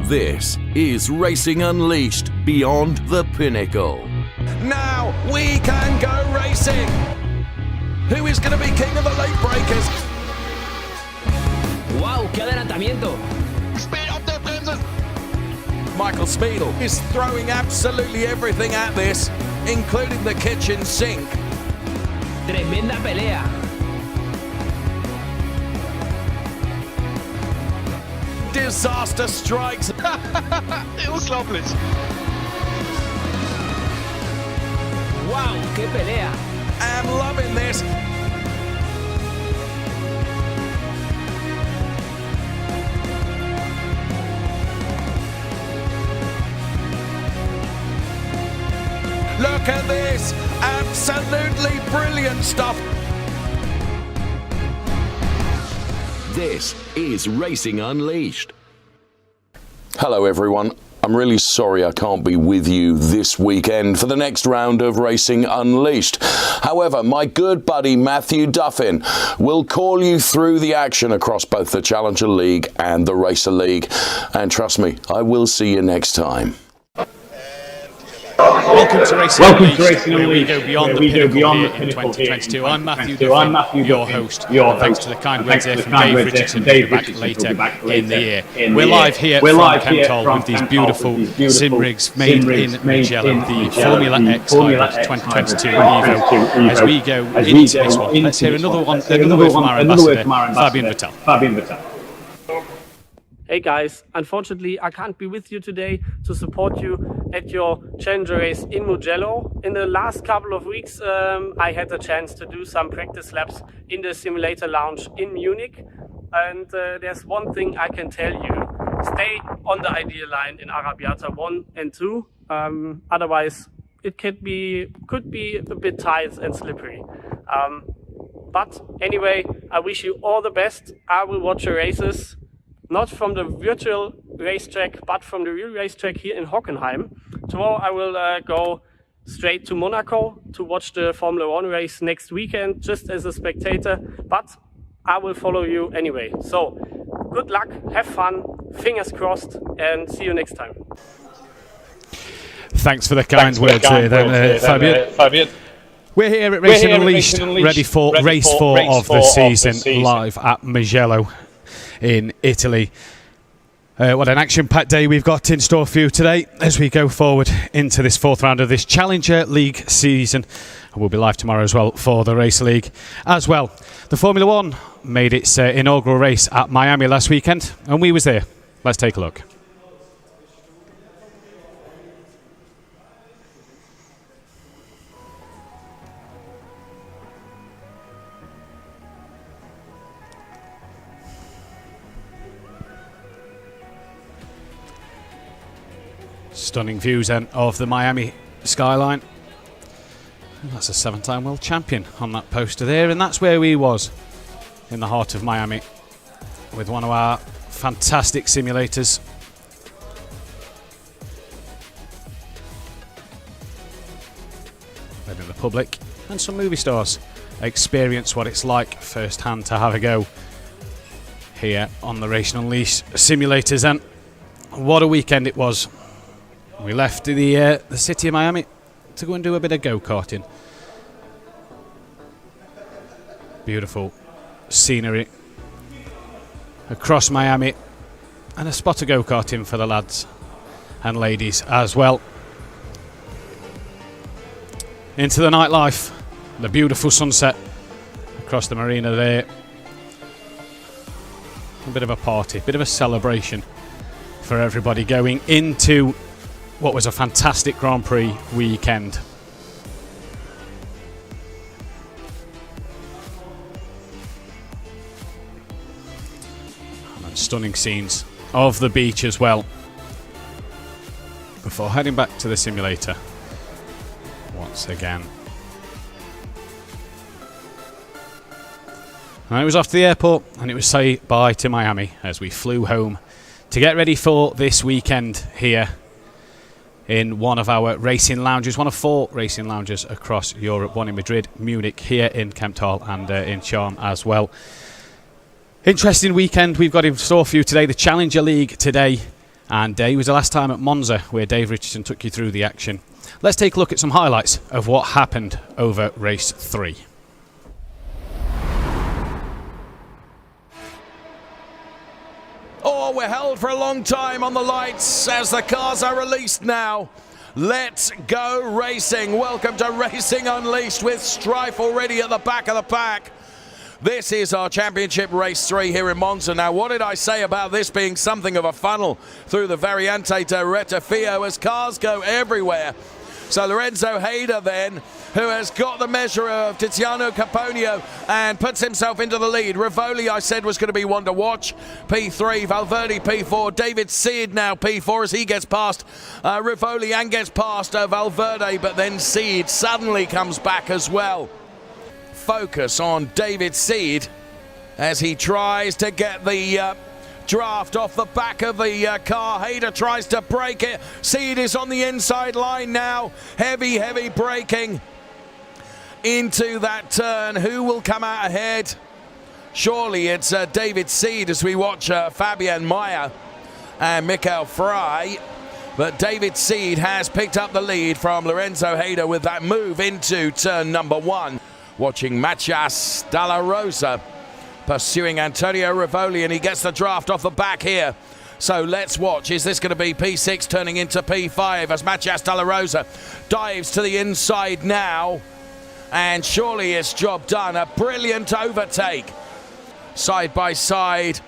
This is Racing Unleashed Beyond the Pinnacle. Now we can go racing. Who is going to be king of the late breakers? Wow, qué adelantamiento. Speed up the bremses. Michael Speedle is throwing absolutely everything at this, including the kitchen sink. Tremenda pelea. Disaster strikes. Unglaublich. Wow, qué pelea. I'm loving this. Look at this. Absolutely brilliant stuff. This is Racing Unleashed. Hello everyone. I'm really sorry I can't be with you this weekend for the next round of Racing Unleashed. However, my good buddy Matthew Duffin will call you through the action across both the Challenger League and the Racer League. And trust me, I will see you next time. Welcome to Racing Unleashed, where we go beyond the pinnacle here in 2022. I'm Matthew Duffin, your host. Thanks to the kind words here from Dave Richardson, who'll be back later in the year. We're live here from Pinnacle with these beautiful sim rigs made in Mugello, the Formula X Hybrid 2022 Evo. As we go into this one, let's hear another word from our ambassador, Fabian Vettel. Hey guys, unfortunately I can't be with you today to support you at your Challenger race in Mugello. In the last couple of weeks I had the chance to do some practice laps in the simulator lounge in Munich, and there's one thing I can tell you: stay on the ideal line in Arrabbiata 1 and 2, otherwise it could be a bit tight and slippery. But anyway, I wish you all the best. I will watch your races. Not from the virtual racetrack, but from the real racetrack here in Hockenheim. Tomorrow I will go straight to Monaco to watch the Formula 1 race next weekend, just as a spectator, but I will follow you anyway. So, good luck, have fun, fingers crossed, and see you next time. Thanks for the kind words there, Fabian. We're here at Racing Unleashed, ready for race 4 of the season, live at Mugello in Italy. What an action-packed day we've got in store for you today as we go forward into this 4th round of this Challenger League season. And we'll be live tomorrow as well for the Race League as well. The Formula 1 made its inaugural race at Miami last weekend, and we was there. Let's take a look. Stunning views then of the Miami skyline. And that's a 7-time world champion on that poster there, and that's where we was, in the heart of Miami, with one of our fantastic simulators. Letting the public and some movie stars experience what it's like firsthand to have a go here on the Racing Unleashed simulators. And what a weekend it was. We left the city of Miami to go and do a bit of go-karting. Beautiful scenery across Miami, and a spot of go-karting for the lads and ladies as well. Into the nightlife, the beautiful sunset across the marina there. A bit of a party, a bit of a celebration for everybody going into what was a fantastic Grand Prix weekend. And stunning scenes of the beach as well, before heading back to the simulator once again. And it was off to the airport, and it was say bye to Miami as we flew home to get ready for this weekend here in one of our racing lounges, one of 4 racing lounges across Europe, one in Madrid, Munich, here in Kempthal, and in Charm as well. Interesting weekend we've got in store for you today. The Challenger League today And it was the last time at Monza where Dave Richardson took you through the action. Let's take a look at some highlights of what happened over race 3. Oh, we're held for a long time on the lights as the cars are released now. Let's go racing. Welcome to Racing Unleashed with Strife already at the back of the pack. This is our championship race 3 here in Monza. Now, what did I say about this being something of a funnel through the Variante de Rettifio as cars go everywhere? So Lorenzo Hayder then, who has got the measure of Tiziano Caponio and puts himself into the lead. Rivoli, I said, was going to be one to watch. P3, Valverde P4, David Seed now P4 as he gets past Rivoli and gets past Valverde, but then Seed suddenly comes back as well. Focus on David Seed as he tries to get the draft off the back of the car. Hayder tries to break it. Seed is on the inside line now. Heavy braking into that turn. Who will come out ahead? Surely it's David Seed as we watch Fabian Mayer and Michael Frey. But David Seed has picked up the lead from Lorenzo Hayder with that move into turn number 1. Watching Matthias Dalla Rosa pursuing Antonio Rivoli, and he gets the draft off the back here. So let's watch. Is this going to be P6 turning into P5 as Matthias Dalla Rosa dives to the inside now? And surely it's job done. A brilliant overtake. Side by side.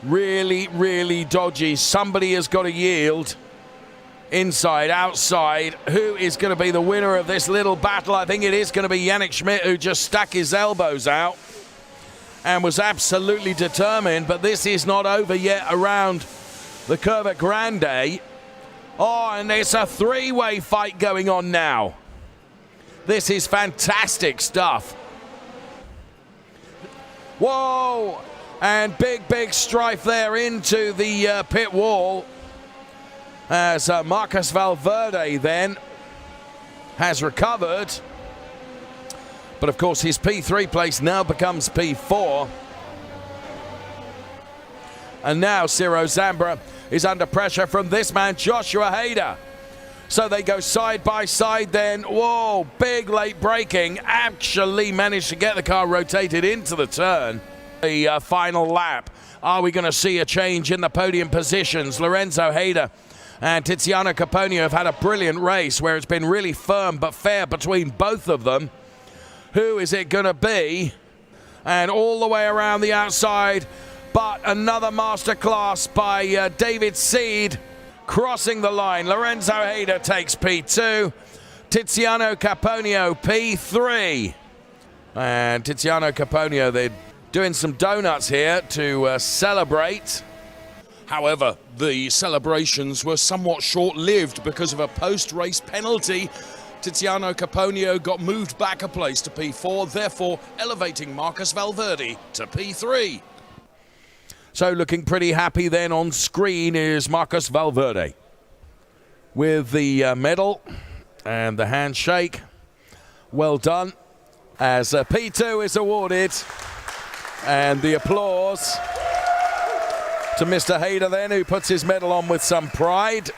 Really dodgy. Somebody has got to yield. Inside, outside. Who is going to be the winner of this little battle? I think it is going to be Yannick Schmidt, who just stuck his elbows out and was absolutely determined, but this is not over yet around the Curva Grande. Oh, and it's a 3-way fight going on now. This is fantastic stuff. Whoa! And big strife there into the pit wall as Marcus Valverde then has recovered. But of course his P3 place now becomes P4. And now Ciro Zambra is under pressure from this man, Joshua Hayder. So they go side by side then. Whoa, big late braking. Actually managed to get the car rotated into the turn. The final lap. Are we going to see a change in the podium positions? Lorenzo Hayder and Tiziano Caponio have had a brilliant race where it's been really firm but fair between both of them. Who is it going to be? And all the way around the outside, but another masterclass by David Seed crossing the line. Lorenzo Hayder takes P2, Tiziano Caponio P3. And Tiziano Caponio, they're doing some donuts here to celebrate. However, the celebrations were somewhat short-lived because of a post-race penalty. Tiziano Caponio got moved back a place to P4, therefore elevating Marcus Valverde to P3. So looking pretty happy then on screen is Marcus Valverde with the medal and the handshake. Well done as P2 is awarded, and the applause to Mr. Hayder then, who puts his medal on with some pride.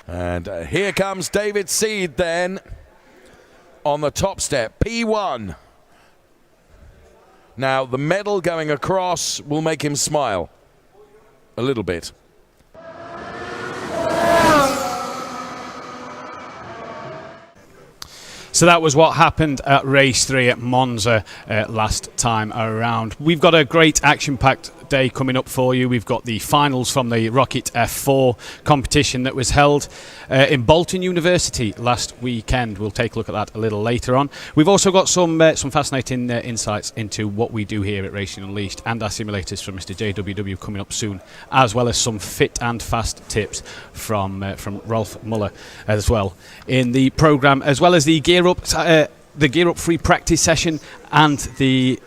And here comes David Seed then on the top step, P1. Now the medal going across will make him smile a little bit. So that was what happened at race 3 at Monza last time around. We've got a great action-packed day coming up for you. We've got the finals from the Rocket F4 competition that was held in Bolton University last weekend. We'll take a look at that a little later on. We've also got some fascinating insights into what we do here at Racing Unleashed and our simulators from Mr. JWW coming up soon, as well as some fit and fast tips from Rolf Muller as well in the programme, as well as the Gear Up free practice session and the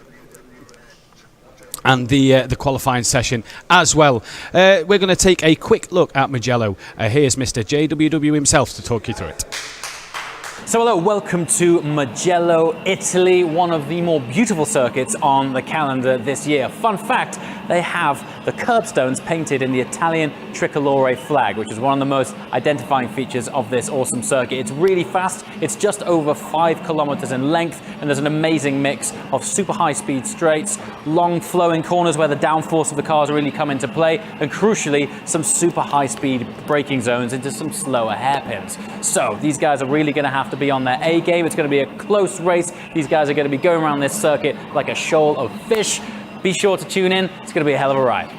qualifying session as well. We're going to take a quick look at Mugello. Here's Mr. JWW himself to talk you through it. So hello, welcome to Mugello, Italy, one of the more beautiful circuits on the calendar this year. Fun fact, they have the curbstones painted in the Italian tricolore flag, which is one of the most identifying features of this awesome circuit. It's really fast. It's just over 5 kilometers in length, and there's an amazing mix of super high-speed straights, long flowing corners where the downforce of the cars really come into play, and crucially, some super high-speed braking zones into some slower hairpins. So these guys are really going to have to be on their A game. It's going to be a close race. These guys are going to be going around this circuit like a shoal of fish. Be sure to tune in. It's going to be a hell of a ride.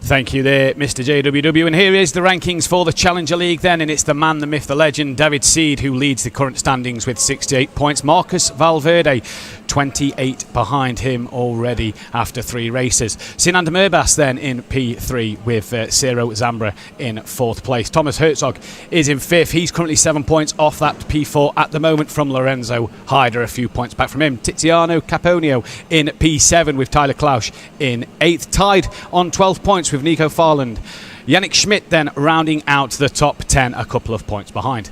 Thank you there, Mr. JWW. And here is the rankings for the Challenger League then, and it's the man, the myth, the legend, David Seed, who leads the current standings with 68 points. Marcus Valverde, 28 behind him already after 3 races. Sinan Demirbas then in P3 with Ciro Zambra in 4th place. Thomas Herzog is in 5th. He's currently 7 points off that P4 at the moment from Lorenzo Haider, a few points back from him. Tiziano Caponio in P7 with Tyler Klausch in 8th. Tied on 12 points with Nico Farland. Yannick Schmidt then rounding out the top 10, a couple of points behind.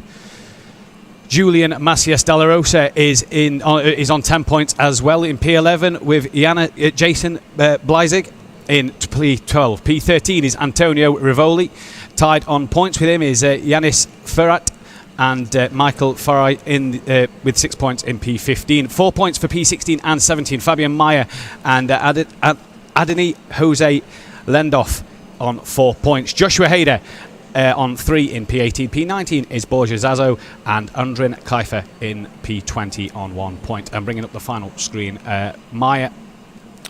Julian Macias Dalla Rosa is on 10 points as well in P11 with Jason Bleizig in P12. P13 is Antonio Rivoli. Tied on points with him is Yanis Ferrat and Michael Farai with 6 points in P15. 4 points for P16 and 17. Fabian Meyer and Adeni Jose Lendoff on 4 points. Joshua Hader on 3 in P18. P19 is Borja Zazo and Andrin Kaifer in P20 on 1 point. And bringing up the final screen, Meyer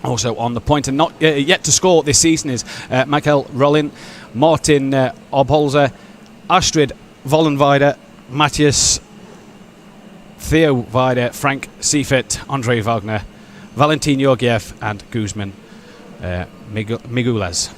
also on the point, and not yet to score this season is Michael Rollin, Martin Obholzer, Astrid Vollenweider, Matthias Theo Weider, Frank Seifert, Andre Wagner, Valentin Georgiev and Guzman Miguelas.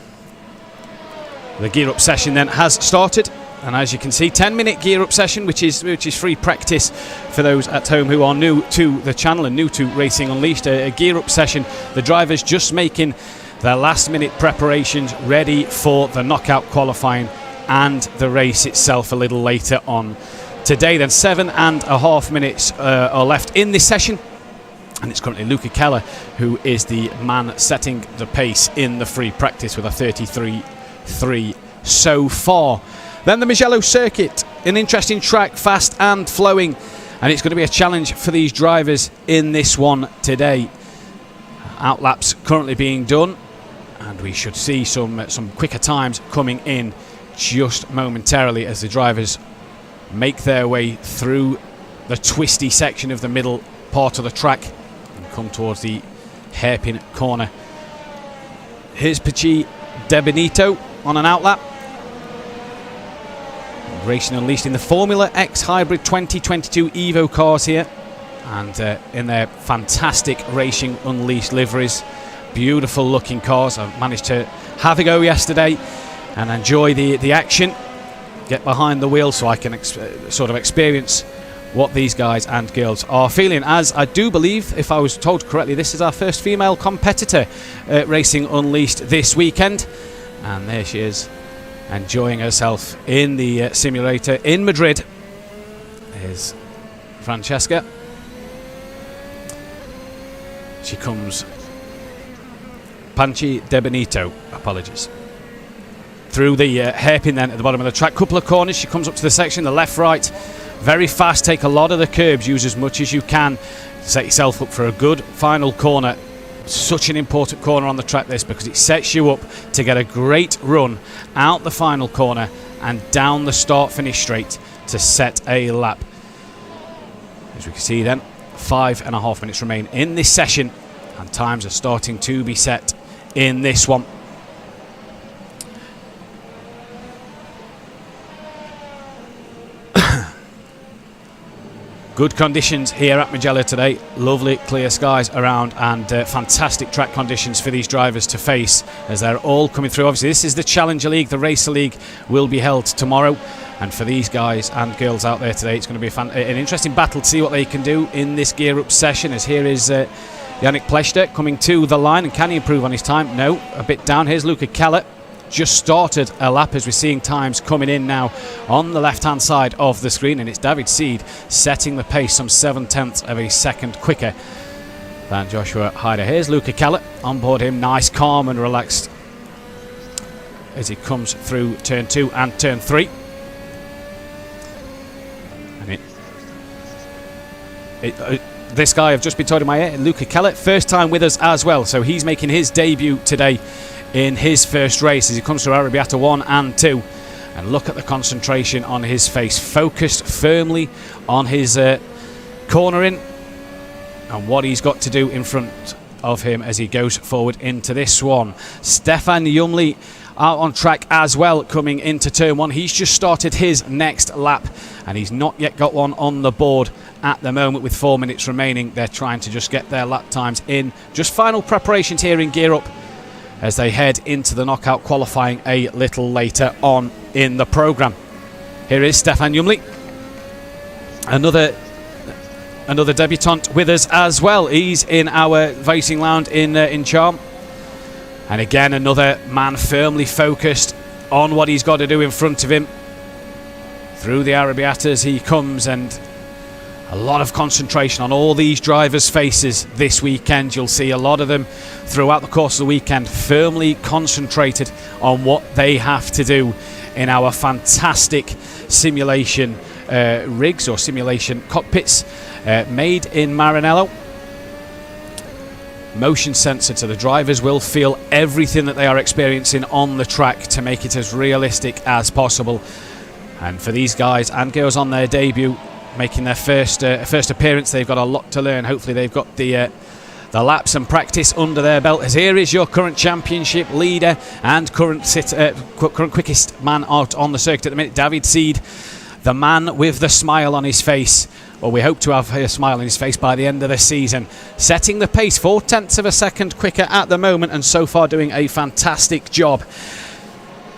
The gear up session then has started, and as you can see, 10-minute gear up session, which is free practice for those at home who are new to the channel and new to Racing Unleashed. A gear up session, the drivers just making their last minute preparations ready for the knockout qualifying and the race itself a little later on today. Then 7.5 minutes are left in this session. And it's currently Luca Keller who is the man setting the pace in the free practice with a 33.3 so far. Then the Mugello circuit, an interesting track, fast and flowing, and it's going to be a challenge for these drivers in this one today. Outlaps currently being done, and we should see some quicker times coming in just momentarily as the drivers make their way through the twisty section of the middle part of the track and come towards the hairpin corner. Here's Pachi De Benito on an outlap. Racing Unleashed in the Formula X Hybrid 2022 Evo cars here, and in their fantastic Racing Unleashed liveries. Beautiful looking cars. I managed to have a go yesterday and enjoy the action, get behind the wheel so I can sort of experience what these guys and girls are feeling, as I do believe, if I was told correctly, this is our first female competitor at Racing Unleashed this weekend. And there she is, enjoying herself in the simulator in Madrid. There's Francesca. She comes, Panchi De Benito, apologies, through the hairpin then at the bottom of the track. Couple of corners, she comes up to the section, the left, right, very fast, take a lot of the curbs, use as much as you can, set yourself up for a good final corner. Such an important corner on the track, this, because it sets you up to get a great run out the final corner and down the start-finish straight to set a lap. As we can see then, 5.5 minutes remain in this session, and times are starting to be set in this one. Good conditions here at Mugello today. Lovely clear skies around, and fantastic track conditions for these drivers to face as they're all coming through. Obviously, this is the Challenger League. The Racer League will be held tomorrow. And for these guys and girls out there today, it's going to be an interesting battle to see what they can do in this gear-up session. As here is Yannick Pleshter coming to the line. And can he improve on his time? No, a bit down. Here's Luca Keller. Just started a lap as we're seeing times coming in now on the left-hand side of the screen, and it's David Seed setting the pace some 0.7 of a second quicker than Joshua Heider. Here's Luca Kellett on board him, nice, calm and relaxed as he comes through turn 2 and turn 3. And this guy I've just been told in my ear, Luca Kellett, first time with us as well, so he's making his debut today in his first race as he comes through Arrabbiata 1 and 2. And look at the concentration on his face, focused firmly on his cornering and what he's got to do in front of him as he goes forward into this one. Stefan Jumli out on track as well coming into turn 1. He's just started his next lap and he's not yet got one on the board at the moment with 4 minutes remaining. They're trying to just get their lap times in. Just final preparations here in Gear Up as they head into the knockout qualifying a little later on in the programme. Here is Stefan Jumli, another debutant with us as well. He's in our racing lounge in Charm. And again, another man firmly focused on what he's got to do in front of him. Through the Arrabbiatas he comes, and a lot of concentration on all these drivers' faces this weekend. You'll see a lot of them throughout the course of the weekend firmly concentrated on what they have to do in our fantastic simulation rigs or simulation cockpits made in Maranello. Motion sensor, so the drivers will feel everything that they are experiencing on the track to make it as realistic as possible. And for these guys and girls on their debut, making their first appearance, they've got a lot to learn. Hopefully they've got the laps and practice under their belt. As here is your current championship leader and current quickest man out on the circuit at the minute, David Seed, the man with the smile on his face. Well, we hope to have a smile on his face by the end of the season. Setting the pace 0.4 of a second quicker at the moment, and so far doing a fantastic job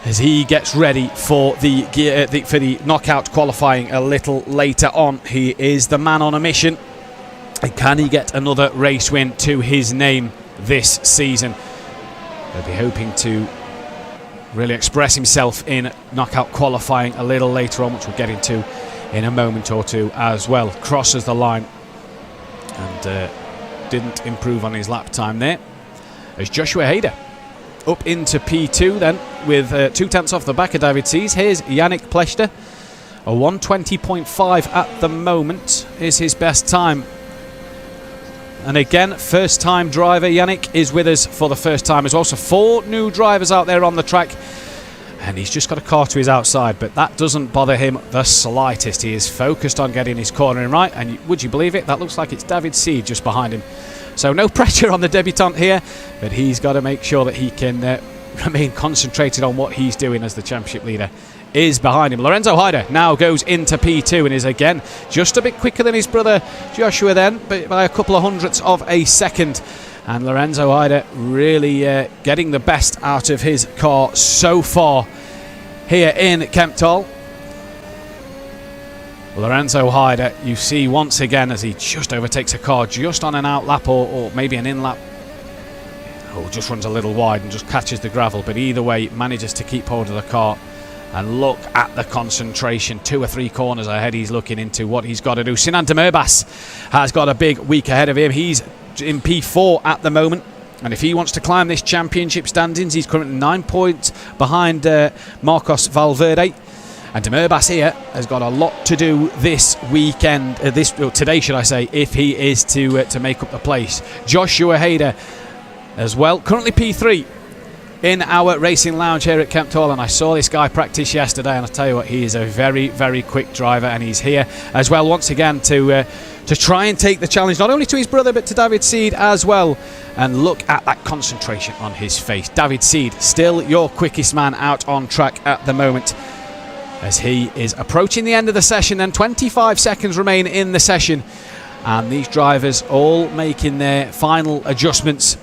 as he gets ready for the knockout qualifying a little later on. He is the man on a mission. And can he get another race win to his name this season? He'll be hoping to really express himself in knockout qualifying a little later on, which we'll get into in a moment or two as well. Crosses the line and didn't improve on his lap time there. As Joshua Heider up into P2 then with 0.2 off the back of David Sees. Here's Yannick Plechter, a 1:20.5 at the moment is his best time. And again, first time driver Yannick is with us for the first time as well. So 4 new drivers out there on the track. And he's just got a car to his outside, but that doesn't bother him the slightest. He is focused on getting his cornering right, and would you believe it, that looks like it's David Seed just behind him. So no pressure on the debutant here, but he's got to make sure that he can remain concentrated on what he's doing as the championship leader is behind him. Lorenzo Heider now goes into P2 and is again just a bit quicker than his brother Joshua then, but by a couple of hundredths of a second. And Lorenzo Heider really getting the best out of his car so far here in Kemptall. Lorenzo Heider, you see once again as he just overtakes a car just on an out lap or maybe an in lap. Oh, just runs a little wide and just catches the gravel, but either way manages to keep hold of the car. And look at the concentration. 2 or 3 corners ahead, he's looking into what he's got to do. Sinan Demirbaş has got a big week ahead of him. He's in P4 at the moment, and if he wants to climb this championship standings, he's currently 9 points behind Marcos Valverde. And Demirbaş here has got a lot to do this weekend, today should I say, if he is to make up the place. Joshua Heider as well, currently P3 in our racing lounge here at Kemptall, and I saw this guy practice yesterday, and I tell you what, he is a very, very quick driver, and he's here as well once again to try and take the challenge not only to his brother but to David Seed as well. And look at that concentration on his face. David Seed, still your quickest man out on track at the moment as he is approaching the end of the session. Then 25 seconds remain in the session, and these drivers all making their final adjustments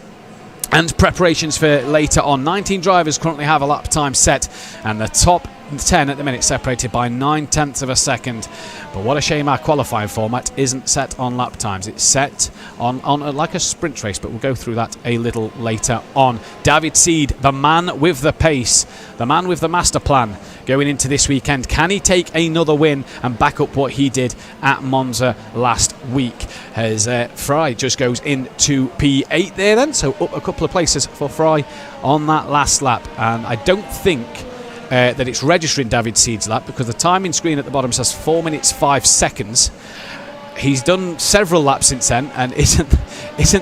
and preparations for later on. 19 drivers currently have a lap time set, and the top 10 at the minute separated by 0.9 of a second. But what a shame our qualifying format isn't set on lap times. It's set on like a sprint race, but we'll go through that a little later on. David Seed, the man with the pace, the man with the master plan, going into this weekend. Can he take another win and back up what he did at Monza last week? As Fry just goes into P8 there then, so up a couple of places for Fry on that last lap. And I don't think that it's registering David Seed's lap, because the timing screen at the bottom says 4 minutes 5 seconds. He's done several laps since then and isn't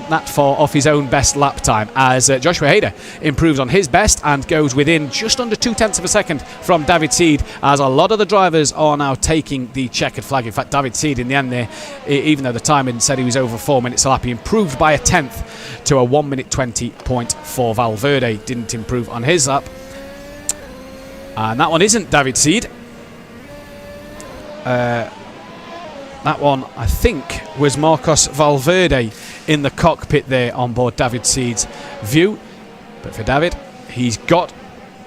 that far off his own best lap time, as Joshua Hader improves on his best and goes within just under 0.2 of a second from David Seed, as a lot of the drivers are now taking the checkered flag. In fact, David Seed in the end there, even though the timing said he was over 4 minutes a lap, he improved by 1/10 to a 1 minute 20.4. Valverde didn't improve on his lap, and that one isn't David Seed. That one, I think, was Marcos Valverde in the cockpit there on board David Seed's view. But for David, he's got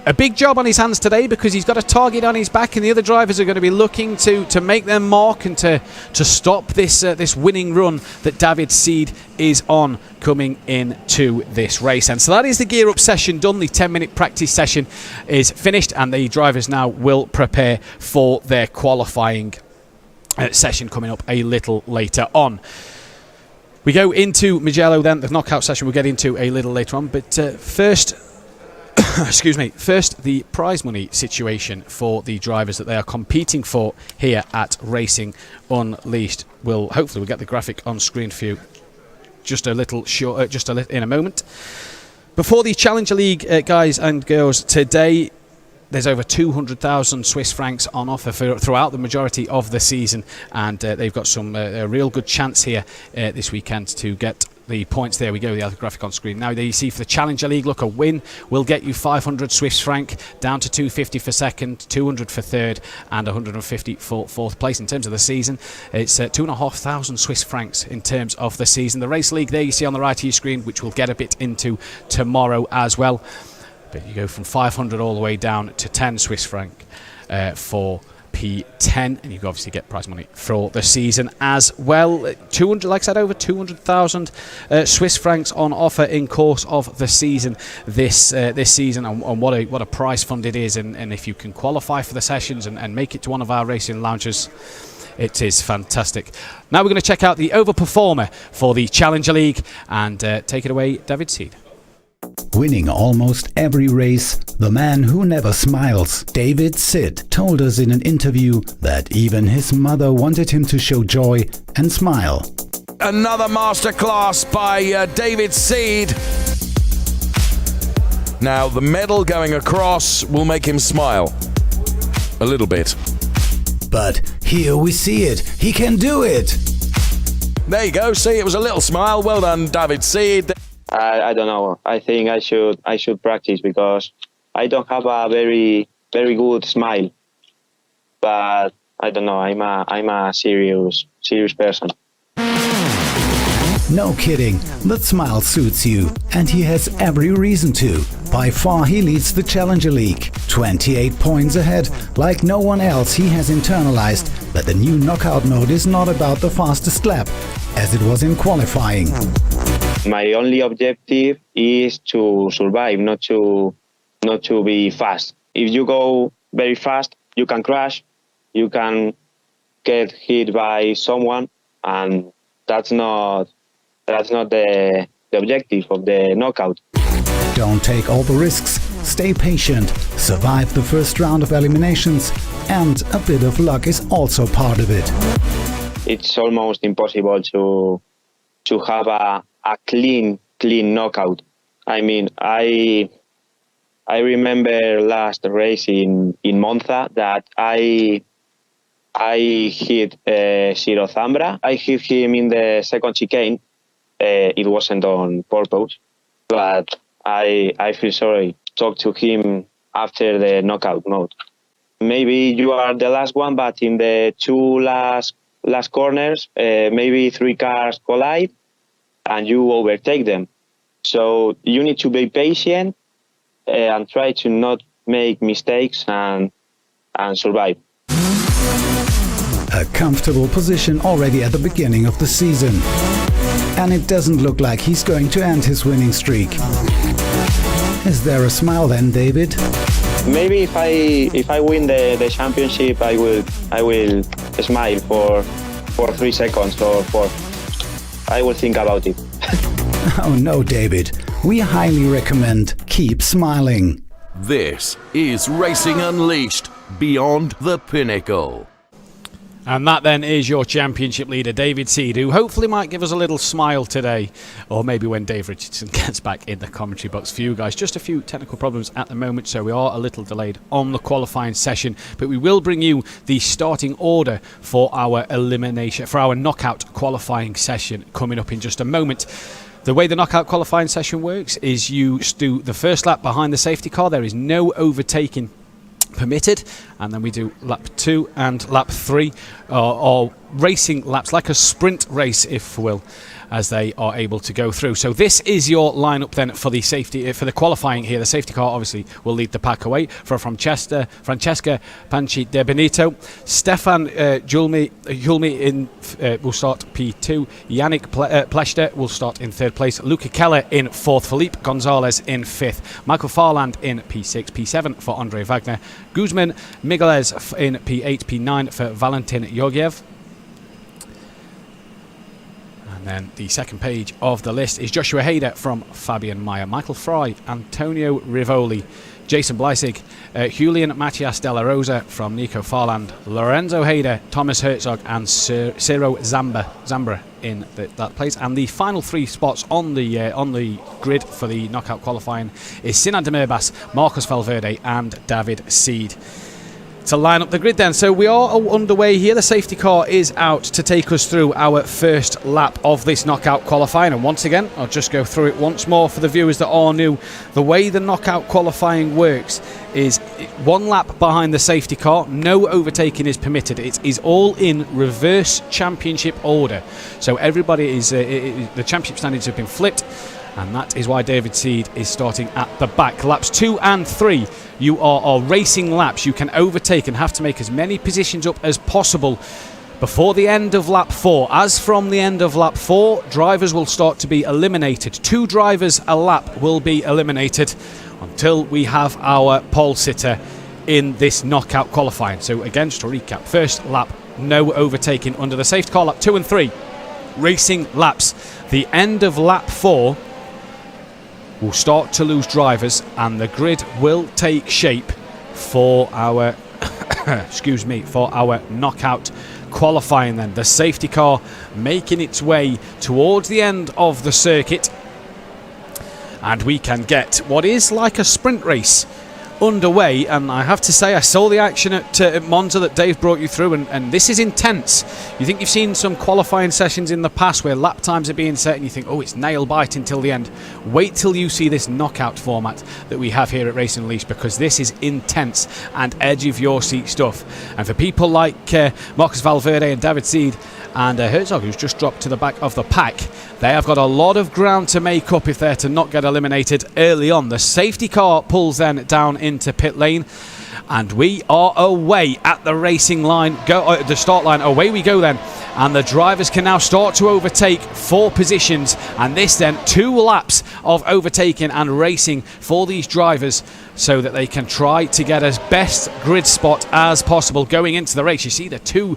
a big job on his hands today, because he's got a target on his back, and the other drivers are going to be looking to make their mark and to stop this winning run that David Seed is on coming into this race. And so that is the gear up session done. The 10-minute practice session is finished, and the drivers now will prepare for their qualifying session coming up a little later on. We go into Mugello then, the knockout session we'll get into a little later on, but first the prize money situation for the drivers that they are competing for here at Racing Unleashed. Hopefully we'll get the graphic on screen for you just a little in a moment. Before the Challenger League, guys and girls, today there's over 200,000 Swiss francs on offer throughout the majority of the season, and they've got a real good chance here this weekend to get the points. There we go, the other graphic on screen. Now there you see for the Challenger League, look, a win will get you 500 Swiss franc, down to 250 for second, 200 for third, and 150 for fourth place. In terms of the season, it's 2,500 Swiss francs in terms of the season. The Race League there you see on the right of your screen, which we'll get a bit into tomorrow as well. But you go from 500 all the way down to 10 Swiss franc for P10, and you can obviously get prize money for the season as well. 200, like I said, over 200,000 Swiss francs on offer in course of the season this season, and what a prize fund it is. And if you can qualify for the sessions and make it to one of our racing lounges, it is fantastic. Now we're going to check out the overperformer for the Challenger League, and take it away, David Seed. Winning almost every race, the man who never smiles, David Seed, told us in an interview that even his mother wanted him to show joy and smile. Another masterclass by David Seed. Now the medal going across will make him smile a little bit. But here we see it. He can do it. There you go. See, it was a little smile. Well done, David Seed. I don't know. I think I should practice, because I don't have a very good smile. But I don't know. I'm a serious person. No kidding. That smile suits you, and he has every reason to. By far he leads the Challenger League. 28 points ahead. Like no one else, he has internalized that the new knockout mode is not about the fastest lap, as it was in qualifying. My only objective is to survive, not to be fast. If you go very fast, you can crash, you can get hit by someone, and that's not the objective of the knockout. Don't take all the risks. Stay patient. Survive the first round of eliminations, and a bit of luck is also part of it. It's almost impossible to have a clean knockout. I mean, I remember last race in Monza that I hit Ciro Zambra. I hit him in the second chicane. It wasn't on purpose, but I feel sorry. Talk to him after the knockout mode. Maybe you are the last one, but in the two last corners, maybe 3 cars collide, and you overtake them. So you need to be patient and try to not make mistakes and survive. A comfortable position already at the beginning of the season. and it doesn't look like he's going to end his winning streak. Is there a smile then, David? Maybe if I win the championship, I will smile for 3 seconds or 4. I will think about it. Oh no, David. We highly recommend keep smiling. This is Racing Unleashed Beyond the Pinnacle. And that then is your championship leader, David Seed, who hopefully might give us a little smile today, or maybe when Dave Richardson gets back in the commentary box for you guys. Just a few technical problems at the moment, so we are a little delayed on the qualifying session, but we will bring you the starting order for our knockout qualifying session coming up in just a moment. The way the knockout qualifying session works is you do the first lap behind the safety car. There is no overtaking permitted, and then we do lap 2 and lap 3 or racing laps, like a sprint race, if you will, as they are able to go through. So this is your lineup then for the safety, for the qualifying here. The safety car obviously will lead the pack away for Francesca Panchi de Benito. Stefan Julmi will start P2. Yannick Pleshter will start in 3rd place. Luca Keller in 4th. Felipe Gonzalez in 5th. Michael Farland in P6. P7 for Andre Wagner. Guzman Migueles in P8. P9 for Valentin Georgiev. And then the second page of the list is Joshua Hader from Fabian Meyer, Michael Fry, Antonio Rivoli, Jason Bleissig, Julian Matias de la Rosa from Nico Farland, Lorenzo Hader, Thomas Herzog, and Ciro Zambra in that place. And the final 3 spots on the grid for the knockout qualifying is Sinan Demirbas, Marcos Valverde, and David Seed. To line up the grid then. So we are underway here. The safety car is out to take us through our first lap of this knockout qualifying. And once again, I'll just go through it once more for the viewers that are new. The way the knockout qualifying works is 1 lap behind the safety car. No overtaking is permitted. It is all in reverse championship order. So everybody is, the championship standings have been flipped. And that is why David Seed is starting at the back. Laps 2 and 3, you are racing laps. You can overtake and have to make as many positions up as possible before the end of lap 4. As from the end of lap 4, drivers will start to be eliminated. 2 drivers a lap will be eliminated until we have our pole sitter in this knockout qualifying. So again, just to recap, first lap, no overtaking under the safety car. Lap 2 and 3, racing laps. The end of lap 4, we'll start to lose drivers, and the grid will take shape for our for our knockout qualifying then. The safety car making its way towards the end of the circuit, and we can get what is like a sprint race underway. And I have to say, I saw the action at Monza that Dave brought you through, and this is intense. You think you've seen some qualifying sessions in the past where lap times are being set and you think, oh, it's nail biting till the end. Wait till you see this knockout format that we have here at Racing Unleashed, because this is intense and edge of your seat stuff. And for people like Marcos Valverde and David Seed and Herzog, who's just dropped to the back of the pack, they have got a lot of ground to make up if they're to not get eliminated early on. The safety car pulls then down into pit lane, and we are away at the racing line, the start line. Away we go then, and the drivers can now start to overtake 4 positions, and this then 2 laps of overtaking and racing for these drivers so that they can try to get as best grid spot as possible going into the race. You see the 2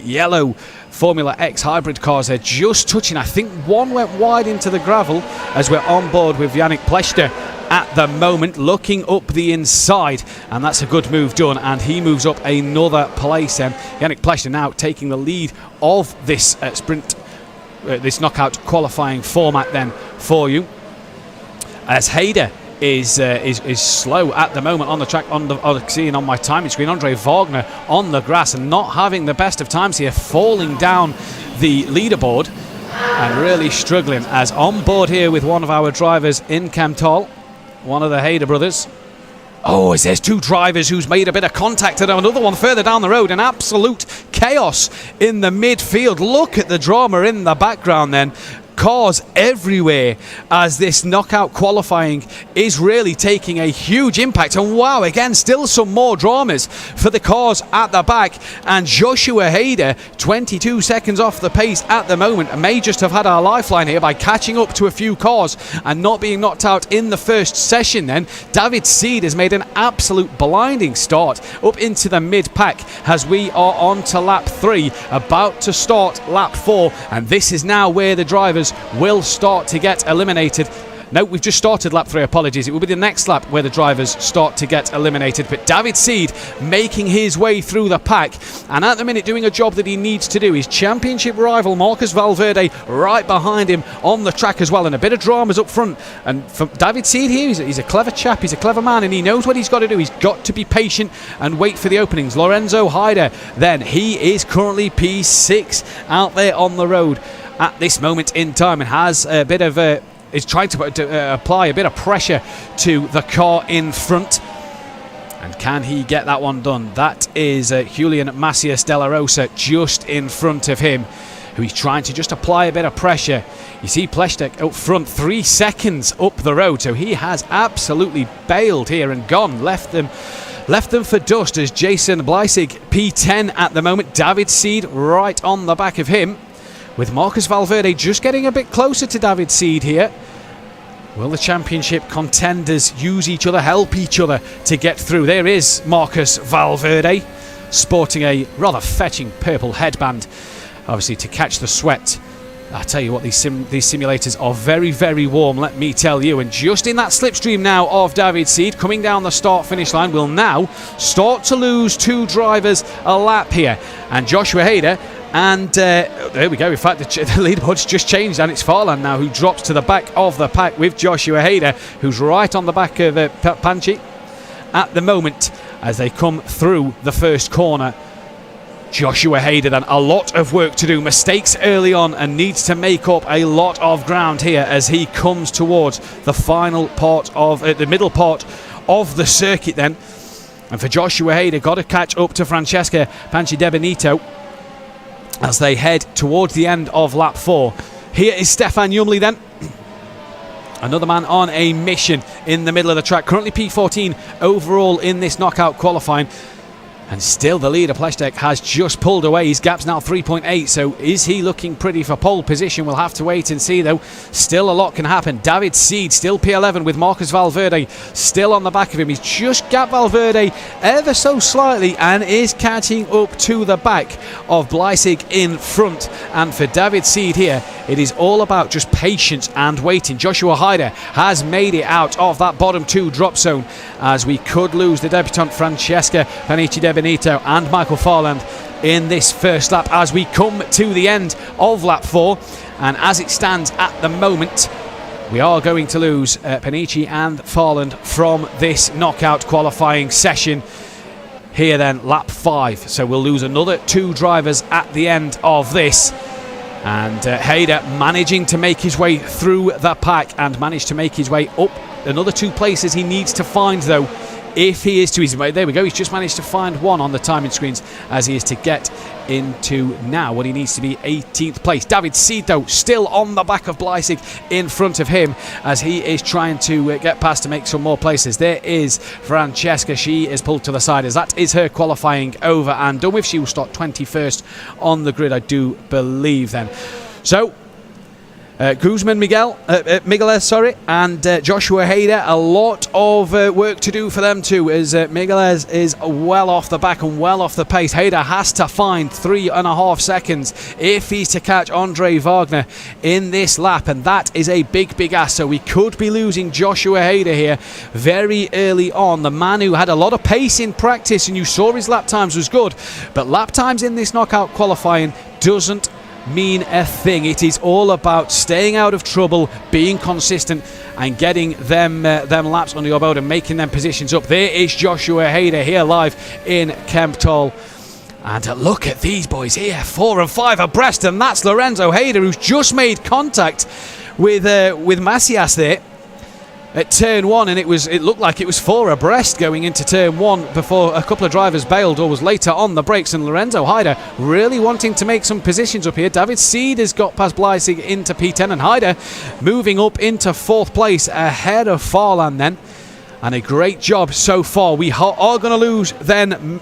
yellow Formula X hybrid cars, they're just touching. I think one went wide into the gravel as we're on board with Yannick Pleshter at the moment, looking up the inside, and that's a good move done, and he moves up another place then. Yannick Pleshter now taking the lead of this this knockout qualifying format then for you, as Hader is slow at the moment on the track. Seeing on my timing screen, Andre Wagner on the grass and not having the best of times here, falling down the leaderboard and really struggling. As on board here with one of our drivers in Kemtal, one of the Hader brothers. Oh, as there's 2 drivers who's made a bit of contact and another one further down the road. An absolute chaos in the midfield. Look at the drama in the background then. cars everywhere as this knockout qualifying is really taking a huge impact. And wow, again, still some more dramas for the cars at the back. And Joshua Hader, 22 seconds off the pace at the moment, may just have had our lifeline here by catching up to a few cars and not being knocked out in the first session. Then David Seed has made an absolute blinding start up into the mid-pack as we are on to lap 3, about to start lap 4, and this is now where the drivers will start to get eliminated. No, we've just started lap 3, apologies. It will be the next lap where the drivers start to get eliminated. But David Seed making his way through the pack, and at the minute doing a job that he needs to do. His championship rival Marcus Valverde right behind him on the track as well, and a bit of dramas up front. And for David Seed here, he's a clever chap, he's a clever man, and he knows what he's got to do. He's got to be patient and wait for the openings. Lorenzo Haider, then, he is currently P6 out there on the road at this moment in time, and has a bit of a is trying to apply a bit of pressure to the car in front. And can he get that one done? That is Julian Macias de la Rosa just in front of him, who he's trying to just apply a bit of pressure. You see Pleshtek up front, 3 seconds up the road, so he has absolutely bailed here and gone, left them for dust as Jason Bleissig, P10 at the moment. David Seed right on the back of him, with Marcus Valverde just getting a bit closer to David Seed here. Will the championship contenders use each other, help each other to get through? There is Marcus Valverde, sporting a rather fetching purple headband, obviously to catch the sweat. I tell you what, these simulators are very, very warm, let me tell you. And just in that slipstream now of David Seed, coming down the start-finish line, will now start to lose 2 drivers a lap here. And Joshua Hader, and there we go. In fact, the leaderboard's just changed, and it's Farland now who drops to the back of the pack with Joshua Hader, who's right on the back of Panchi at the moment as they come through the first corner. Joshua Hader then, a lot of work to do, mistakes early on, and needs to make up a lot of ground here as he comes towards the final part of the middle part of the circuit then. And for Joshua Hader, got to catch up to Francesca Panchi de Benito as they head towards the end of lap 4. Here is Stefan Jumli then, another man on a mission in the middle of the track, currently P14 overall in this knockout qualifying. And still the leader, Pleshtek, has just pulled away. His gap's now 3.8, so is he looking pretty for pole position? We'll have to wait and see, though. Still a lot can happen. David Seed still P11 with Marcus Valverde still on the back of him. He's just gapped Valverde ever so slightly and is catching up to the back of Bleissig in front. And for David Seed here, it is all about just patience and waiting. Joshua Haider has made it out of that bottom 2 drop zone, as we could lose the debutant Francesca Panici de Benito and Michael Farland in this first lap as we come to the end of lap 4. And as it stands at the moment, we are going to lose Panici and Farland from this knockout qualifying session here then, lap 5. So we'll lose another 2 drivers at the end of this. And Hader managing to make his way through the pack and managed to make his way up another 2 places he needs to find, though, if he is to his way. There we go, he's just managed to find 1 on the timing screens as he is to get into now what he needs to be 18th place. David Seed, though, still on the back of Bleissig in front of him as he is trying to get past to make some more places. There is Francesca, she is pulled to the side as that is her qualifying over and done with. She will start 21st on the grid, I do believe then. So Guzman Miguel, and Joshua Hader, a lot of work to do for them too, as Migueles is well off the back and well off the pace. Hader has to find 3.5 seconds if he's to catch Andre Wagner in this lap, and that is a big ask. So we could be losing Joshua Hader here very early on, the man who had a lot of pace in practice and you saw his lap times was good, but lap times in this knockout qualifying doesn't mean a thing. It is all about staying out of trouble, being consistent and getting them laps under your belt and making them positions up. There is Joshua Hader here live in Kemptol. And look at these boys here, 4 and 5 abreast, and that's Lorenzo Hader, who's just made contact with Macias there. at turn 1, and it looked like it was 4 abreast going into turn 1 before a couple of drivers bailed or was later on the brakes, and Lorenzo Haider really wanting to make some positions up here. David Seed has got past Bleisig into P10, and Haider moving up into 4th place ahead of Farland then, and a great job so far. We are going to lose then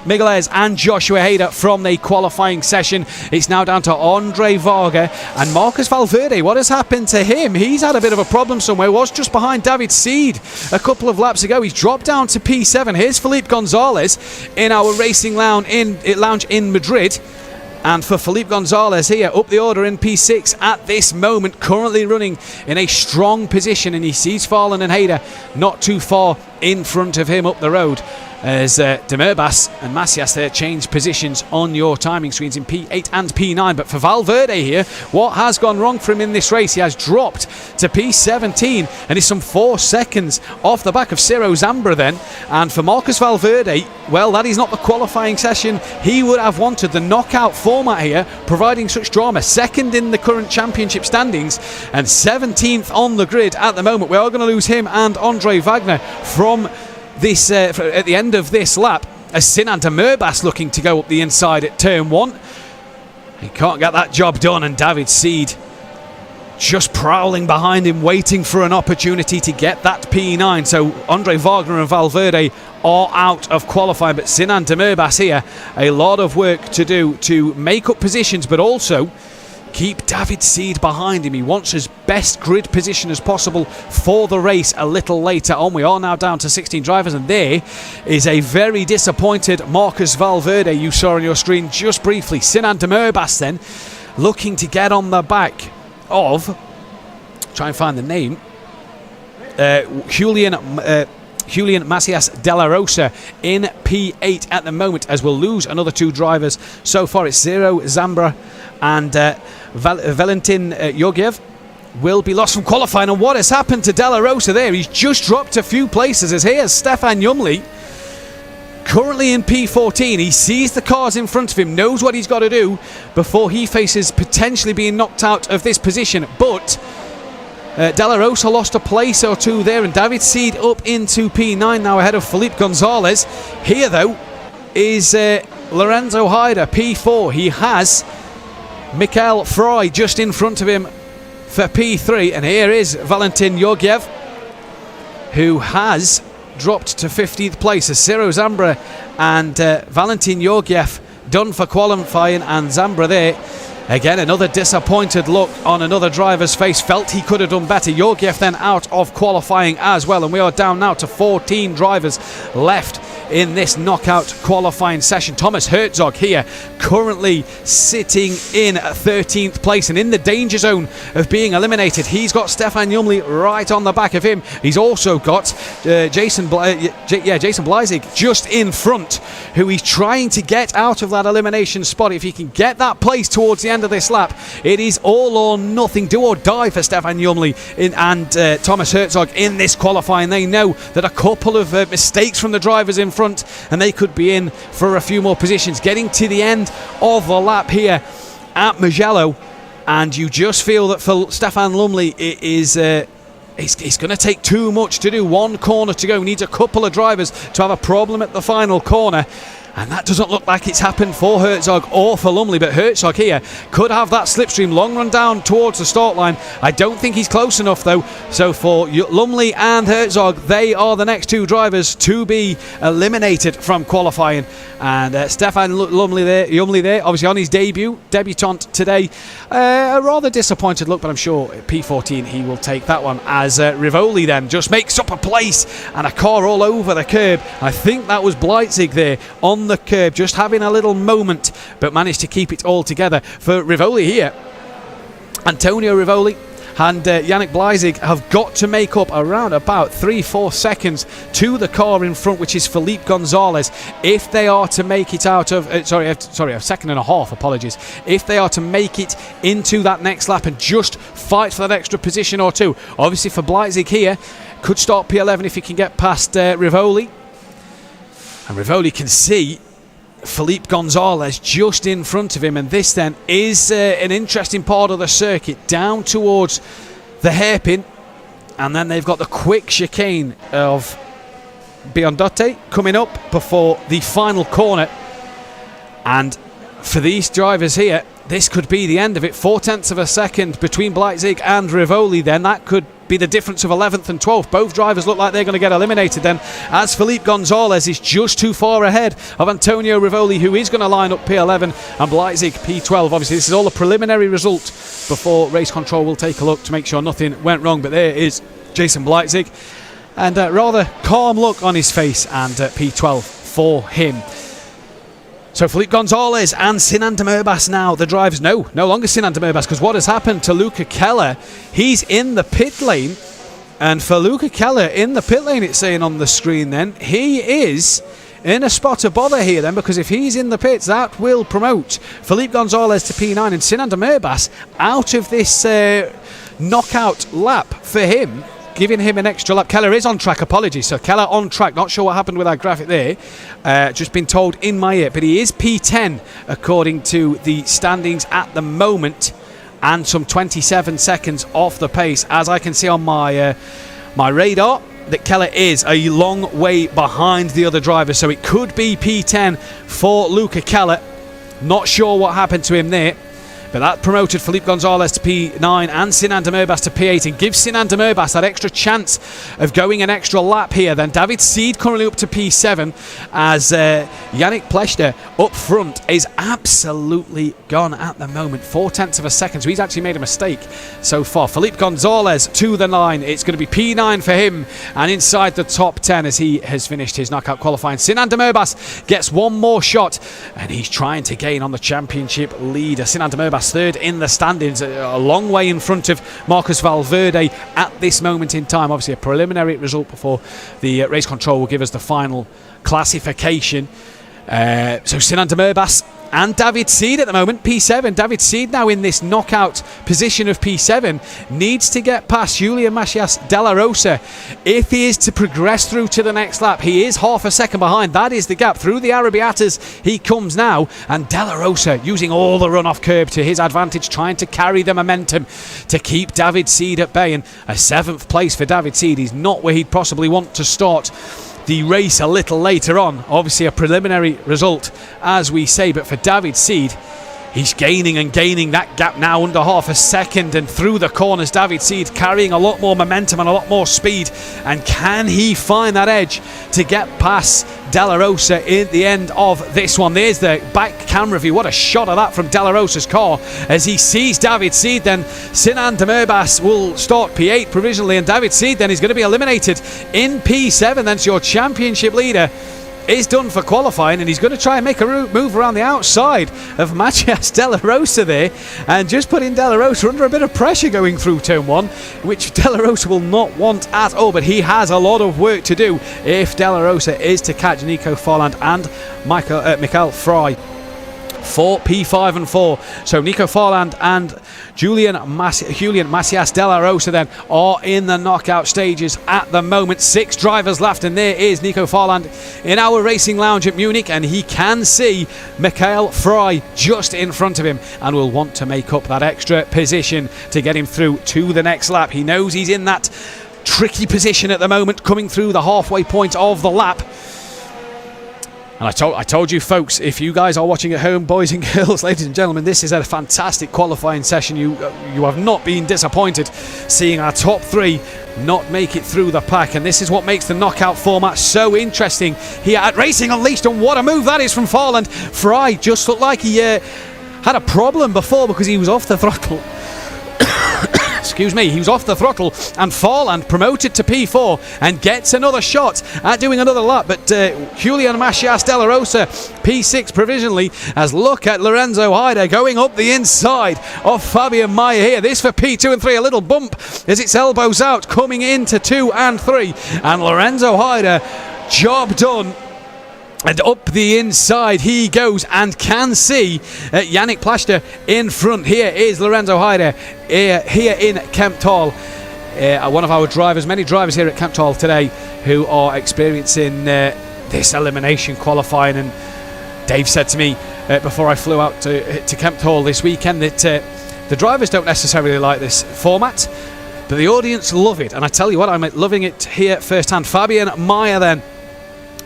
Migueles and Joshua Hader from the qualifying session. It's now down to Andre Varga and Marcus Valverde. What has happened to him? He's had a bit of a problem somewhere. Was just behind David Seed a couple of laps ago. He's dropped down to P7. Here's Felipe Gonzalez in our racing lounge in Madrid. And for Felipe Gonzalez here, up the order in P6 at this moment, currently running in a strong position, and he sees Farland and Hader not too far in front of him up the road, as Demerbas and Macias there change positions on your timing screens in P8 and P9. But for Valverde here, what has gone wrong for him in this race? He has dropped to P17 and is some 4 seconds off the back of Ciro Zambra then. And for Marcus Valverde, well, that is not the qualifying session he would have wanted. The knockout format here providing such drama. 2nd in the current championship standings and 17th on the grid at the moment. We are going to lose him and Andre Wagner from this at the end of this lap, as Sinan Demerbas looking to go up the inside at turn 1. He can't get that job done, and David Seed just prowling behind him, waiting for an opportunity to get that P9. So Andre Wagner and Valverde are out of qualifying, but Sinan Demerbas here, a lot of work to do to make up positions, but also keep David Seed behind him. He wants his best grid position as possible for the race a little later on. We are now down to 16 drivers, and there is a very disappointed Marcus Valverde you saw on your screen just briefly. Sinan Demerbas then looking to get on the back of, try and find the name, Julian Macias de la Rosa in P8 at the moment, as we'll lose another 2 drivers. So far it's Ciro Zambra and Valentin Yogiev will be lost from qualifying. And what has happened to De La Rosa there? He's just dropped a few places, as here's Stefan Jumli, currently in P14. He sees the cars in front of him, knows what he's got to do before he faces potentially being knocked out of this position. But De La Rosa lost a place or 2 there, and David Seed up into P9 now ahead of Felipe Gonzalez. Here though is Lorenzo Haider, P4. He has Mikael Fry just in front of him for P3, and here is Valentin Yogiev, who has dropped to 15th place. As Ciro Zambra and Valentin Yogiev done for qualifying, and Zambra there again, another disappointed look on another driver's face. Felt he could have done better. Yogiev then out of qualifying as well, and we are down now to 14 drivers left in this knockout qualifying session. Thomas Herzog here currently sitting in 13th place and in the danger zone of being eliminated. He's got Stefan Jumli right on the back of him. He's also got Jason Bleisig just in front, who he's trying to get out of that elimination spot. If he can get that place towards the end of this lap, it is all or nothing, do or die for Stefan Jumli and Thomas Herzog in this qualifying. They know that a couple of mistakes from the drivers in front and they could be in for a few more positions. Getting to the end of the lap here at Mugello, and you just feel that for Stefan Lumley it is it's going to take too much to do. 1 corner to go. Needs a couple of drivers to have a problem at the final corner. And that doesn't look like it's happened for Herzog or for Lumley, but Herzog here could have that slipstream long run down towards the start line. I don't think he's close enough though. So for Lumley and Herzog, they are the next 2 drivers to be eliminated from qualifying. And Stefan Jumli there, obviously on his debutant today. A rather disappointed look, but I'm sure P14 he will take that one, as Rivoli then just makes up a place and a car all over the curb. I think that was Bleisig there on the curb, just having a little moment, but managed to keep it all together. For Rivoli here, Antonio Rivoli and Yannick Bleisig have got to make up around about 3-4 seconds to the car in front, which is Felipe Gonzalez, if they are to make it out of a second and a half, apologies, if they are to make it into that next lap and just fight for that extra position or 2. Obviously for Bleisig here, could start P11 if he can get past Rivoli. And Rivoli can see Felipe Gonzalez just in front of him, and this then is an interesting part of the circuit down towards the hairpin And then they've got the quick chicane of Biondotte coming up before the final corner. And for these drivers here, this could be the end of it. 0.4 of a second between Bleitzig and Rivoli then. That could be the difference of 11th and 12th. Both drivers look like they're going to get eliminated then, as Felipe Gonzalez is just too far ahead of Antonio Rivoli, who is going to line up P11, and Bleitzig P12. Obviously, this is all a preliminary result before race control will take a look to make sure nothing went wrong. But there is Jason Bleitzig, and a rather calm look on his face, and P12 for him. So Felipe Gonzalez and Sinan de Merbas now, the drivers. No longer Sinan de Merbas, because what has happened to Luca Keller, he's in the pit lane. And for Luca Keller in the pit lane, it's saying on the screen then, he is in a spot of bother here then, because if he's in the pits, that will promote Felipe Gonzalez to P9 and Sinan de Merbas out of this knockout lap for him, giving him an extra lap. Keller is on track, apologies. So Keller on track, not sure what happened with that graphic there. Just been told in my ear, but he is P10 according to the standings at the moment, and some 27 seconds off the pace, as I can see on my my radar, that Keller is a long way behind the other drivers. So it could be P10 for Luca Keller. Not sure what happened to him there. But that promoted Felipe Gonzalez to P9 and Sinan de Merbas to P8, and gives Sinan de Merbas that extra chance of going an extra lap here. Then David Seed currently up to P7, as Yannick Pleschter up front is absolutely gone at the moment. 0.4 of a second, so he's actually made a mistake so far. Felipe Gonzalez to the line. It's going to be P9 for him, and inside the top 10 as he has finished his knockout qualifying. Sinan de Merbas gets one more shot, and he's trying to gain on the championship leader. Sinan de Merbas third in the standings, a long way in front of Marcus Valverde at this moment in time. Obviously a preliminary result before the race control will give us the final classification. So Sinan de Merbas and David Seed at the moment, P7. David Seed now in this knockout position of P7, needs to get past Julian Macias de la Rosa if he is to progress through to the next lap. He is half a second behind. That is the gap. Through the Arabiatas he comes now, and de la Rosa using all the run-off curb to his advantage, trying to carry the momentum to keep David Seed at bay. And a 7th place for David Seed is not where he'd possibly want to start the race a little later on. Obviously a preliminary result, as we say, but for David Seed, he's gaining and gaining that gap now under half a second, and through the corners David Seed carrying a lot more momentum and a lot more speed. And can he find that edge to get past de la Rosa in the end of this one? There's the back camera view. What a shot of that from de la Rosa's car as he sees David Seed. Then Sinan de Merbas will start P8 provisionally, and David Seed then is going to be eliminated in P7. Then your championship leader is done for qualifying, and he's going to try and make a move around the outside of Macias de la Rosa there, and just putting de la Rosa under a bit of pressure going through turn 1, which de la Rosa will not want at all. But he has a lot of work to do if de la Rosa is to catch Nico Farland and Mikael Fry for P5 and 4. So Nico Farland and Julian Macias de la Rosa then are in the knockout stages at the moment. 6 drivers left, and there is Nico Farland in our racing lounge at Munich, and he can see Mikael Fry just in front of him and will want to make up that extra position to get him through to the next lap. He knows he's in that tricky position at the moment, coming through the halfway point of the lap. And I told you folks, if you guys are watching at home, boys and girls, ladies and gentlemen, this is a fantastic qualifying session. You have not been disappointed seeing our top 3 not make it through the pack, and this is what makes the knockout format so interesting here at Racing Unleashed. And what a move that is from Farland. Fry just looked like he had a problem before because he was off the throttle. Excuse me, he was off the throttle, and Farland promoted to P4 and gets another shot at doing another lap. But Julian Macias de la Rosa, P6 provisionally, as look at Lorenzo Haider going up the inside of Fabian Mayer here. This for P2 and 3, a little bump as it's elbows out coming into 2 and 3. And Lorenzo Haider, job done. And up the inside he goes, and can see Yannick Pleschter in front. Here is Lorenzo Haider here in Kempthal. One of our drivers, many drivers here at Kempthal today who are experiencing this elimination qualifying. And Dave said to me before I flew out to Kempthal this weekend that the drivers don't necessarily like this format, but the audience love it, and I tell you what, I'm loving it here firsthand. Fabian Mayer then,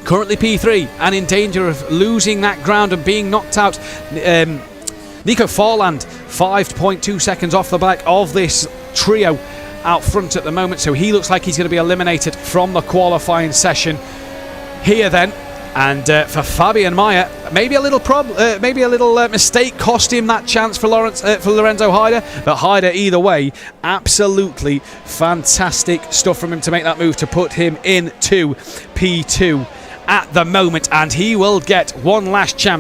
currently P3 and in danger of losing that ground and being knocked out. Nico Forland 5.2 seconds off the back of this trio out front at the moment, so he looks like he's going to be eliminated from the qualifying session here then. And for Fabian Mayer, maybe a little mistake cost him that chance for Lorenzo Heider. But Heider, either way, absolutely fantastic stuff from him to make that move to put him into P2 at the moment, and he will get one last chance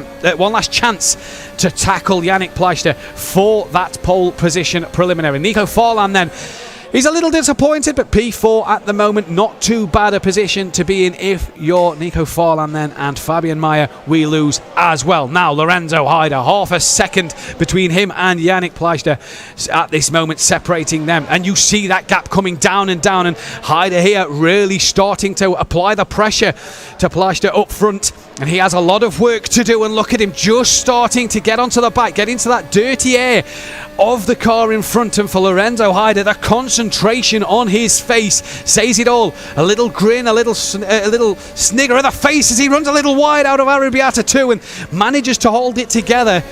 to tackle Yannick Pleister for that pole position preliminary. Nico Forland then, he's a little disappointed, but P4 at the moment, not too bad a position to be in if you're Nico Forland then, and Fabian Mayer we lose as well. Now Lorenzo Heider, half a second between him and Yannick Pleister at this moment, separating them, and you see that gap coming down, and Heider here really starting to apply the pressure to Pleister up front, and he has a lot of work to do, and look at him just starting to get onto the back, get into that dirty air of the car in front. And for Lorenzo Heider, the concentration on his face says it all. A little grin, a little snigger of the face as he runs a little wide out of Arrabbiata 2 and manages to hold it together.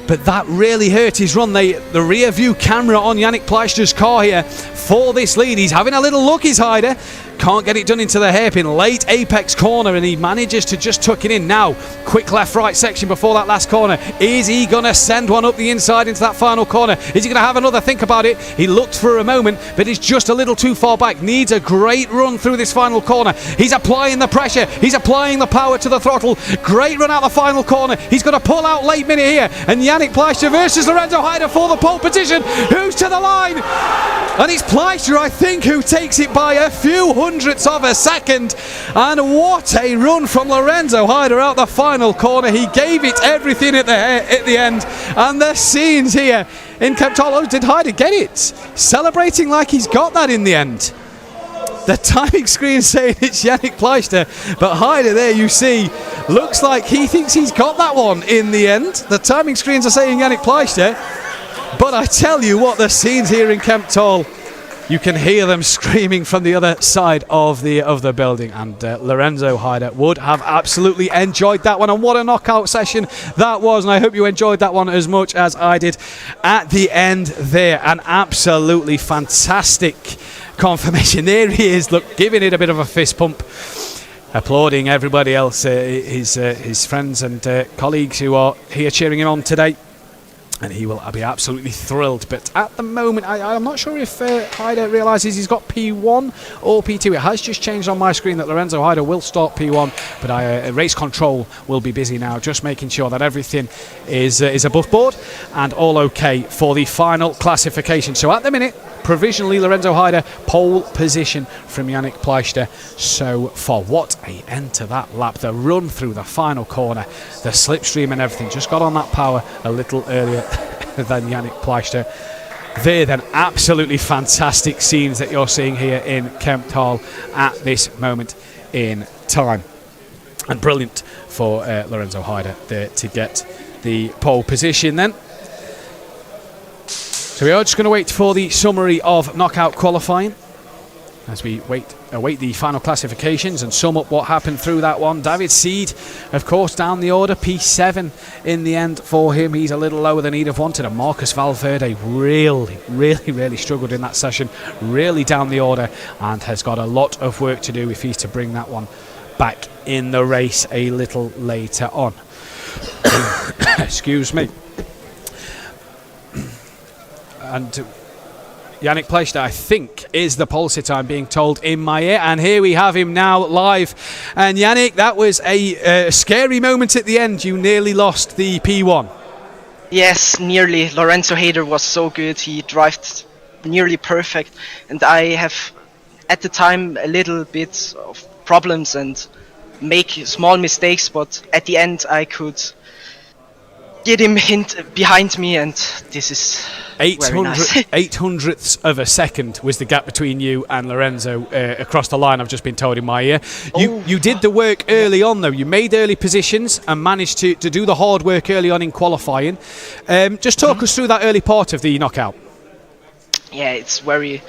But that really hurt his run. The rear view camera on Yannick Pleister's car here for this lead. He's having a little look, his Heider. Can't get it done into the hairpin. Late apex corner, and he manages to just tuck it in. Now, quick left-right section before that last corner. Is he going to send one up the inside into that final corner? Is he going to have another think about it? He looked for a moment, but he's just a little too far back. Needs a great run through this final corner. He's applying the pressure. He's applying the power to the throttle. Great run out the final corner. He's going to pull out late minute here. And Yannick Pleister versus Lorenzo Heider for the pole position. Who's to the line? And it's Pleister, I think, who takes it by a few hundredths of a second. And what a run from Lorenzo Heider out the final corner. He gave it everything at the end. And the scenes here in Kemptolo, did Heider get it? Celebrating like he's got that in the end. The timing screen saying it's Yannick Pleister, but Heider there you see looks like he thinks he's got that one in the end. The timing screens are saying Yannick Pleister, but I tell you what, the scenes here in Kemptol, you can hear them screaming from the other side of the building, and Lorenzo Heider would have absolutely enjoyed that one. And what a knockout session that was, and I hope you enjoyed that one as much as I did at the end there. An absolutely fantastic confirmation. There he is, look, giving it a bit of a fist pump, applauding everybody else, his friends and colleagues who are here cheering him on today. And he will be absolutely thrilled. But at the moment, I'm not sure if Heider realises he's got P1 or P2. It has just changed on my screen that Lorenzo Heider will start P1, but race control will be busy now, just making sure that everything is above board and all okay for the final classification. So at the minute, provisionally, Lorenzo Heider pole position from Yannick Pleister so far. What a end to that lap. The run through the final corner, the slipstream and everything, just got on that power a little earlier than Yannick Pleister. There then, absolutely fantastic scenes that you're seeing here in Kempthal at this moment in time. And brilliant for Lorenzo Heider there to get the pole position then. So we are just going to wait for the summary of knockout qualifying as we await the final classifications and sum up what happened through that one. David Seed, of course, down the order, P7 in the end for him. He's a little lower than he'd have wanted. And Marcus Valverde really struggled in that session, really down the order, and has got a lot of work to do if he's to bring that one back in the race a little later on. Excuse me. And Yannick Pleister, I think, is the pole sitter, I'm being told in my ear. And here we have him now live. And Yannick, that was a scary moment at the end. You nearly lost the P1. Yes, nearly. Lorenzo Heider was so good. He drove nearly perfect. And I have, at the time, a little bit of problems and make small mistakes. But at the end, I could get him behind me, and this is 800ths of a second was the gap between you and Lorenzo across the line, I've just been told in my ear. You did the work early on, though. You made early positions and managed to do the hard work early on in qualifying. Just talk us through that early part of the knockout. Yeah, it's very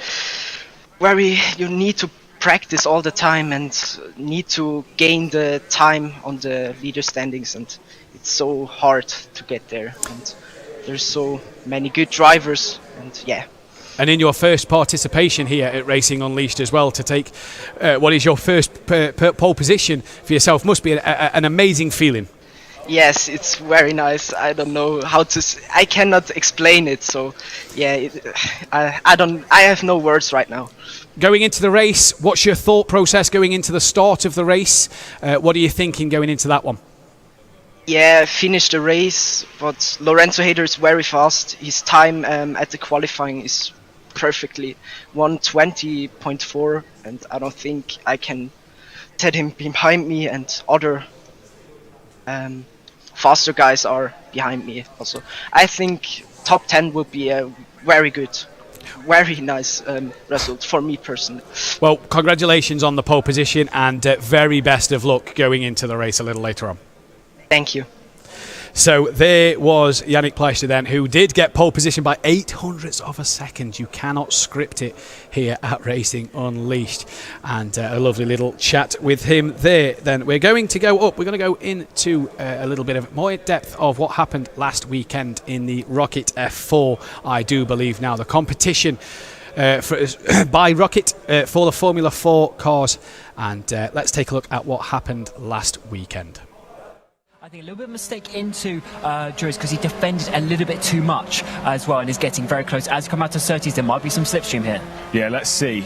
you need to practice all the time and need to gain the time on the leader standings, and it's so hard to get there, and there's so many good drivers, and yeah. And in your first participation here at Racing Unleashed as well, to take what is your first pole position for yourself must be an amazing feeling. Yes, it's very nice. I don't know how to. I cannot explain it. So, yeah, I have no words right now. Going into the race, what's your thought process going into the start of the race? What are you thinking going into that one? Yeah, finish the race, but Lorenzo Hader is very fast. His time at the qualifying is perfectly 1:20.4, and I don't think I can take him behind me, and other faster guys are behind me also. I think top 10 will be a very good, very nice result for me personally. Well, congratulations on the pole position, and very best of luck going into the race a little later on. Thank you. So there was Yannick Pleister then, who did get pole position by 0.08 of a second. You cannot script it here at Racing Unleashed. And a lovely little chat with him there. Then we're going to go up. We're going to go into a little bit of more depth of what happened last weekend in the Rocket F4. I do believe now the competition by Rocket for the Formula 4 cars. And let's take a look at what happened last weekend. I think a little bit of a mistake into Juris because he defended a little bit too much as well and is getting very close. As you come out to 30s, there might be some slipstream here. Yeah, let's see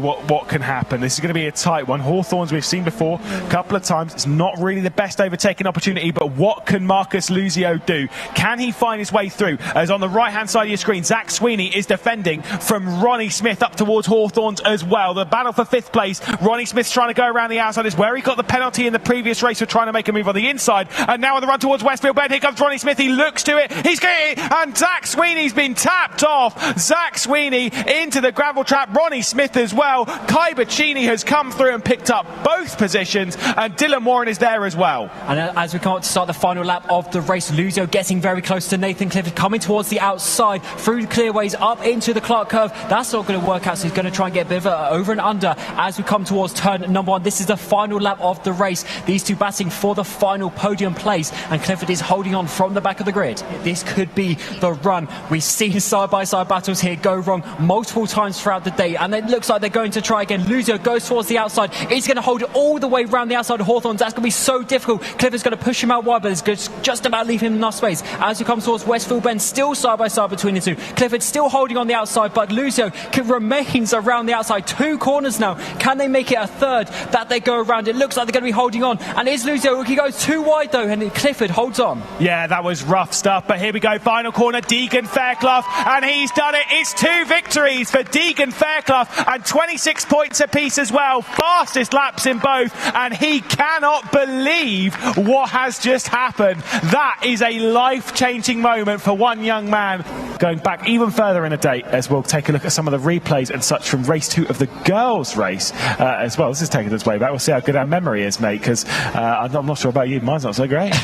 what can happen. This is going to be a tight one. Hawthorne's we've seen before a couple of times. It's not really the best overtaking opportunity, but what can Marcus Luzio do? Can he find his way through? As on the right-hand side of your screen, Zach Sweeney is defending from Ronnie Smith up towards Hawthorne's as well. The battle for 5th place. Ronnie Smith's trying to go around the outside. Is where he got the penalty in the previous race for trying to make a move on the inside. And now on the run towards Westfield Bend, here comes Ronnie Smith. He looks to it. He's getting it, and Zach Sweeney's been tapped off. Zach Sweeney into the gravel trap. Ronnie Smith as well. Kai Bacchini has come through and picked up both positions, and Dylan Warren is there as well. And as we come up to start the final lap of the race, Luzio getting very close to Nathan Clifford, coming towards the outside through the clearways up into the Clark curve. That's not going to work out, so he's going to try and get a bit of a over and under as we come towards turn number 1. This is the final lap of the race. These two battling for the final podium place, and Clifford is holding on from the back of the grid. This could be the run. We've seen side-by-side battles here go wrong multiple times throughout the day, and it looks like they're going to try again. Luzio goes towards the outside. He's going to hold it all the way around the outside of Hawthorne's. That's going to be so difficult. Clifford's going to push him out wide, but it's just about leave him enough space. As he comes towards Westfield Bend, still side-by-side between the two. Clifford still holding on the outside, but Luzio remains around the outside. 2 corners now. Can they make it a third that they go around? It looks like they're going to be holding on, and is Luzio. He goes too wide though, and Clifford holds on. Yeah, that was rough stuff, but here we go, final corner, Deegan Fairclough, and he's done it. It's 2 victories for Deegan Fairclough, and 26 points apiece as well, fastest laps in both, and he cannot believe what has just happened. That is a life-changing moment for one young man. Going back even further in a date, as we'll take a look at some of the replays and such from race 2 of the girls' race as well. This is taking us way back. We'll see how good our memory is, mate, because I'm not sure about you, mine's not so great.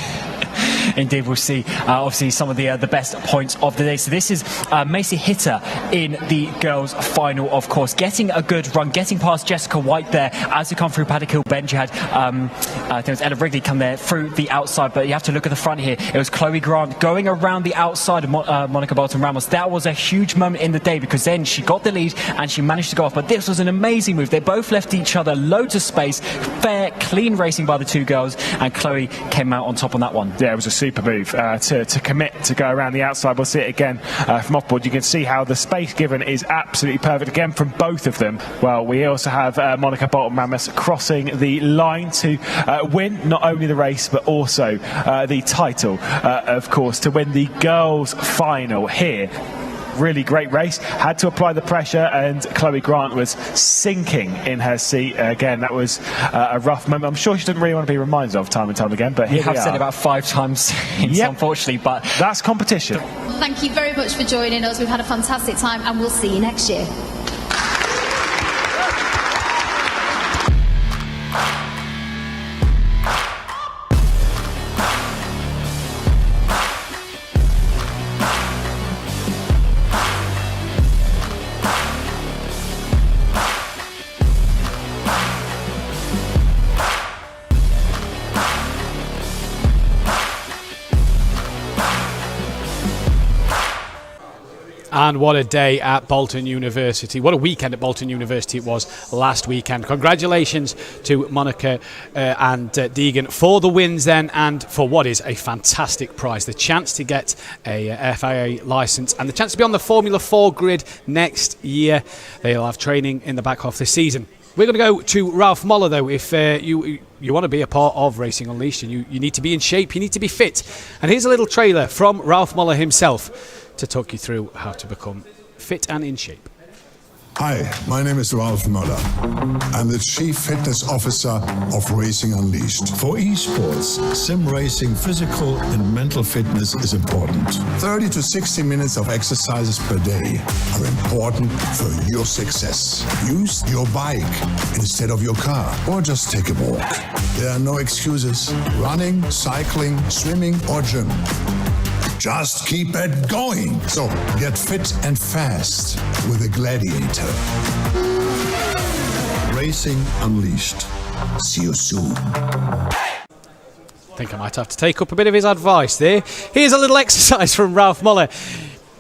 Indeed, we'll see obviously some of the best points of the day. So this is Macy Hitter in the girls' final, of course, getting a good run, getting past Jessica White there as you come through Paddock Hill Bend. You had I think it was Ella Wrigley come there through the outside, but you have to look at the front here. It was Chloe Grant going around the outside of Monica Bolton Ramos. That was a huge moment in the day, because then she got the lead and she managed to go off. But this was an amazing move. They both left each other loads of space. Fair, clean racing by the two girls, and Chloe came out on top on that one. Yeah, it was a super move to commit to go around the outside. We'll see it again from offboard. You can see how the space given is absolutely perfect again from both of them. Well, we also have Monica Bolton Ramos crossing the line to win not only the race but also the title, of course, to win the girls' final here. Really great race, had to apply the pressure, and Chloe Grant was sinking in her seat. Again, that was a rough moment. I'm sure she didn't really want to be reminded of time and time again, but here we are. You have said about 5 times, unfortunately, but that's competition. Thank you very much for joining us. We've had a fantastic time, and we'll see you next year. And what a day at Bolton University. What a weekend at Bolton University it was last weekend. Congratulations to Monica and Deegan for the wins then, and for what is a fantastic prize. The chance to get a FIA licence and the chance to be on the Formula 4 grid next year. They'll have training in the back half this season. We're going to go to Ralph Moller, though. If you want to be a part of Racing Unleashed, and you need to be in shape, you need to be fit. And here's a little trailer from Ralph Moller himself to talk you through how to become fit and in shape. Hi, my name is Ralph Moller. I'm the Chief Fitness Officer of Racing Unleashed. For esports, sim racing, physical and mental fitness is important. 30 to 60 minutes of exercises per day are important for your success. Use your bike instead of your car, or just take a walk. There are no excuses. Running, cycling, swimming or gym. Just keep it going. So get fit and fast with a Gladiator. Racing Unleashed. See you soon. I think I might have to take up a bit of his advice there. Here's a little exercise from Ralph Moller.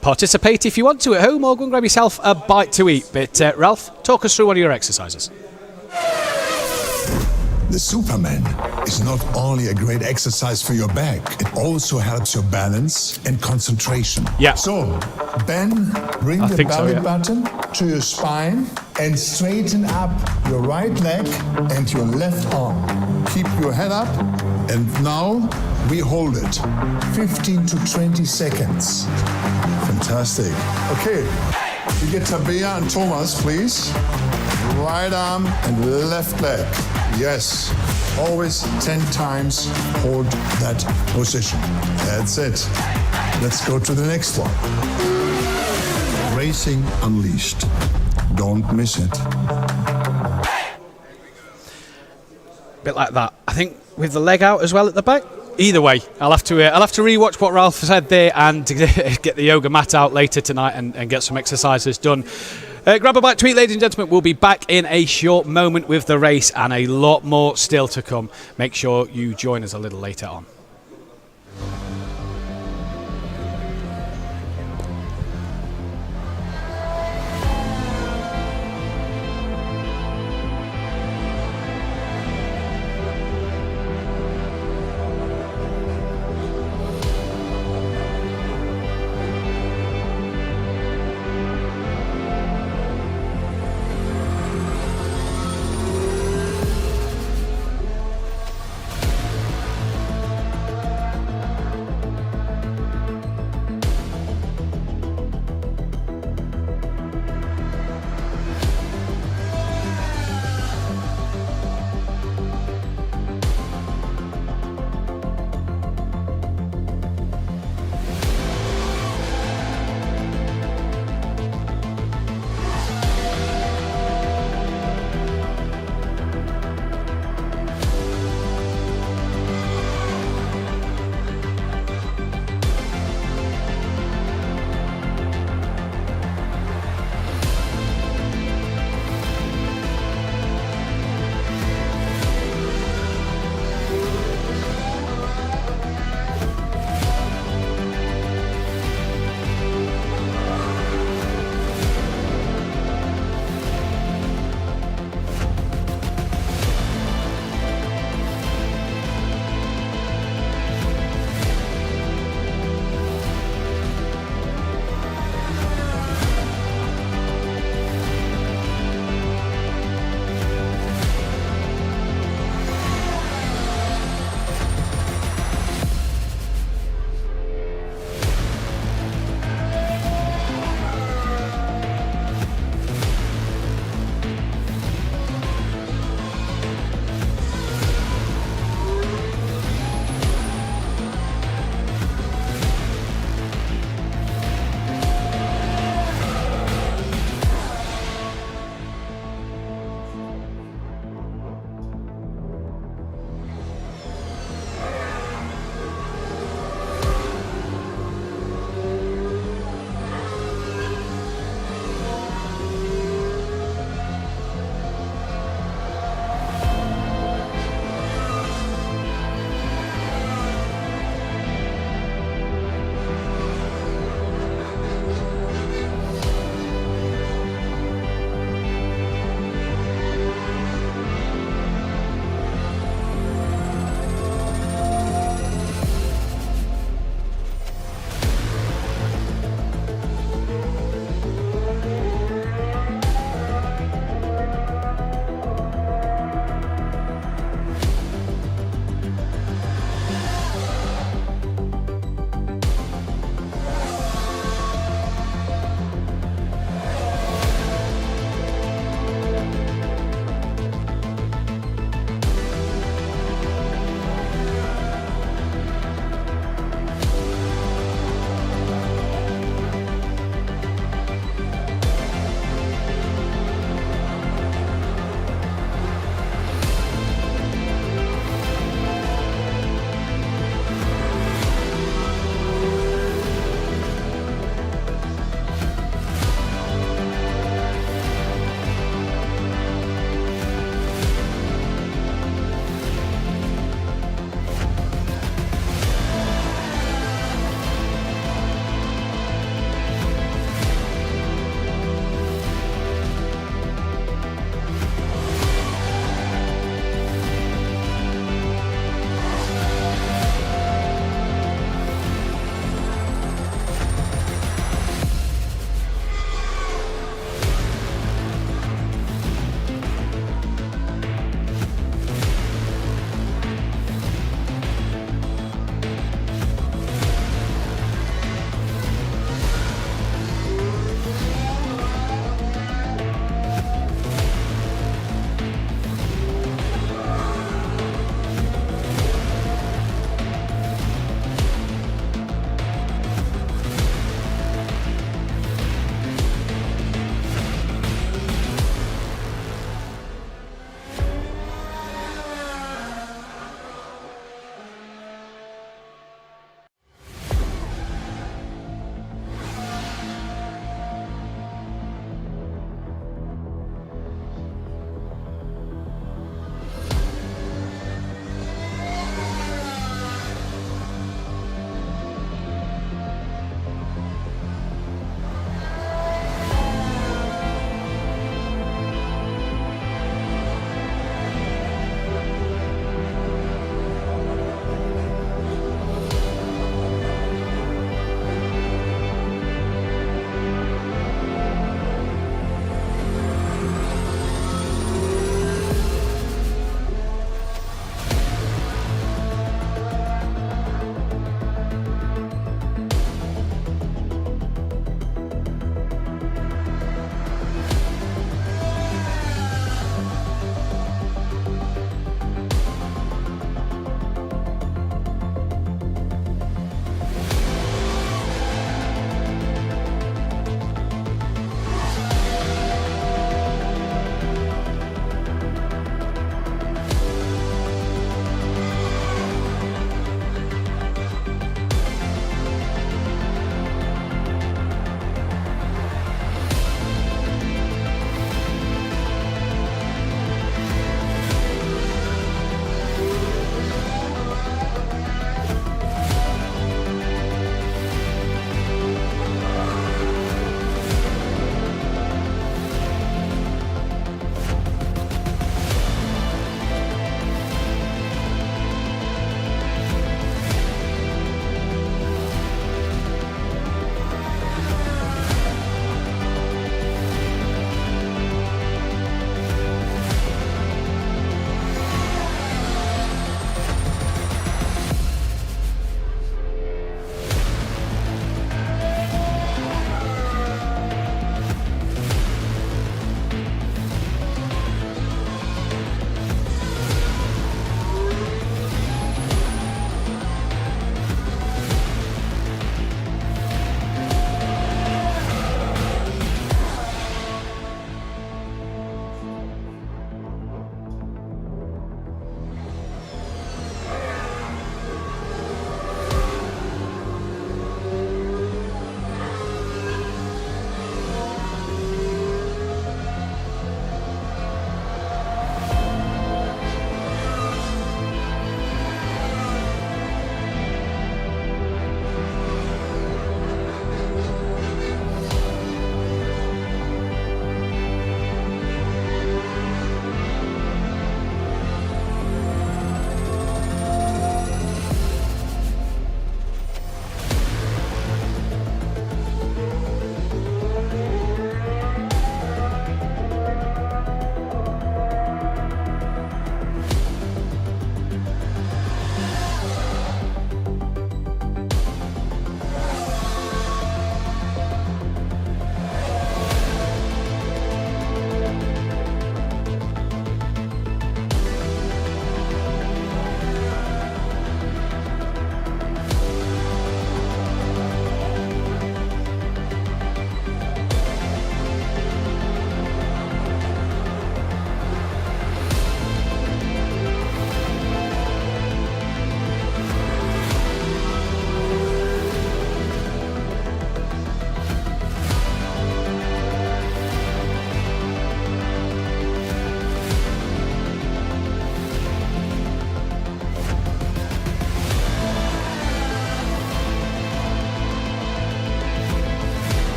Participate if you want to at home, or go and grab yourself a bite to eat. But Ralph, talk us through one of your exercises. The Superman is not only a great exercise for your back, it also helps your balance and concentration. Yeah. So, Ben, bring the belly button to your spine and straighten up your right leg and your left arm. Keep your head up, and now we hold it 15 to 20 seconds. Fantastic. Okay, we get Tabea and Thomas, please. Right arm and left leg. Yes, always 10 times hold that position. That's it. Let's go to the next one. Racing Unleashed. Don't miss it. Bit like that. I think with the leg out as well at the back. Either way, I'll have to rewatch what Ralph said there and get the yoga mat out later tonight and get some exercises done. Grab a bite to eat, ladies and gentlemen. We'll be back in a short moment with the race and a lot more still to come. Make sure you join us a little later on.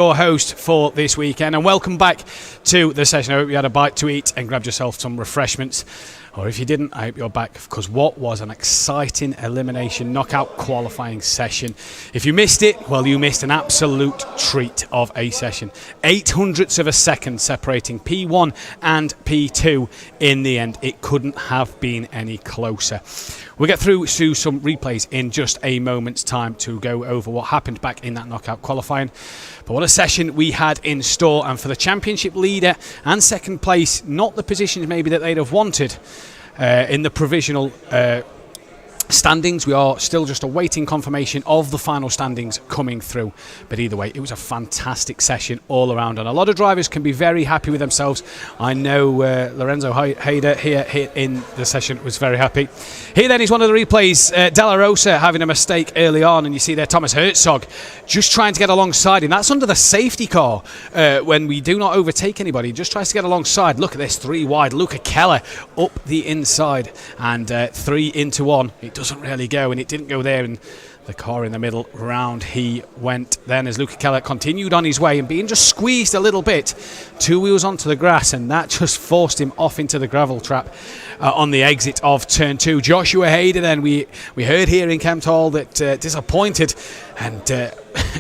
Your host for this weekend, and welcome back to the session. I hope you had a bite to eat and grabbed yourself some refreshments, or if you didn't, I hope you're back, because what was an exciting elimination knockout qualifying session. If you missed it, well, you missed an absolute treat of a session. 0.08 of a second separating P1 and P2 in the end. It couldn't have been any closer. We'll get through to some replays in just a moment's time to go over what happened back in that knockout qualifying. But what a session we had in store, and for the championship leader and second place, not the positions maybe that they'd have wanted in the provisional standings. We are still just awaiting confirmation of the final standings coming through, but either way, it was a fantastic session all around, and a lot of drivers can be very happy with themselves. I know Lorenzo Hayder here in the session was very happy. Here then is one of the replays, Della Rosa having a mistake early on, and you see there Thomas Herzog just trying to get alongside him. That's under the safety car when we do not overtake anybody. Just tries to get alongside. Look at this, 3 wide. Luca Keller up the inside, and 3 into 1. It doesn't really go, and it didn't go there, and the car in the middle, round he went then as Luca Keller continued on his way and being just squeezed a little bit, 2 wheels onto the grass, and that just forced him off into the gravel trap on the exit of turn 2. Joshua Hayder then, we heard here in Kempthall that disappointed, and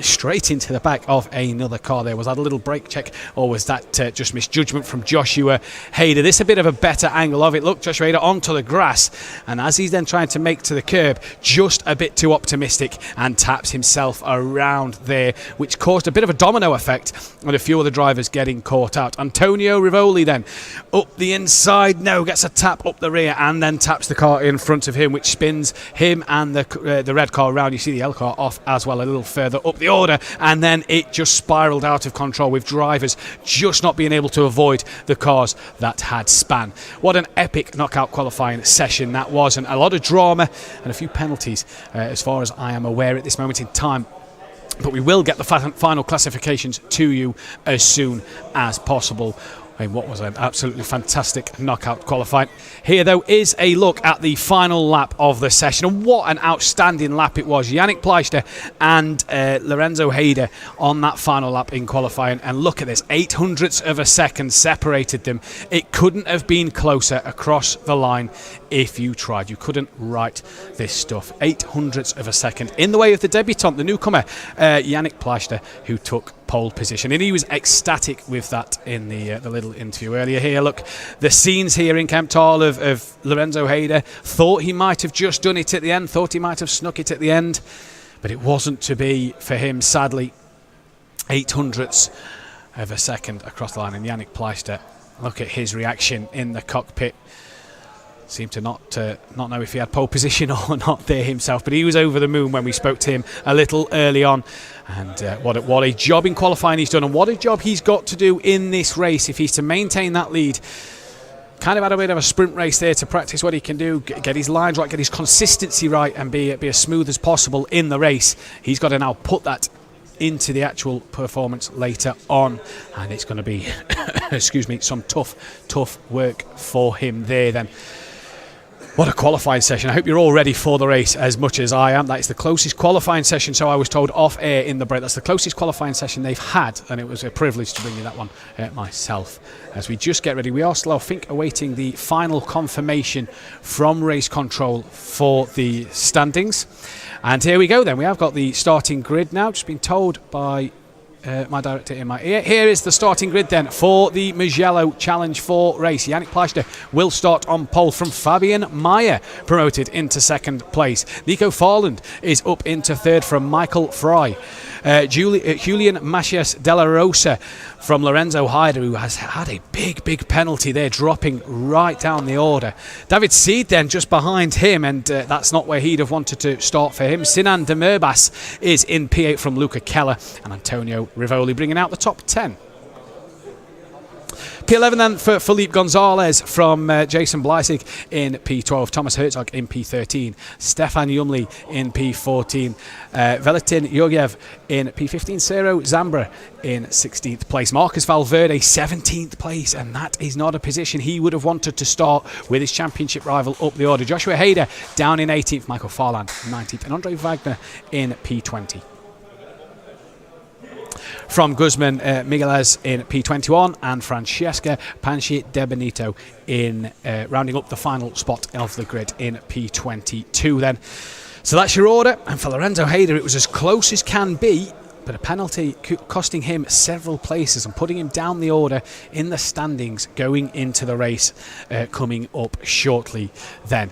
straight into the back of another car there. Was that a little brake check, or was that just misjudgment from Joshua Hayder? This a bit of a better angle of it. Look, Joshua Hayder onto the grass, and as he's then trying to make to the curb, just a bit too optimistic and taps himself around there, which caused a bit of a domino effect and a few other drivers getting caught out. Antonio Rivoli then up the inside, gets a tap up the rear, and then taps the car in front of him, which spins him and the red car around. You see the L car off as well a little further up the order, and then it just spiraled out of control, with drivers just not being able to avoid the cars that had span. What an epic knockout qualifying session that was, and a lot of drama and a few penalties as far as I am aware at this moment in time. But we will get the final classifications to you as soon as possible. What was an absolutely fantastic knockout qualifying. Here, though, is a look at the final lap of the session, and what an outstanding lap it was. Yannick Pleister and Lorenzo Hayder on that final lap in qualifying, and look at this, 0.08 of a second separated them. It couldn't have been closer across the line if you tried. You couldn't write this stuff. 0.08 of a second in the way of the debutant, the newcomer, Yannick Pleister, who took pole position, and he was ecstatic with that in the little interview earlier. Here, look, the scenes here in Kempthall of Lorenzo Hayder. Thought he might have just done it at the end, thought he might have snuck it at the end, but it wasn't to be for him, sadly. 0.08 of a second across the line, and Yannick Pleister, look at his reaction in the cockpit. Seemed to not know if he had pole position or not there himself, but he was over the moon when we spoke to him a little early on. And what a job in qualifying he's done, and what a job he's got to do in this race if he's to maintain that lead. Kind of had a bit of a sprint race there to practice what he can do, get his lines right, get his consistency right, and be as smooth as possible in the race. He's got to now put that into the actual performance later on, and it's going to be excuse me, some tough work for him there then. What a qualifying session. I hope you're all ready for the race as much as I am. That is the closest qualifying session, so I was told off air in the break. That's the closest qualifying session they've had, and it was a privilege to bring you that one myself. As we just get ready, we are still, I think, awaiting the final confirmation from race control for the standings. And here we go then. We have got the starting grid now. Just been told by my director in my ear. Here is the starting grid then for the Mugello Challenge 4 race. Yannick Pleister will start on pole from Fabian Meyer, promoted into second place. Nico Farland is up into third from Michael Fry. Julian Macias Della Rosa from Lorenzo Hayder, who has had a big penalty there, dropping right down the order. David Seed then just behind him, and that's not where he'd have wanted to start for him. Sinan Demirbaş is in P8 from Luca Keller, and Antonio Rivoli bringing out the top 10. P11 then for Felipe Gonzalez from Jason Bleissig in P12, Thomas Herzog in P13, Stefan Yumli in P14, Valentin Yogiev in P15, Cero Zambra in 16th place, Marcus Valverde 17th place, and that is not a position he would have wanted to start with his championship rival up the order. Joshua Hayder down in 18th, Michael Farland 19th, and Andre Wagner in P20. from Guzman Migueles in P21 and Francesca Panchi De Benito in rounding up the final spot of the grid in P22 then. So that's your order, and for Lorenzo Hayder it was as close as can be, but a penalty costing him several places and putting him down the order in the standings going into the race coming up shortly then.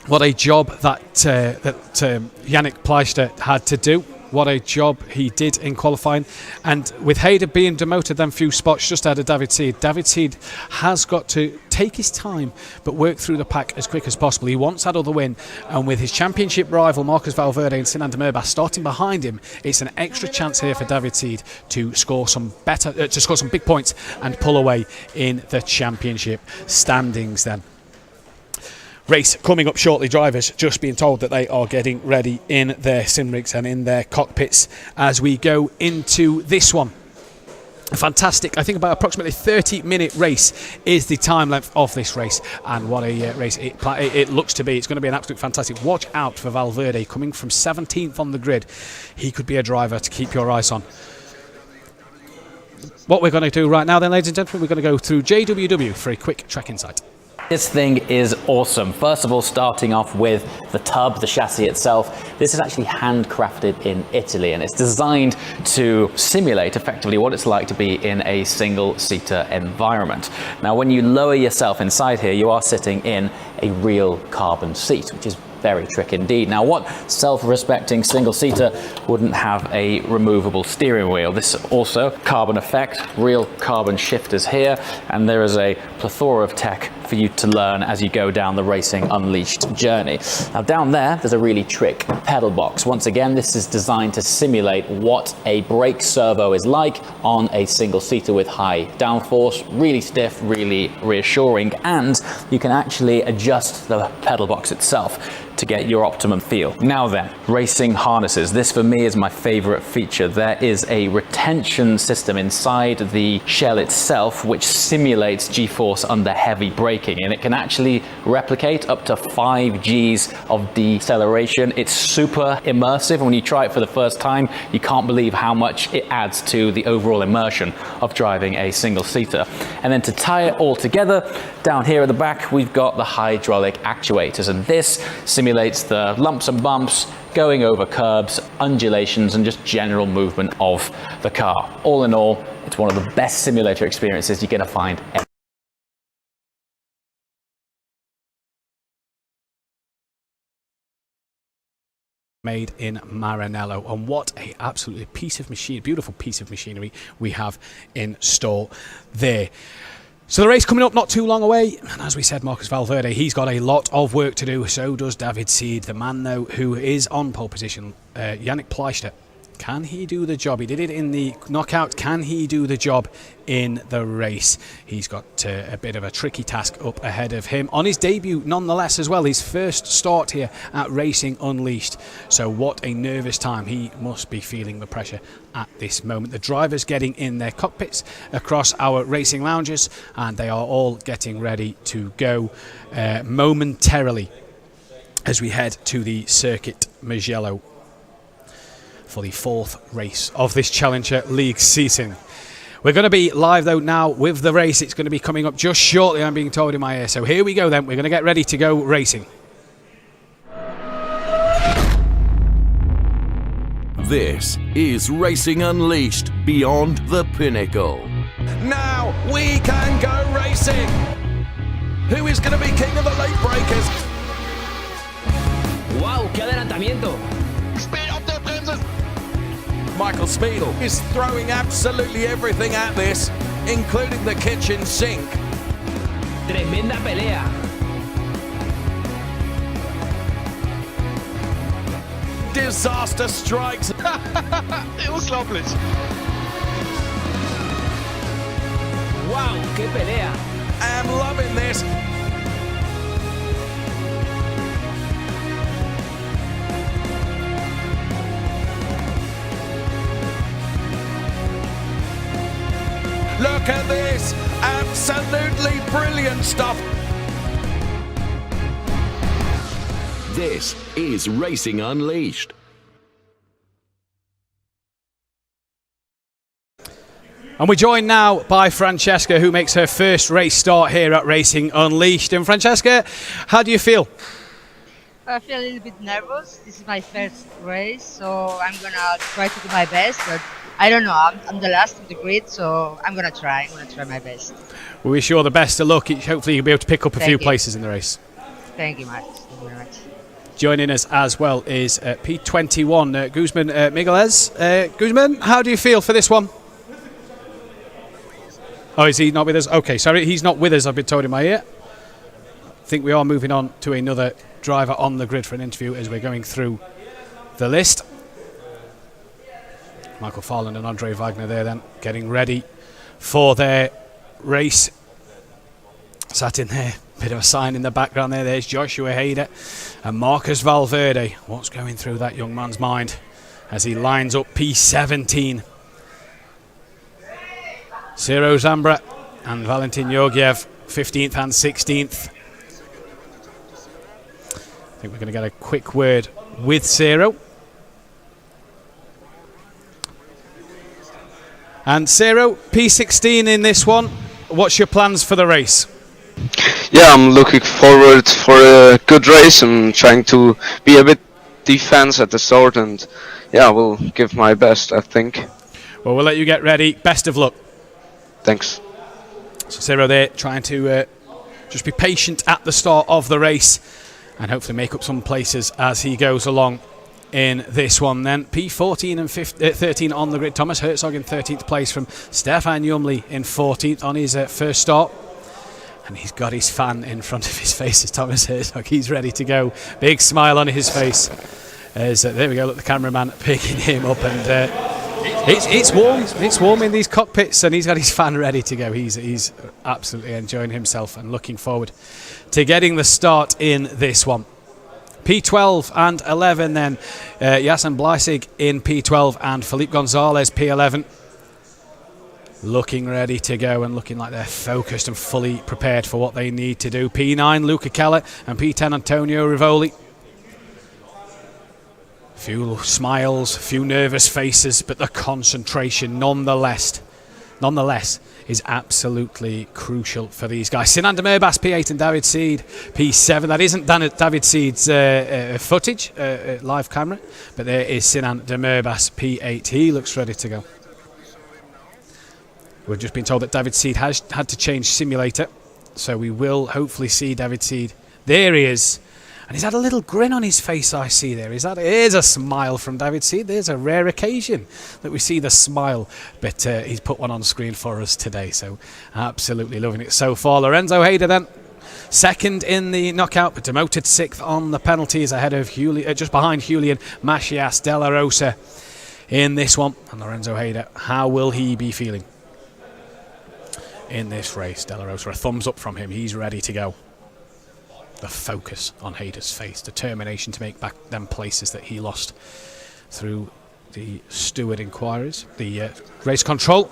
What a job that Yannick Pleister had to do. What a job he did in qualifying. And with Hayder being demoted then few spots just out of David Seed has got to take his time but work through the pack as quick as possible. He wants that other win, and with his championship rival Marcus Valverde and Sinan Demirbas starting behind him, it's an extra chance here for David Seed to score some big points and pull away in the championship standings then. Race coming up shortly. Drivers just being told that they are getting ready in their sim rigs and in their cockpits as we go into this one. Fantastic. I think about approximately 30-minute race is the time length of this race, and what a race it looks to be. It's going to be an absolute fantastic. Watch out for Valverde coming from 17th on the grid. He could be a driver to keep your eyes on. What we're going to do right now then, ladies and gentlemen, we're going to go through JWW for a quick track insight. This thing is awesome. First of all, starting off with the tub, the chassis itself. This is actually handcrafted in Italy, and it's designed to simulate effectively what it's like to be in a single-seater environment. Now, when you lower yourself inside here, you are sitting in a real carbon seat, which is very tricky indeed. Now, what self-respecting single-seater wouldn't have a removable steering wheel? This also carbon effect, real carbon shifters here, and there is a plethora of tech for you to learn as you go down the Racing Unleashed journey. Now, down there's a really trick pedal box. Once again, this is designed to simulate what a brake servo is like on a single-seater with high downforce, really stiff, really reassuring, and you can actually adjust the pedal box itself to get your optimum feel. Now then, racing harnesses. This for me is my favorite feature. There is a retention system inside the shell itself which simulates G-force under heavy braking, and it can actually replicate up to 5 Gs of deceleration. It's super immersive, and when you try it for the first time, you can't believe how much it adds to the overall immersion of driving a single-seater. And then to tie it all together, down here at the back, we've got the hydraulic actuators, and this simulates the lumps and bumps, going over curbs, undulations, and just general movement of the car. All in all, it's one of the best simulator experiences you're going to find ever. Made in Maranello, and what a absolutely beautiful piece of machinery we have in store there. So the race coming up not too long away, and as we said, Marcus Valverde, he's got a lot of work to do. So does David Seed, the man though who is on pole position. Yannick Pleister, can he do the job? He did it in the knockout. Can he do the job in the race? He's got a bit of a tricky task up ahead of him on his debut nonetheless as well, his first start here at Racing Unleashed. So what a nervous time. He must be feeling the pressure at this moment. The drivers getting in their cockpits across our racing lounges, and they are all getting ready to go momentarily as we head to the circuit Mugello for the 4th race of this Challenger League season. We're going to be live though now with the race. It's going to be coming up just shortly, I'm being told in my ear. So here we go then. We're going to get ready to go racing. This is Racing Unleashed Beyond the Pinnacle. Now we can go racing. Who is going to be king of the late breakers? Wow, qué adelantamiento. Speed up the bremses. Michael Speedle is throwing absolutely everything at this, including the kitchen sink. Tremenda pelea. Disaster strikes. Unglaublich. Wow, qué pelea. I'm loving this. Look at this. Absolutely brilliant stuff. This is Racing Unleashed. And we're joined now by Francesca, who makes her first race start here at Racing Unleashed. And Francesca, how do you feel? I feel a little bit nervous. This is my first race, so I'm gonna try to do my best, but I don't know. I'm the last of the grid, so I'm gonna try my best. We wish you all the best of luck. Hopefully you'll be able to pick up a few places in the race. Thank you much. Thank you very much. Joining us as well is P21, Guzman Miguelez. Guzman, how do you feel for this one? Oh, is he not with us? Okay, sorry, he's not with us, I've been told in my ear. I think we are moving on to another driver on the grid for an interview as we're going through the list. Michael Farland and Andre Wagner there then, getting ready for their race. Sat in there, bit of a sign in the background there. There's Joshua Hader and Marcus Valverde. What's going through that young man's mind as he lines up P17? Ciro Zambra and Valentin Georgiev, 15th and 16th. I think we're going to get a quick word with Ciro. And Ciro, P16 in this one. What's your plans for the race? Yeah, I'm looking forward for a good race. I'm trying to be a bit defense at the start, and yeah, we'll give my best, I think. Well, we'll let you get ready. Best of luck. Thanks. So Ciro there trying to just be patient at the start of the race and hopefully make up some places as he goes along in this one. Then P14 and 13 on the grid. Thomas Herzog in 13th place from Stefan Jumli in 14th on his first start. And he's got his fan in front of his face as Thomas Herzog. He's ready to go. Big smile on his face. As there we go, look, the cameraman picking him up, and it's warm. It's warm in these cockpits, and he's got his fan ready to go. He's absolutely enjoying himself and looking forward to getting the start in this one. P12 and 11 then. Yasin Bleisig in P12 and Felipe Gonzalez P11. Looking ready to go and looking like they're focused and fully prepared for what they need to do. P9 Luca Keller and P10 Antonio Rivoli. Few smiles, few nervous faces, but the concentration nonetheless is absolutely crucial for these guys. Sinan Demirbas P8 and David Seed P7. That isn't David Seed's footage, live camera, but there is Sinan Demirbas P8. He looks ready to go. We've just been told that David Seed has had to change simulator, so we will hopefully see David Seed. There he is. And he's had a little grin on his face, I see there. Here's a smile from David Seed. There's a rare occasion that we see the smile. But he's put one on screen for us today, so absolutely loving it so far. Lorenzo Hader then, second in the knockout, but demoted sixth on the penalties ahead of just behind Julian Macias de la Rosa in this one. And Lorenzo Hader, how will he be feeling in this race? De la Rosa, a thumbs up from him. He's ready to go. The focus on Hader's face, determination to make back them places that he lost through the steward inquiries, the race control.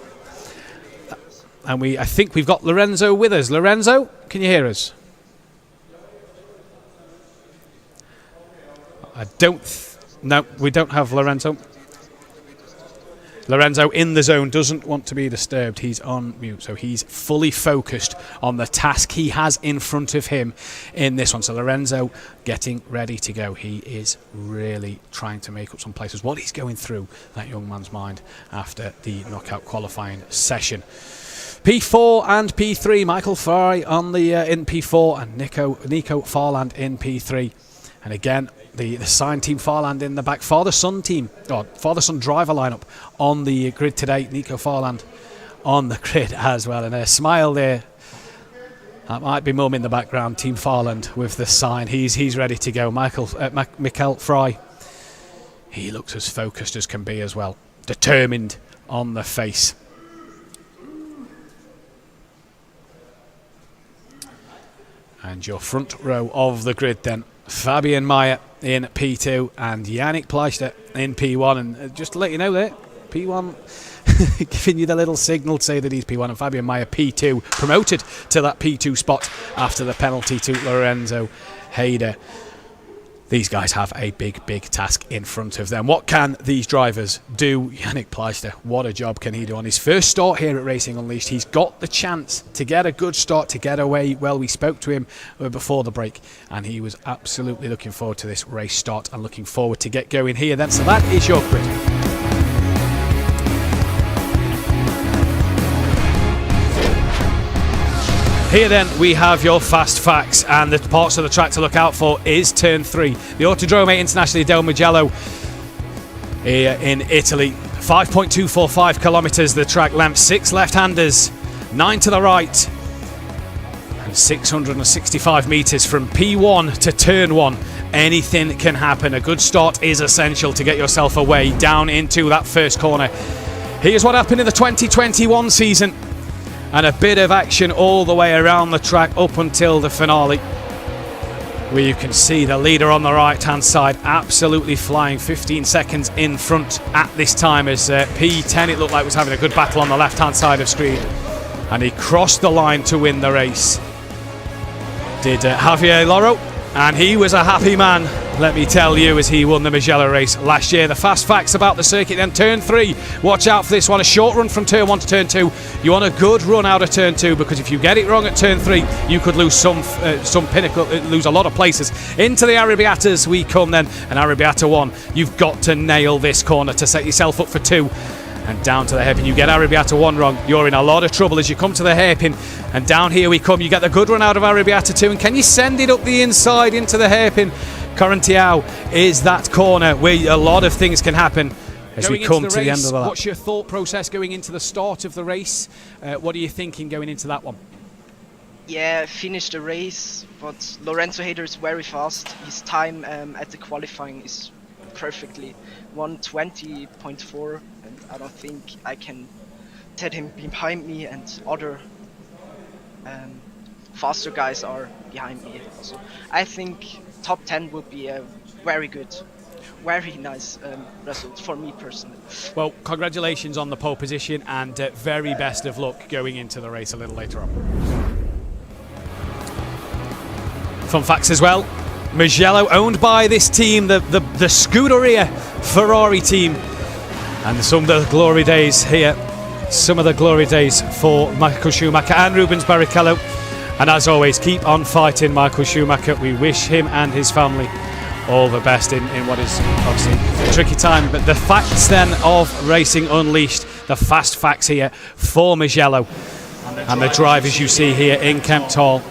And I think we've got Lorenzo with us. Lorenzo, can you hear us? No, we don't have Lorenzo. Lorenzo in the zone, doesn't want to be disturbed. He's on mute, so he's fully focused on the task he has in front of him in this one. So Lorenzo getting ready to go. He is really trying to make up some places. What he's going through, that young man's mind, after the knockout qualifying session. P4 and P3, Michael Fry on the in P4 and Nico Farland in P3. And again, the sign Team Farland in the back. Father-son driver lineup on the grid today. Nico Farland on the grid as well. And a smile there. That might be Mum in the background. Team Farland with the sign. He's ready to go. Michael Fry. He looks as focused as can be as well. Determined on the face. And your front row of the grid then. Fabian Meyer in P2 and Yannick Pleister in P1. And just to let you know there, P1 giving you the little signal to say that he's P1, and Fabian Meyer P2, promoted to that P2 spot after the penalty to Lorenzo Hader. these guys have a big task in front of them. What can these drivers do? Yannick Pleister, what a job can he do on his first start here at Racing Unleashed. He's got the chance to get a good start, to get away. Well, we spoke to him before the break, and he was absolutely looking forward to this race start and looking forward to get going here then. So that is your grid. Here then we have your fast facts, and the parts of the track to look out for is turn 3. The Autodrome Internazionale del Mugello here in Italy. 5.245 kilometres the track length, 6 left-handers, 9 to the right, and 665 metres from P1 to turn 1. Anything can happen. A good start is essential to get yourself away down into that first corner. Here's what happened in the 2021 season. And a bit of action all the way around the track up until the finale, where you can see the leader on the right hand side absolutely flying, 15 seconds in front at this time, as P10 it looked like was having a good battle on the left hand side of screen, and he crossed the line to win the race. Did Javier Loro, and he was a happy man, let me tell you, as he won the Mugello race last year. The fast facts about the circuit then. Turn 3, watch out for this one. A short run from turn 1 to turn 2. You want a good run out of turn 2, because if you get it wrong at turn 3, you could lose some Pinnacle, lose a lot of places. Into the Arrabbiatas we come then, and Arrabbiata 1. You've got to nail this corner to set yourself up for 2. And down to the hairpin. You get Arrabbiata 1 wrong, you're in a lot of trouble as you come to the hairpin. And down here we come. You get the good run out of Arrabbiata 2. And can you send it up the inside into the hairpin? Correntiao is that corner where a lot of things can happen as we come to the end of the lap. What's your thought process going into the start of the race? What are you thinking going into that one? Yeah, finished the race, but Lorenzo Hader is very fast. His time at the qualifying is perfectly 1:20.4, and I don't think I can get him behind me, and other faster guys are behind me also. I think top 10 would be a very good, very nice result for me personally. Well, congratulations on the pole position, and very best of luck going into the race a little later on. Fun facts as well. Mugello owned by this team, the Scuderia Ferrari team, and some of the glory days here. Some of the glory days for Michael Schumacher and Rubens Barrichello. And as always, keep on fighting, Michael Schumacher. We wish him and his family all the best in what is obviously a tricky time. But the facts then of Racing Unleashed, the fast facts here for Mugello. And the drivers you see here in Kempt Hall,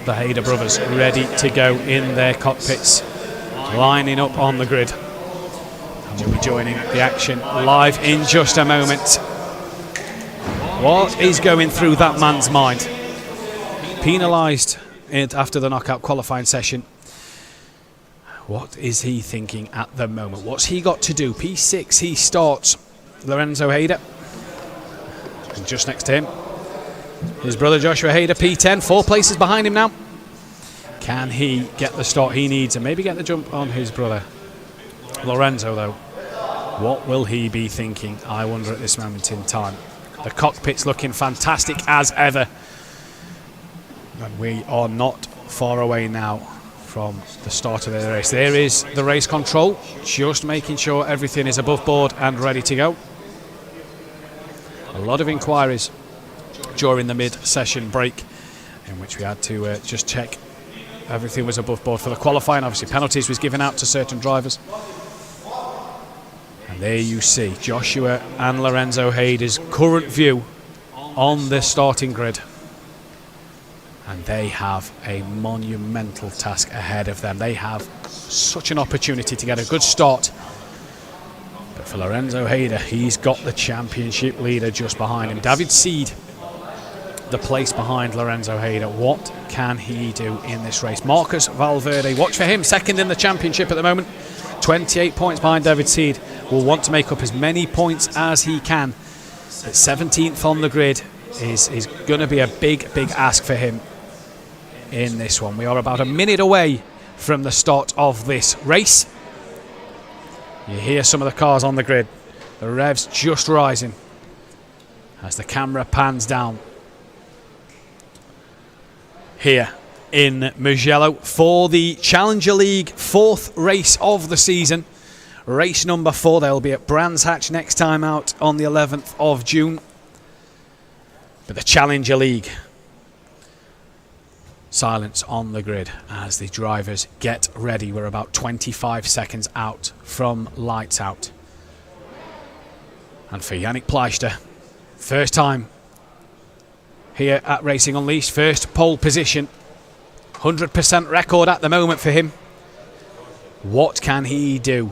the Hader brothers, ready to go in their cockpits, lining up on the grid. And we'll be joining the action live in just a moment. What is going through that man's mind? Penalised after the knockout qualifying session. What is he thinking at the moment? What's he got to do? P6 he starts. Lorenzo Hader. And just next to him, his brother Joshua Hader, P10, 4 places behind him now. Can he get the start he needs and maybe get the jump on his brother? Lorenzo, though, what will he be thinking, I wonder, at this moment in time? The cockpit's looking fantastic as ever. And we are not far away now from the start of the race. There is the race control, just making sure everything is above board and ready to go. A lot of inquiries during the mid-session break, in which we had to just check everything was above board for the qualifying. Obviously penalties was given out to certain drivers. And there you see Joshua and Lorenzo Hader's current view on the starting grid. And they have a monumental task ahead of them. They have such an opportunity to get a good start. But for Lorenzo Hader, he's got the championship leader just behind him. David Seed, the place behind Lorenzo Hader. What can he do in this race? Marcus Valverde, watch for him, second in the championship at the moment. 28 points behind David Seed. Will want to make up as many points as he can. But 17th on the grid is going to be a big ask for him in this one. We are about a minute away from the start of this race. You hear some of the cars on the grid. The revs just rising as the camera pans down. Here in Mugello for the Challenger League 4th race of the season. Race number 4. They'll be at Brands Hatch next time out on the 11th of June. But the Challenger League. Silence on the grid as the drivers get ready. We're about 25 seconds out from lights out. And for Yannick Pleister, first time here at Racing Unleashed, first pole position. 100% record at the moment for him. What can he do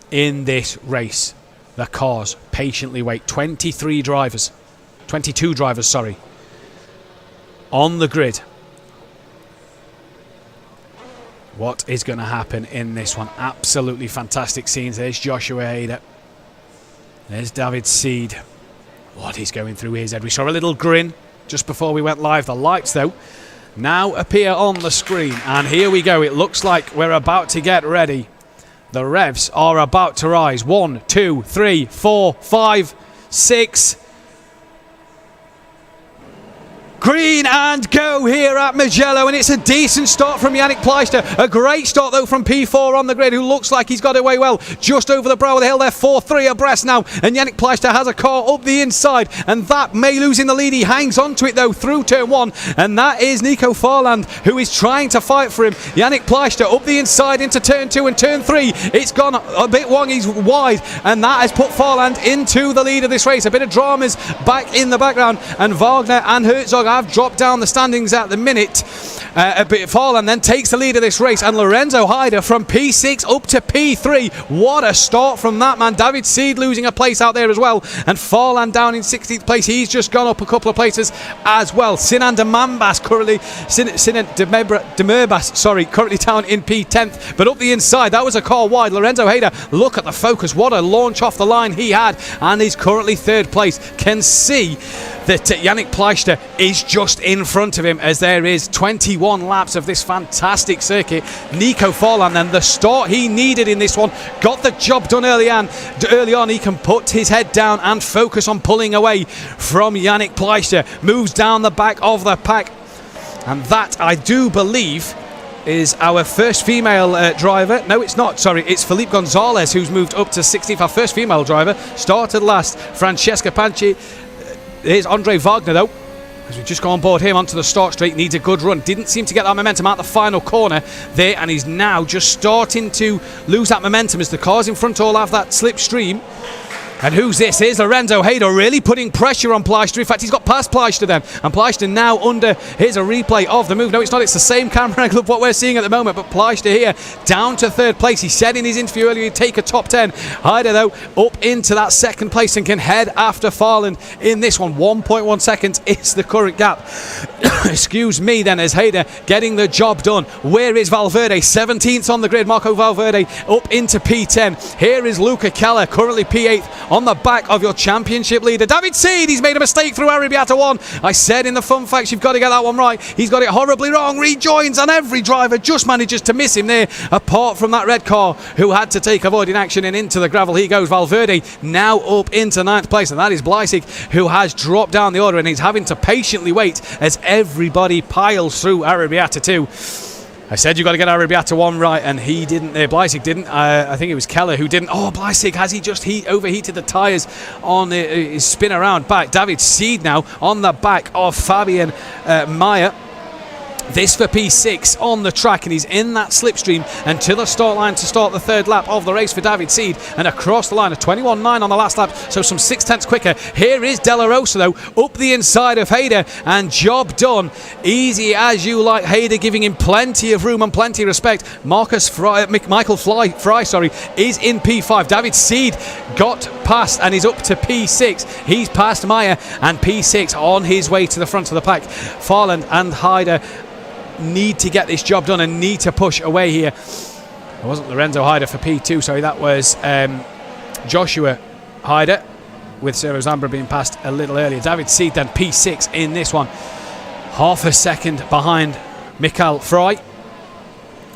in this race? The cars patiently wait. 22 drivers, on the grid. What is going to happen in this one? Absolutely fantastic scenes. There's Joshua Hader. There's David Seed. What he's going through his head. We saw a little grin just before we went live. The lights, though, now appear on the screen. And here we go. It looks like we're about to get ready. The revs are about to rise. 1, 2, 3, 4, 5, 6. Green and go here at Mugello, and it's a decent start from Yannick Pleister. A great start, though, from P4 on the grid, who looks like he's got away well. Just over the brow of the hill, they're 4-3 abreast now, and Yannick Pleister has a car up the inside, and that may lose in the lead. He hangs on to it, though, through turn 1, and that is Nico Farland, who is trying to fight for him. Yannick Pleister up the inside into turn 2 and turn 3. It's gone a bit wrong, he's wide, and that has put Farland into the lead of this race. A bit of dramas back in the background, and Wagner and Herzog have dropped down the standings at the minute. A bit Farland then takes the lead of this race, and Lorenzo Haider from P6 up to P3. What a start from that man. David Seed losing a place out there as well, and Farland down in 16th place. He's just gone up a couple of places as well. Sinan Demambas currently currently down in P10th, but up the inside that was a car wide. Lorenzo Haider, look at the focus, what a launch off the line he had, and he's currently 3rd place. Can see that Yannick Pleister is just in front of him, as there is 21 laps of this fantastic circuit. Nico Farland, then the start he needed in this one, got the job done early on. He can put his head down and focus on pulling away from Yannick Pleister. Moves down the back of the pack, and that, I do believe, is our first female driver. No, it's not. Sorry, it's Felipe Gonzalez who's moved up to 16th. Our first female driver. Started last, Francesca Panchi. Here's Andre Wagner, though, as we just go on board him onto the start straight. Needs a good run. Didn't seem to get that momentum out the final corner there, and he's now just starting to lose that momentum as the cars in front all have that slipstream. And who's this? Here's Lorenzo Haider, really putting pressure on Pleister. In fact, he's got past Pleister then. And Pleister now under, here's a replay of the move. No, it's not. It's the same camera angle of what we're seeing at the moment. But Pleister here down to 3rd place. He said in his interview earlier he'd take a top 10. Haider, though, up into that 2nd place and can head after Farland in this one. 1.1 seconds is the current gap. Excuse me then, as Haider getting the job done. Where is Valverde? 17th on the grid. Marco Valverde up into P10. Here is Luca Keller, currently P8 on the back of your championship leader. David Seed, he's made a mistake through Arrabbiata 1. I said in the fun facts, you've got to get that one right. He's got it horribly wrong. Rejoins, and every driver just manages to miss him there, apart from that red car who had to take avoiding action, and into the gravel he goes. Valverde now up into 9th place, and that is Bleisig, who has dropped down the order, and he's having to patiently wait as everybody piles through Arrabbiata 2. I said you got to get Arrabbiata 1 right, and he didn't. Bleisig didn't. I think it was Keller who didn't. Oh, Bleisig, has he just overheated the tyres on his spin around back? David Seed now on the back of Fabian Meyer. This for P6 on the track, and he's in that slipstream and to the start line to start the 3rd lap of the race for David Seed, and across the line, a 21.9 on the last lap, so some 6/10 quicker. Here is De La Rosa, though, up the inside of Haider, and job done. Easy as you like. Haider giving him plenty of room and plenty of respect. Michael Fry, is in P5. David Seed got past and is up to P6. He's past Meyer, and P6 on his way to the front of the pack. Farland and Haider need to get this job done and need to push away here. It wasn't Lorenzo Haider for P2, sorry, that was Joshua Haider, with Ciro Zambra being passed a little earlier. David Seed then P6 in this one, half a second behind Michael Fry,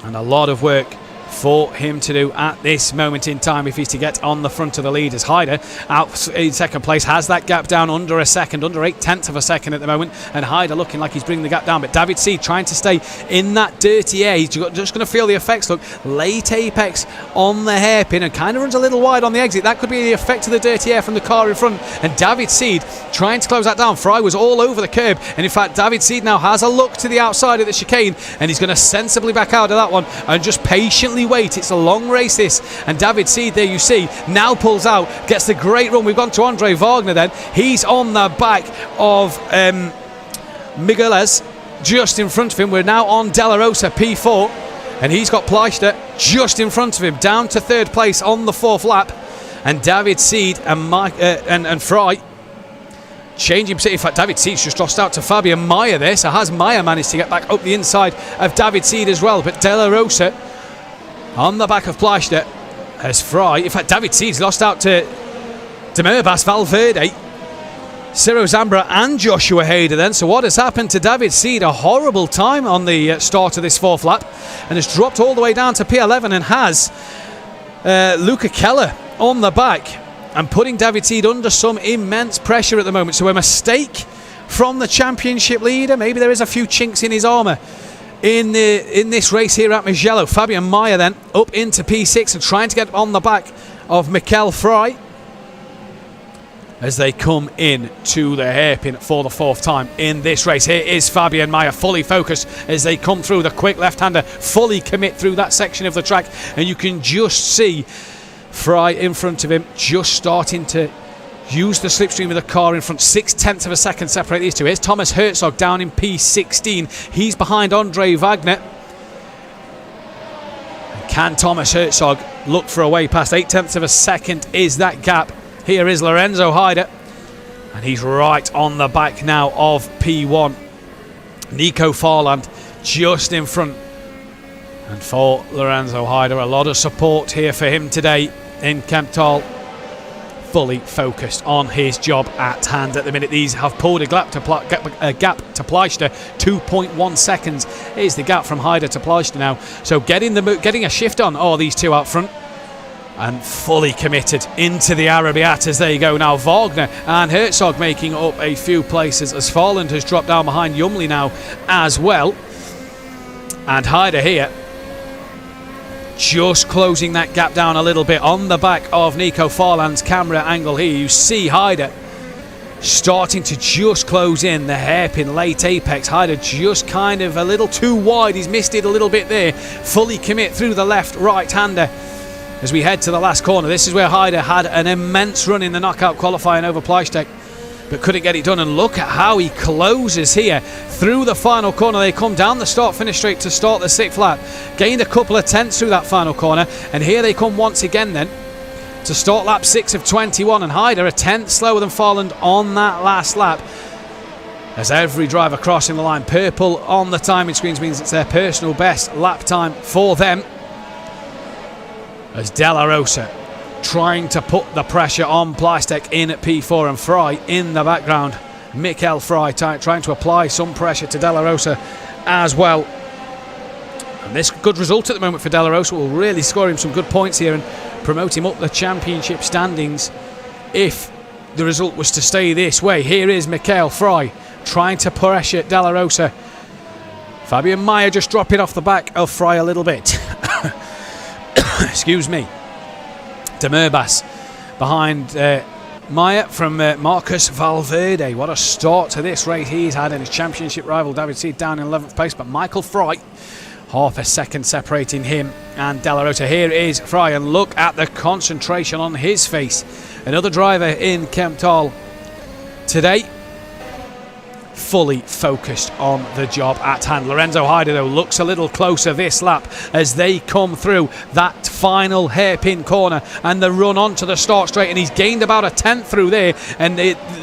and a lot of work for him to do at this moment in time if he's to get on the front of the leaders. Hyder out in second place, has that gap down under a second, under 0.8 of a second at the moment, and Hyder looking like he's bringing the gap down, but David Seed trying to stay in that dirty air. He's just going to feel the effects. Look, late apex on the hairpin and kind of runs a little wide on the exit. That could be the effect of the dirty air from the car in front, and David Seed trying to close that down. Fry was all over the curb, and in fact David Seed now has a look to the outside of the chicane, and he's going to sensibly back out of that one and just patiently wait. It's a long race this, and David Seed, there you see, now pulls out, gets the great run. We've gone to Andre Wagner then. He's on the back of Mugello, just in front of him. We're now on De La Rosa P4, and he's got Pleister just in front of him, down to third place on the fourth lap. And David Seed and Fry changing position. In fact, David Seed's just lost out to Fabian Meyer there, so has Meyer managed to get back up the inside of David Seed as well. But De La Rosa on the back of Pleister as Fry. In fact, David Seed's lost out to Demerbas, Valverde, Ciro Zambra and Joshua Hader then. So what has happened to David Seed? A horrible time on the start of this fourth lap, and has dropped all the way down to P11, and has Luca Keller on the back and putting David Seed under some immense pressure at the moment. So a mistake from the championship leader. Maybe there is a few chinks in his armour in this race here at Mugello. Fabian Meyer then up into P6 and trying to get on the back of Mikkel Fry as they come in to the hairpin for the fourth time in this race. Here is Fabian Meyer fully focused as they come through. The quick left-hander fully commit through that section of the track, and you can just see Fry in front of him just starting to use the slipstream of the car in front. 0.6 of a second separate these two. Here's Thomas Herzog down in P16. He's behind Andre Wagner. Can Thomas Herzog look for a way past? 0.8 of a second is that gap. Here is Lorenzo Hyder, and he's right on the back now of P1. Nico Farland just in front. And for Lorenzo Hyder, a lot of support here for him today in Kemptal. Fully focused on his job at hand at the minute. These have pulled a gap to Pleister. 2.1 seconds is the gap from Hyder to Pleister now. So getting a shift on these two out front, and fully committed into the Arabiat as they go now. Wagner and Herzog making up a few places as Farland has dropped down behind Yumley now as well. And Hyder here just closing that gap down a little bit on the back of Nico Farland's camera angle here. You see Hyder starting to just close in the hairpin late apex. Hyder just kind of a little too wide. He's missed it a little bit there. Fully commit through the left right-hander as we head to the last corner. This is where Hyder had an immense run in the knockout qualifying over Pleister, but couldn't get it done. And look at how he closes here through the final corner. They come down the start-finish straight to start the sixth lap. Gained a couple of tenths through that final corner, and here they come once again then to start lap 6 of 21. And Hyder a tenth slower than Farland on that last lap. As every driver crossing the line, purple on the timing screens means it's their personal best lap time for them. As De La Rosa trying to put the pressure on Pleister in at P4, and Fry in the background. Mikkel Fry trying to apply some pressure to De La Rosa as well. And this good result at the moment for De La Rosa will really score him some good points here and promote him up the championship standings if the result was to stay this way. Here is Mikkel Fry trying to pressure De La Rosa. Fabian Meyer just dropping off the back of Fry a little bit. Excuse me. Demerbas behind Meyer from Marcus Valverde. What a start to this race he's had, in his championship rival David Seed down in 11th place, but Michael Fry half a second separating him and De La Rosa. Here is Fry, and look at the concentration on his face. Another driver in Kemptal today, fully focused on the job at hand. Lorenzo Hyder though looks a little closer this lap as they come through that final hairpin corner and the run onto the start straight, and he's gained about a tenth through there. And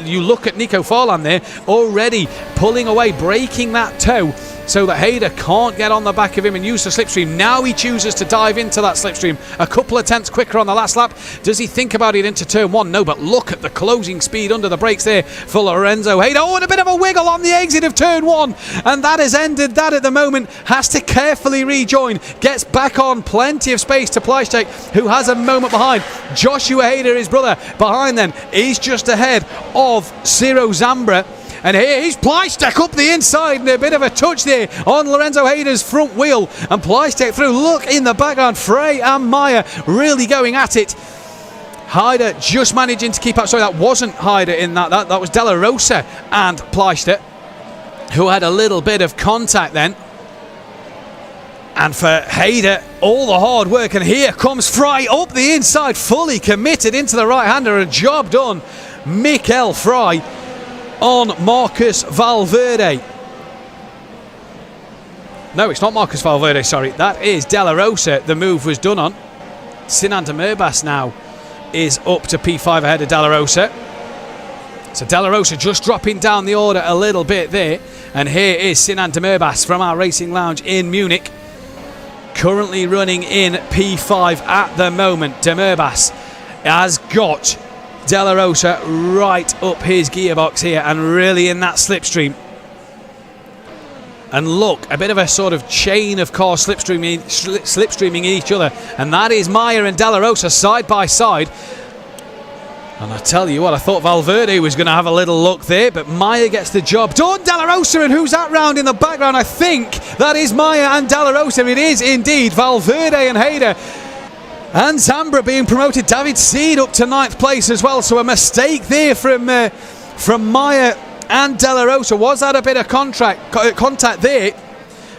you look at Nico Farland there already pulling away, breaking that toe so that Hayder can't get on the back of him and use the slipstream. Now he chooses to dive into that slipstream a couple of tenths quicker on the last lap. Does he think about it into turn 1? No, but look at the closing speed under the brakes there for Lorenzo Hayder. Oh, and a bit of a wiggle on the exit of turn 1, and that has ended that at the moment. Has to carefully rejoin, gets back on, plenty of space to Pleisteck, who has a moment behind. Joshua Hayder, his brother, behind then. He's just ahead of Ciro Zambra. And here he's Pleisteck up the inside, and a bit of a touch there on Lorenzo Hayder's front wheel. And Pleisteck through. Look in the background, Frey and Meyer really going at it. Hayder just managing to keep up. Sorry, that wasn't Hayder in that. That was Della Rosa and Pleisteck, who had a little bit of contact then. And for Hayder, all the hard work. And here comes Frey up the inside, fully committed into the right-hander. A job done. Mikel Frey on Marcus Valverde. No, it's not Marcus Valverde, sorry. That is Della Rosa the move was done on. Sinan de Merbas now is up to P5 ahead of Della Rosa. So Della Rosa just dropping down the order a little bit there. And here is Sinan de Merbas from our Racing Lounge in Munich. Currently running in P5 at the moment. De Merbas has got Della Rosa right up his gearbox here and really in that slipstream. And look, a bit of a sort of chain of cars slipstreaming each other. And that is Meyer and Della Rosa side by side. And I tell you what, I thought Valverde was going to have a little look there, but Meyer gets the job done. Della Rosa, and who's that round in the background? I think that is Meyer and Della Rosa. It is indeed Valverde and Hayder. And Zambra being promoted. David Seed up to 9th place as well. So a mistake there from Meyer and Della Rosa. Was that a bit of contact there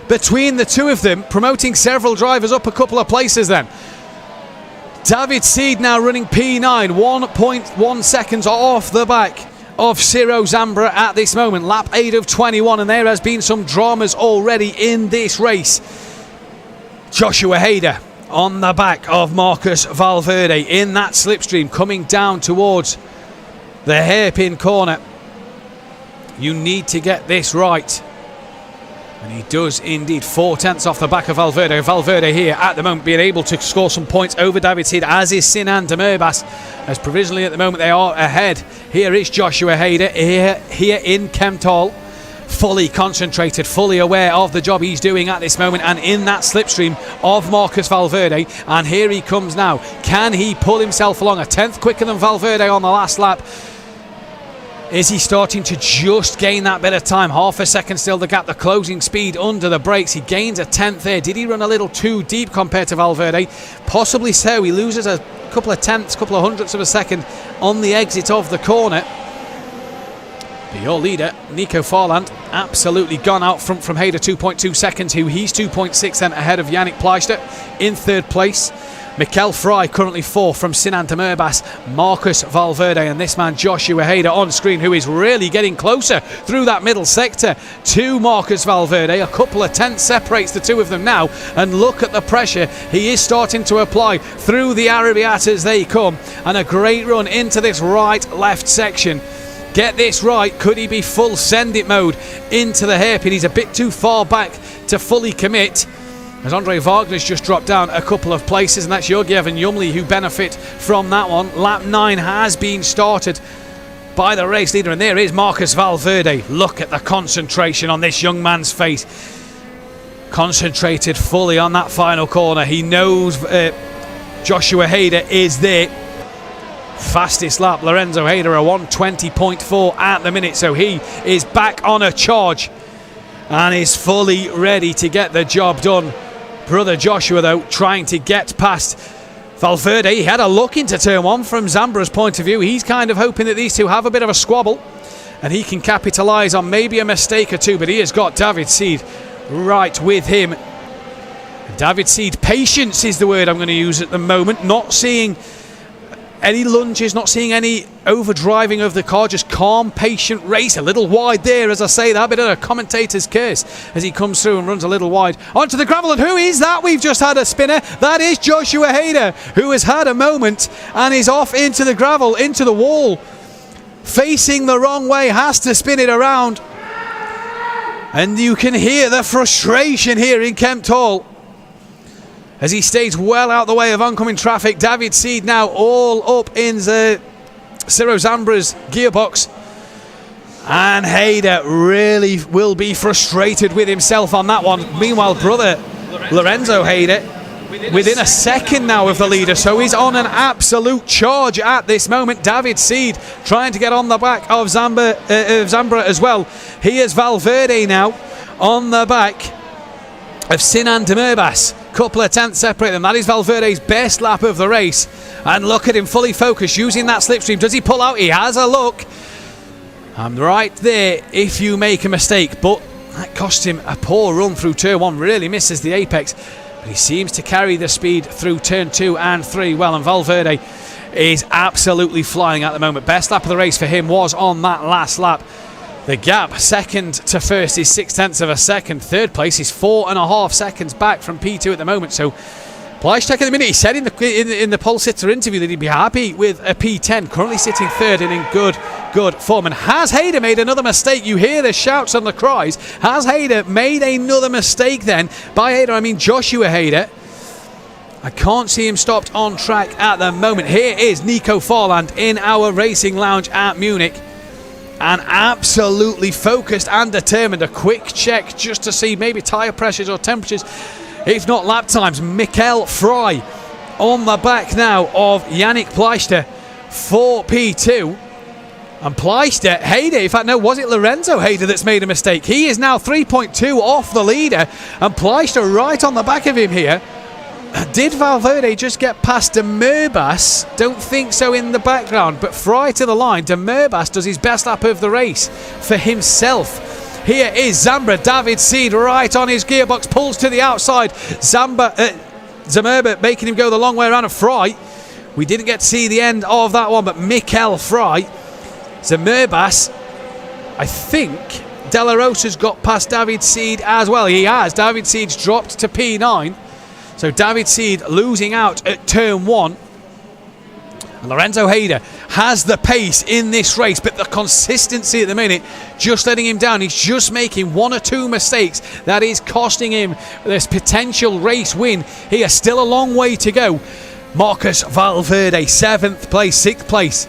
between the two of them, promoting several drivers up a couple of places then? David Seed now running P9, 1.1 seconds off the back of Ciro Zambra at this moment. Lap 8 of 21, and there has been some dramas already in this race. Joshua Hayder on the back of Marcus Valverde in that slipstream, coming down towards the hairpin corner. You need to get this right. And he does indeed. 4 tenths off the back of Valverde. Valverde here at the moment being able to score some points over David Seed, as is Sinan de Merbas, as provisionally at the moment they are ahead. Here is Joshua Hayder here in Kempthal, fully concentrated, fully aware of the job he's doing at this moment, and in that slipstream of Marcus Valverde. And here he comes now. Can he pull himself along? A tenth quicker than Valverde on the last lap. Is he starting to just gain that bit of time? Half a second still the gap, the closing speed under the brakes. He gains a tenth there. Did he run a little too deep compared to Valverde? Possibly so. He loses a couple of tenths, couple of hundredths of a second on the exit of the corner. But your leader, Nico Farland, absolutely gone out front from Hayder, 2.2 seconds. He's 2.6 then ahead of Yannick Pleister in third place. Mikel Frey currently 4th from Sinan de Merbas, Marcus Valverde, and this man Joshua Hayder on screen, who is really getting closer through that middle sector to Marcus Valverde. A couple of tenths separates the two of them now, and look at the pressure he is starting to apply through the Arabiat as they come, and a great run into this right-left section. Get this right, could he be full send it mode into the hairpin? He's a bit too far back to fully commit, as Andre Wagner's just dropped down a couple of places, and that's Jurgiev and Yumli who benefit from that one. Lap 9 has been started by the race leader, and there is Marcus Valverde. Look at the concentration on this young man's face. Concentrated fully on that final corner. He knows Joshua Hayder is there. Fastest lap, Lorenzo Hayder, a 1:20.4 at the minute, so he is back on a charge and is fully ready to get the job done. Brother Joshua, though, trying to get past Valverde. He had a look into turn 1 from Zambra's point of view. He's kind of hoping that these two have a bit of a squabble and he can capitalise on maybe a mistake or two, but he has got David Seed right with him. David Seed, patience is the word I'm going to use at the moment. Not seeing any lunges, not seeing any overdriving of the car, just calm, patient race. A little wide there, as I say that, bit of a commentator's curse as he comes through and runs a little wide onto the gravel. And who is that? We've just had a spinner. That is Joshua Hayder, who has had a moment and is off into the gravel, into the wall, facing the wrong way, has to spin it around. And you can hear the frustration here in Kempt Hall as he stays well out the way of oncoming traffic. David Seed now all up in the Ciro Zambra's gearbox. And Hayder really will be frustrated with himself on that one. Meanwhile, brother Lorenzo Hayder within a second now of the leader, so he's on an absolute charge at this moment. David Seed trying to get on the back of Zambra as well. Here's Valverde now on the back of Sinan Demirbaş. Couple of tenths separate them. That is Valverde's best lap of the race. And look at him fully focused using that slipstream. Does he pull out? He has a look. I'm right there if you make a mistake, but that cost him a poor run through turn 1. Really misses the apex, but he seems to carry the speed through turn 2 and 3 well, and Valverde is absolutely flying at the moment. Best lap of the race for him was on that last lap. The gap second to first is 0.6 of a second. Third place is 4.5 seconds back from P2 at the moment. So Pleischtek at the minute, he said in the pole sitter interview that he'd be happy with a P10. Currently sitting third and in good form. And has Hayder made another mistake? You hear the shouts and the cries. Has Hayder made another mistake then? By Hayder, I mean Joshua Hayder. I can't see him stopped on track at the moment. Here is Nico Forland in our racing lounge at Munich. And absolutely focused and determined. A quick check just to see maybe tyre pressures or temperatures, if not lap times. Mikkel Fry on the back now of Yannick Pleister for P2. And Pleister, Hayder, in fact, no, was it Lorenzo Hayder that's made a mistake? He is now 3.2 off the leader, and Pleister right on the back of him here. Did Valverde just get past Demirbaş? Don't think so in the background, but Fry to the line. Demirbaş does his best lap of the race for himself. Here is Zambra, David Seed right on his gearbox, pulls to the outside. Zammerba making him go the long way around of Fry. We didn't get to see the end of that one, but Mikkel Fry. Zammerbaş, I think De La Rosa's got past David Seed as well. He has. David Seed's dropped to P9. So David Seed losing out at turn 1. And Lorenzo Hayder has the pace in this race, but the consistency at the minute just letting him down. He's just making 1 or 2 mistakes. That is costing him this potential race win. He has still a long way to go. Marcus Valverde, 7th place, 6th place.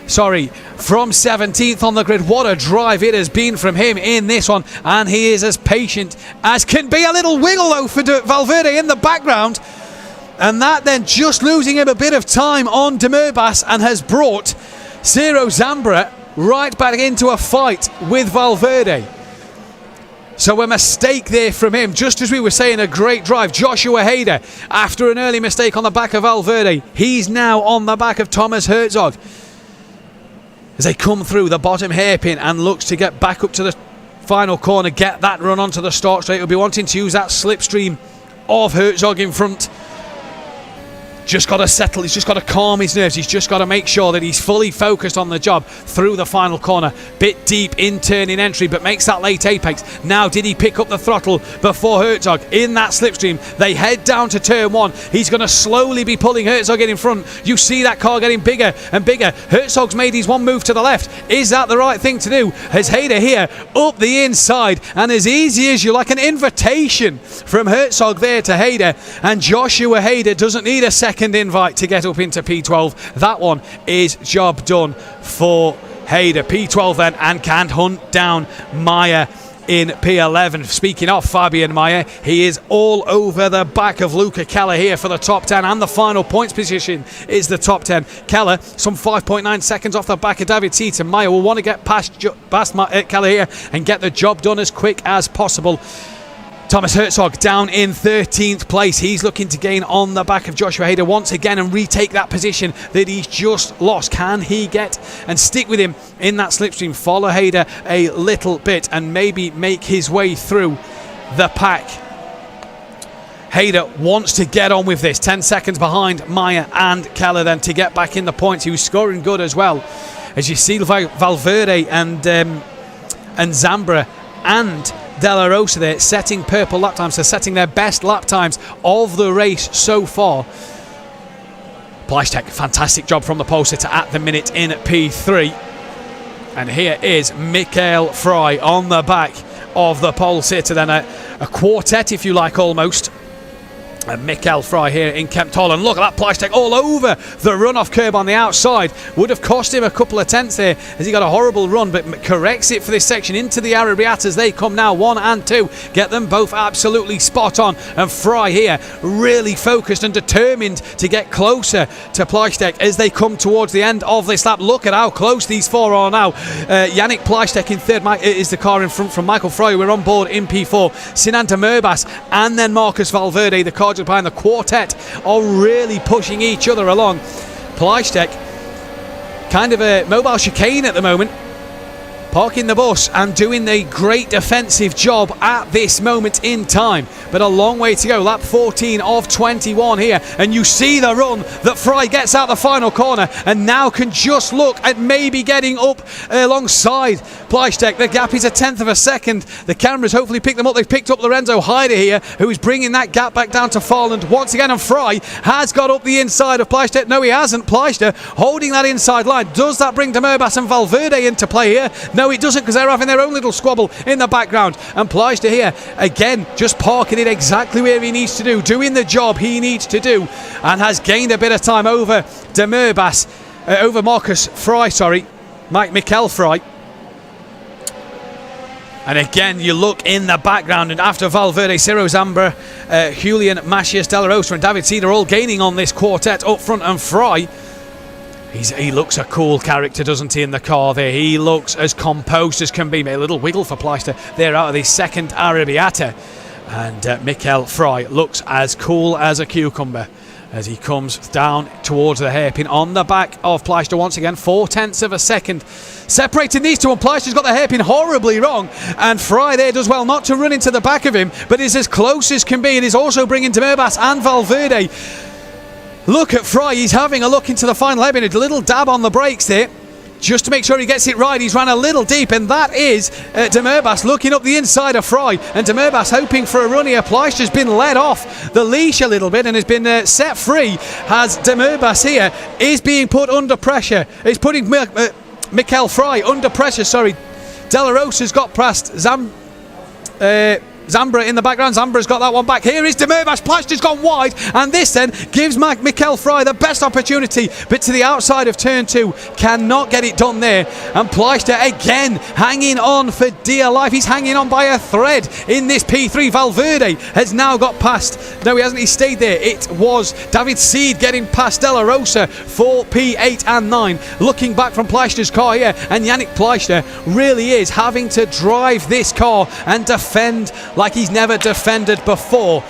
From 17th on the grid. What a drive it has been from him in this one. And he is as patient as can be. A little wiggle though for Valverde in the background. And that then just losing him a bit of time on Demirbaş and has brought Ciro Zambra right back into a fight with Valverde. So a mistake there from him. Just as we were saying, a great drive. Joshua Hayder, after an early mistake on the back of Valverde, he's now on the back of Thomas Herzog as they come through the bottom hairpin and looks to get back up to the final corner, get that run onto the start straight. He'll be wanting to use that slipstream of Herzog in front. Just got to settle, he's just got to calm his nerves. He's just got to make sure that he's fully focused on the job through the final corner. Bit deep in turning entry, but makes that late apex. Now, did he pick up the throttle before Herzog in that slipstream? They head down to turn 1. He's going to slowly be pulling Herzog in front. You see that car getting bigger and bigger. Herzog's made his one move to the left. Is that the right thing to do? Has Hayder here up the inside, and as easy as you like, an invitation from Herzog there to Hayder, and Joshua Hayder doesn't need a second invite to get up into P12. That one is job done for Hayder. P12 then, and can hunt down Meyer in P11. Speaking of Fabian Meyer, he is all over the back of Luca Keller here for the top 10, and the final points position is the top 10. Keller some 5.9 seconds off the back of David Seed. Meyer will want to get past Keller here and get the job done as quick as possible. Thomas Herzog down in 13th place. He's looking to gain on the back of Joshua Hayder once again and retake that position that he's just lost. Can he get and stick with him in that slipstream? Follow Hayder a little bit and maybe make his way through the pack. Hayder wants to get on with this. 10 seconds behind Meyer and Keller then to get back in the points. He was scoring good as well. As you see Valverde and Zambra and De La Rosa there setting purple lap times, so setting their best lap times of the race so far. Pleischtek, fantastic job from the pole sitter at the minute in P3. And here is Mikkel Fry on the back of the pole sitter, then a quartet, if you like, almost. And Mikkel Fry here in Kemptol, and look at that Pleisteck all over the runoff curb on the outside. Would have cost him a couple of tenths there as he got a horrible run, but corrects it for this section into the Arabiat as they come now 1 and 2. Get them both absolutely spot on, and Fry here really focused and determined to get closer to Pleisteck as they come towards the end of this lap. Look at how close these four are now. Yannick Pleisteck in third is the car in front from Michael Fry. We're on board in P4. Sinan de Merbas and then Marcus Valverde, the car behind the quartet, are really pushing each other along. Pleisteck, kind of a mobile chicane at the moment, parking the bus and doing the great defensive job at this moment in time, but a long way to go. Lap 14 of 21 here, and you see the run that Fry gets out the final corner and now can just look at maybe getting up alongside Pleisteck. The gap is a tenth of a second. The cameras hopefully pick them up. They've picked up Lorenzo Heider here, who is bringing that gap back down to Farland once again, and Fry has got up the inside of Pleisteck. No, he hasn't. Pleisteck holding that inside line. Does that bring de Merbas and Valverde into play here? No, it doesn't, because they're having their own little squabble in the background. And Pleisteck here, again, just parking it exactly where he needs to do, doing the job he needs to do, and has gained a bit of time over de Merbas, over Marcus Fry, Mikkel Fry. And again, you look in the background, and after Valverde, Ciro Zambra, Julian Macias, De La Rosa and David Seed are all gaining on this quartet up front, and Fry, he looks a cool character, doesn't he, in the car there? He looks as composed as can be. A little wiggle for Pleisteck there out of the second Arabiata. And Mikkel Fry looks as cool as a cucumber as he comes down towards the hairpin on the back of Pleisteck once again. 4/10 of a second separating these two, and Pleisteck's got the hairpin horribly wrong, and Fry there does well not to run into the back of him, but is as close as can be, and is also bringing de Merbas and Valverde. Look at Fry, he's having a look into the final hairpin, a little dab on the brakes there, just to make sure he gets it right. He's ran a little deep, and that is de Merbas looking up the inside of Fry, and de Merbas hoping for a run here. Pleisteck's been let off the leash a little bit and has been set free, as de Merbas here is being put under pressure. He's putting Mikkel Fry under pressure, De La Rosa's got past Zambra in the background. Zambra's got that one back. Here is de Merbas. Pleisteck's gone wide, and this then gives Mikkel Fry the best opportunity, but to the outside of turn 2, cannot get it done there. And Pleisteck again hanging on for dear life. He's hanging on by a thread in this P3. Valverde has now got past. No, he hasn't. He stayed there. It was David Seed getting past De La Rosa for P8 and 9. Looking back from Pleisteck's car here, and Yannick Pleisteck really is having to drive this car and defend like he's never defended before.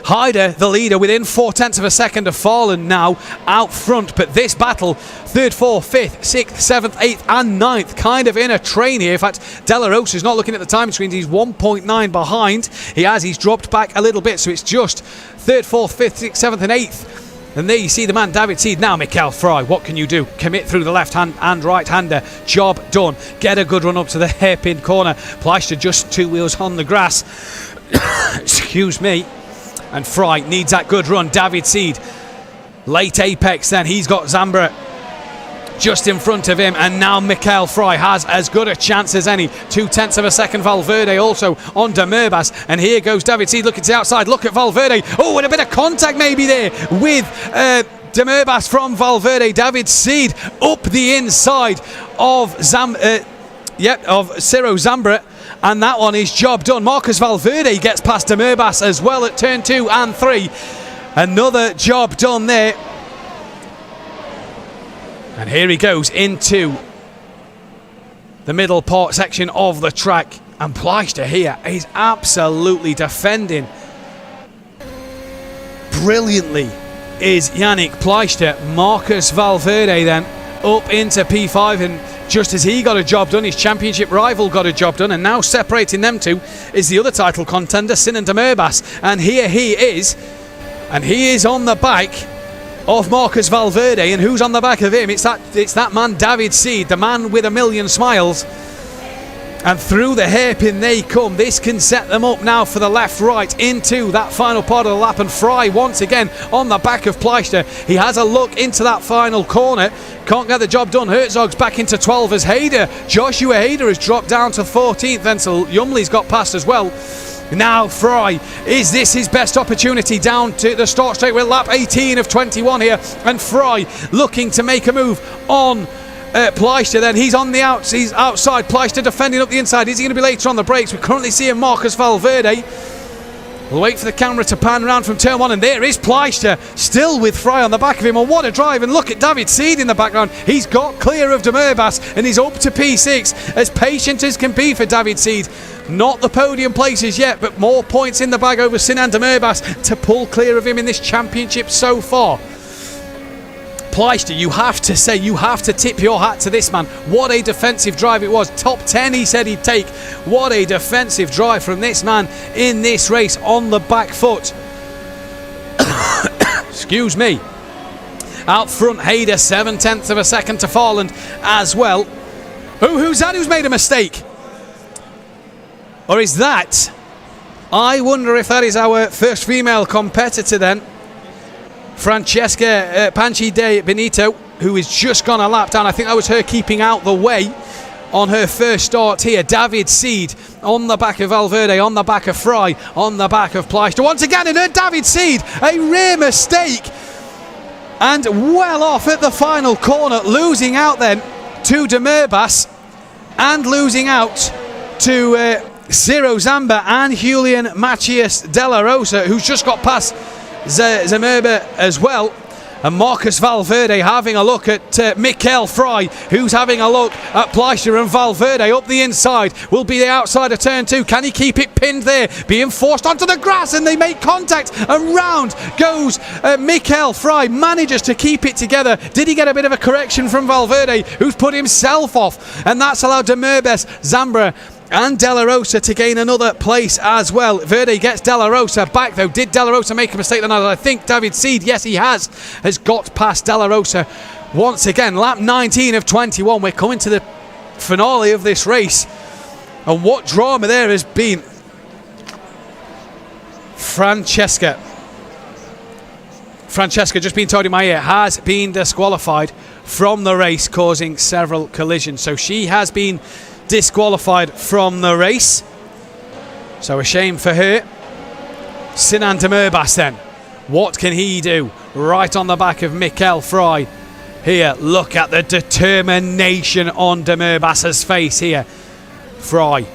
Heider, the leader, within 4/10 of a second of Farland now out front, but this battle, 3rd, 4th, 5th, 6th, 7th, 8th and 9th, kind of in a train here. In fact, De La Rosa is not looking at the time screens. He's 1.9 behind. He's dropped back a little bit, so it's just 3rd, 4th, 5th, 6th, 7th and 8th. And there you see the man, David Seed. Now Mikkel Fry, what can you do? Commit through the left hand and right hander. Job done. Get a good run up to the hairpin corner. Pleisteck just 2 wheels on the grass. Excuse me. And Fry needs that good run. David Seed, late apex then. He's got Zambra just in front of him, and now Mikkel Fry has as good a chance as any. 2/10 of a second. Valverde also on de Merbas, and here goes David Seed looking to the outside. Look at Valverde. Oh, and a bit of contact maybe there with de Merbas from Valverde. David Seed up the inside of Ciro Zambra, and that one is job done. Marcus Valverde gets past de Merbas as well at turn 2 and 3. Another job done there. And here he goes into the middle part section of the track, and Pleisteck here is absolutely defending brilliantly is Yannick Pleisteck. Marcus Valverde then up into P5, and just as he got a job done, his championship rival got a job done, and now separating them two is the other title contender, Sinan de Merbas, and here he is, and he is on the back of Marcus Valverde, and who's on the back of him? It's that man David Seed, the man with a million smiles. And through the hairpin they come. This can set them up now for the left-right into that final part of the lap. And Fry once again on the back of Pleister. He has a look into that final corner. Can't get the job done. Herzog's back into 12 as Hayder. Joshua Hayder has dropped down to 14th. Then Yumley's got past as well. Now Fry, is this his best opportunity down to the start straight with lap 18 of 21 here? And Fry looking to make a move on Pleister. Then he's on the outs, he's outside. Pleister defending up the inside. Is he going to be later on the brakes? We're currently seeing Marcus Valverde. We'll wait for the camera to pan around from turn 1, and there is Pleister still with Fry on the back of him. And what a drive, and look at David Seed in the background. He's got clear of de Merbas and he's up to P6, as patient as can be for David Seed. Not the podium places yet, but more points in the bag over Sinan de Merbas to pull clear of him in this championship so far. Pleister, you have to say, you have to tip your hat to this man. What a defensive drive it was. Top 10 he said he'd take. What a defensive drive from this man in this race on the back foot. Excuse me. Out front, Hayder, 7/10 of a second to Farland as well. Who's that who's made a mistake? Or is that? I wonder if that is our first female competitor then. Francesca Panchi de Benito, who has just gone a lap down. I think that was her keeping out the way on her first start here. David Seed on the back of Valverde, on the back of Fry, on the back of Pleister. Once again, and David Seed, a rare mistake. And well off at the final corner, losing out then to de Merbas and losing out to Ciro Zamba and Julian Macias de la Rosa, who's just got past Zemerba as well. And Marcus Valverde having a look at Mikel Fry, who's having a look at Pleister, and Valverde up the inside will be the outside of turn 2. Can he keep it pinned there? Being forced onto the grass, and they make contact, and round goes Mikel Fry. Manages to keep it together. Did he get a bit of a correction from Valverde, who's put himself off? And that's allowed de Merbas, Zambra and De La Rosa to gain another place as well. Verde gets De La Rosa back though. Did De La Rosa make a mistake than I think David Seed, yes he has got past De La Rosa once again. Lap 19 of 21. We're coming to the finale of this race. And what drama there has been. Francesca, just being told in my ear, has been disqualified from the race, causing several collisions. So she has been disqualified from the race. So a shame for her. Sinan de Merbas then. What can he do? Right on the back of Mikel Fry. Here, look at the determination on de Merbas's face here. Fry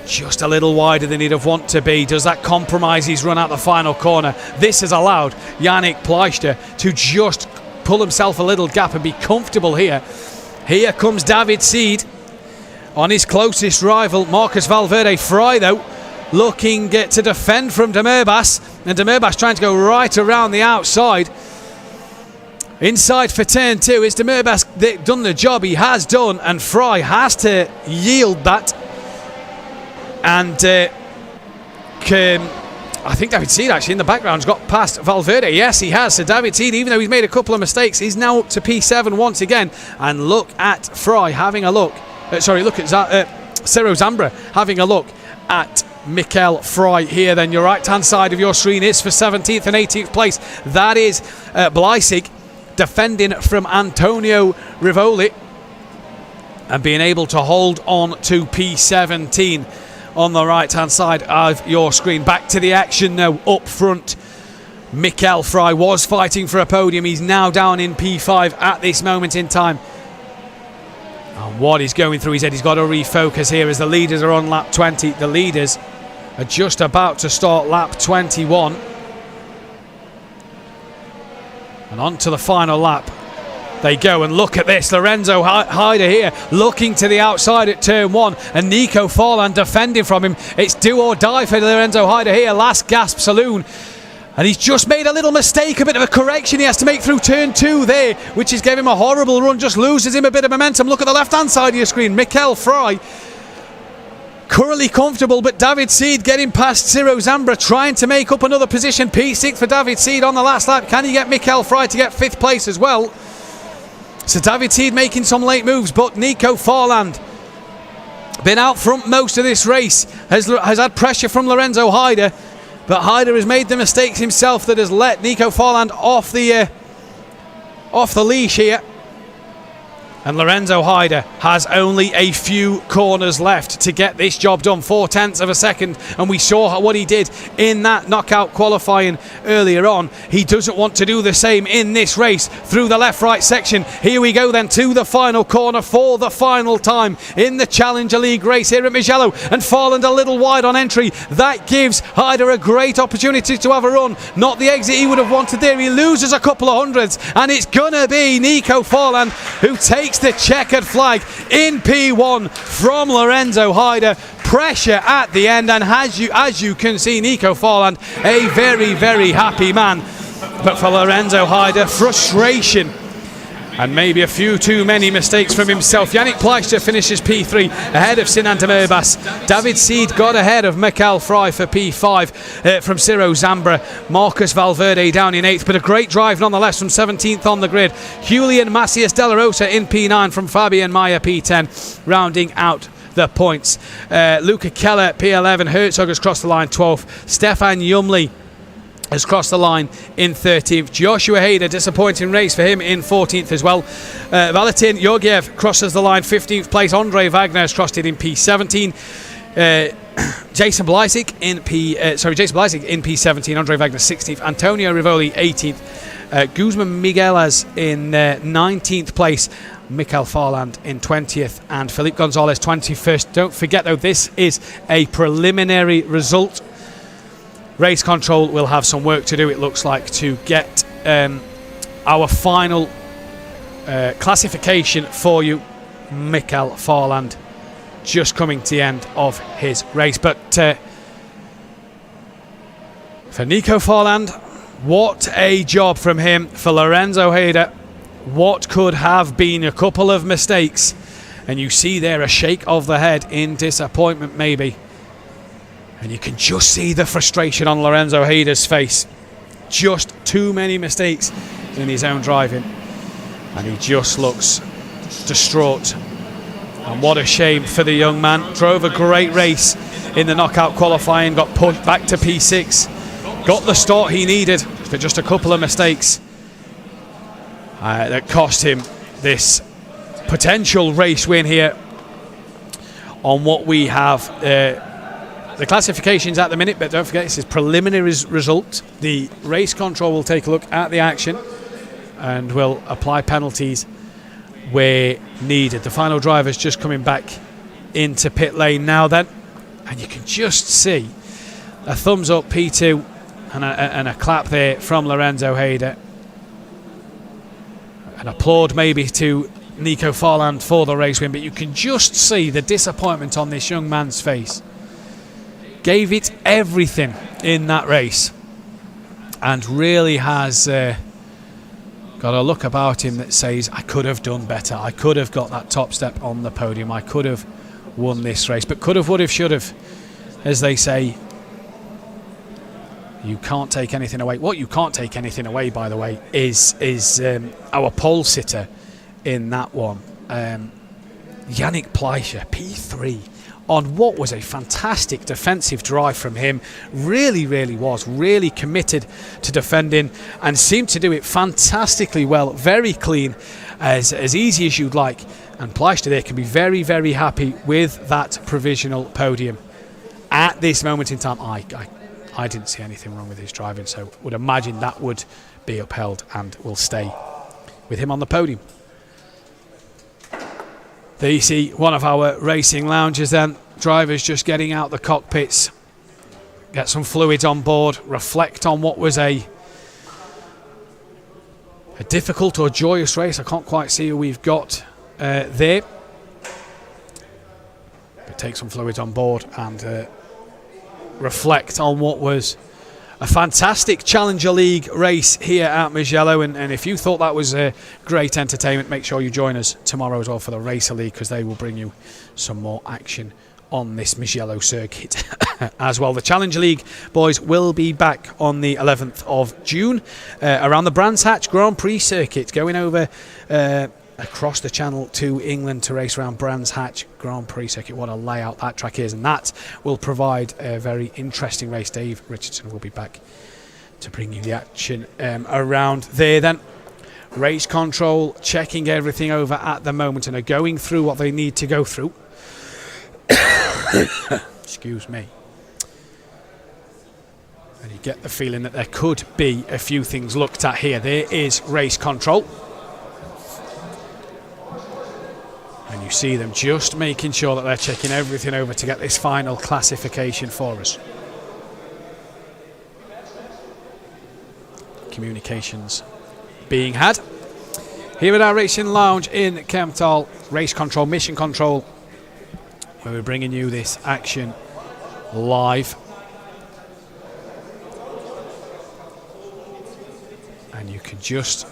just a little wider than he'd have wanted to be. Does that compromise his run out the final corner? This has allowed Yannick Pleister to just pull himself a little gap and be comfortable here. Here comes David Seed on his closest rival, Marcus Valverde. Fry, though, looking to defend from de Merbas, and de Merbas trying to go right around the outside. Inside for turn 2. Is de Merbas done the job? He has done, and Fry has to yield that. And I think David Seed actually in the background has got past Valverde. Yes, he has. So David Seed, even though he's made a couple of mistakes, he's now up to P7 once again. And look at Fry having a look. Look at Ciro Zambra having a look at Mikel Fry here. Then your right hand side of your screen is for 17th and 18th place. That is Bleisig defending from Antonio Rivoli and being able to hold on to P17 on the right hand side of your screen. Back to the action now up front. Mikel Fry was fighting for a podium. He's now down in P5 at this moment in time. And what is going through his head, he's got to refocus here as the leaders are on lap 20. The leaders are just about to start lap 21. And on to the final lap they go. And look at this, Lorenzo Hyder here looking to the outside at turn 1, and Nico Farland defending from him. It's do or die for Lorenzo Hyder here, last gasp saloon. And he's just made a little mistake, a bit of a correction he has to make through turn 2 there, which is giving him a horrible run, just loses him a bit of momentum. Look at the left-hand side of your screen. Mikel Fry, currently comfortable, but David Seed getting past Ciro Zambra, trying to make up another position. P6 for David Seed on the last lap. Can he get Mikel Fry to get 5th place as well? So David Seed making some late moves, but Nico Farland been out front most of this race, has had pressure from Lorenzo Haider, but Haider has made the mistakes himself that has let Nico Farland off the leash here. And Lorenzo Haider has only a few corners left to get this job done. 0.4 of a second, and we saw what he did in that knockout qualifying earlier on. He doesn't want to do the same in this race through the left-right section. Here we go then to the final corner for the final time in the Challenger League race here at Mugello, and Farland a little wide on entry. That gives Haider a great opportunity to have a run. Not the exit he would have wanted there. He loses a couple of hundreds, and it's gonna be Nico Farland who takes the checkered flag in P1 from Lorenzo Haider. Pressure at the end, and as you can see, Nico Farland a very, very happy man. But for Lorenzo Haider, frustration and maybe a few too many mistakes from himself. Yannick Pleister finishes P3 ahead of Sinan Demerbas. David Seed got ahead of Mikael Fry for P5 from Ciro Zambra. Marcus Valverde down in 8th, but a great drive nonetheless from 17th on the grid. Julian Macias de la Rosa in P9 from Fabian Mayer P10, rounding out the points. Luca Keller P11, Herzog has crossed the line 12th. Stefan Yumli has crossed the line in 13th. Joshua Haider, disappointing race for him, in 14th as well. Valentin Georgiev crosses the line 15th place. Andre Wagner has crossed it in P17. Jason Blysick in P17. Andre Wagner 16th. Antonio Rivoli 18th. Guzman Miguelas in 19th place. Mikael Farland in 20th, and Felipe Gonzalez 21st. Don't forget though, this is a preliminary result. Race control will have some work to do, it looks like, to get our final classification for you. Mikael Farland just coming to the end of his race. But for Nico Farland, what a job from him. For Lorenzo Haider, what could have been a couple of mistakes. And you see there a shake of the head in disappointment maybe. And you can just see the frustration on Lorenzo Haider's face. Just too many mistakes in his own driving. And he just looks distraught. And what a shame for the young man. Drove a great race in the knockout qualifying. Got pushed back to P6. Got the start he needed, but just a couple of mistakes that cost him this potential race win here on what we have. The classifications at the minute, but don't forget this is preliminary result. The race control will take a look at the action and will apply penalties where needed. The final driver's just coming back into pit lane now then, and you can just see a thumbs up P2 and a clap there from Lorenzo Haider. An applaud maybe to Nico Farland for the race win, but you can just see the disappointment on this young man's face. Gave it everything in that race and really has got a look about him that says, I could have done better, I could have got that top step on the podium, I could have won this race. But could have, would have, should have, as they say. You can't take anything away. What you can't take anything away, by the way, is our pole sitter in that one, Yannick Pleister, P3, on what was a fantastic defensive drive from him. Really was really committed to defending and seemed to do it fantastically well. Very clean, as easy as you'd like. And Pleister there can be very, very happy with that provisional podium. At this moment in time, I didn't see anything wrong with his driving, so would imagine that would be upheld and will stay with him on the podium. There you see one of our racing lounges then. Drivers just getting out the cockpits, get some fluids on board, reflect on what was a difficult or joyous race. I can't quite see who we've got there. But take some fluids on board and reflect on what was a fantastic Challenger League race here at Mugello. And if you thought that was great entertainment, make sure you join us tomorrow as well for the Racer League, because they will bring you some more action on this Mugello circuit as well. The Challenger League boys will be back on the 11th of June around the Brands Hatch Grand Prix circuit, going over across the channel to England to race around Brands Hatch Grand Prix circuit. What a layout that track is, and that will provide a very interesting race. Dave Richardson will be back to bring you the action around there. Then race control checking everything over at the moment and are going through what they need to go through. Excuse me. And you get the feeling that there could be a few things looked at here. There is race control. And you see them just making sure that they're checking everything over to get this final classification for us. Communications being had. Here at our racing lounge in Kempthal, race control, mission control, where we're bringing you this action live. And you can just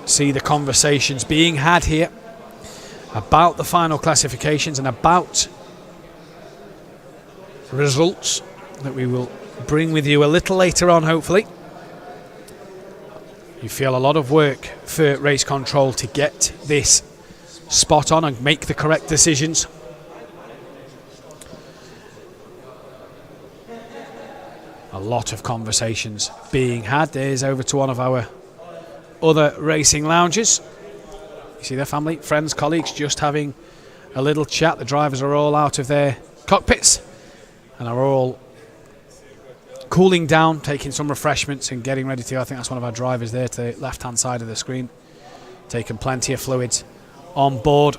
see the conversations being had here about the final classifications and about results that we will bring with you a little later on, hopefully. You feel a lot of work for race control to get this spot on and make the correct decisions. A lot of conversations being had. There's over to one of our other racing lounges. You see their family, friends, colleagues just having a little chat. The drivers are all out of their cockpits and are all cooling down, taking some refreshments and getting ready to go. I think that's one of our drivers there to the left-hand side of the screen, taking plenty of fluids on board.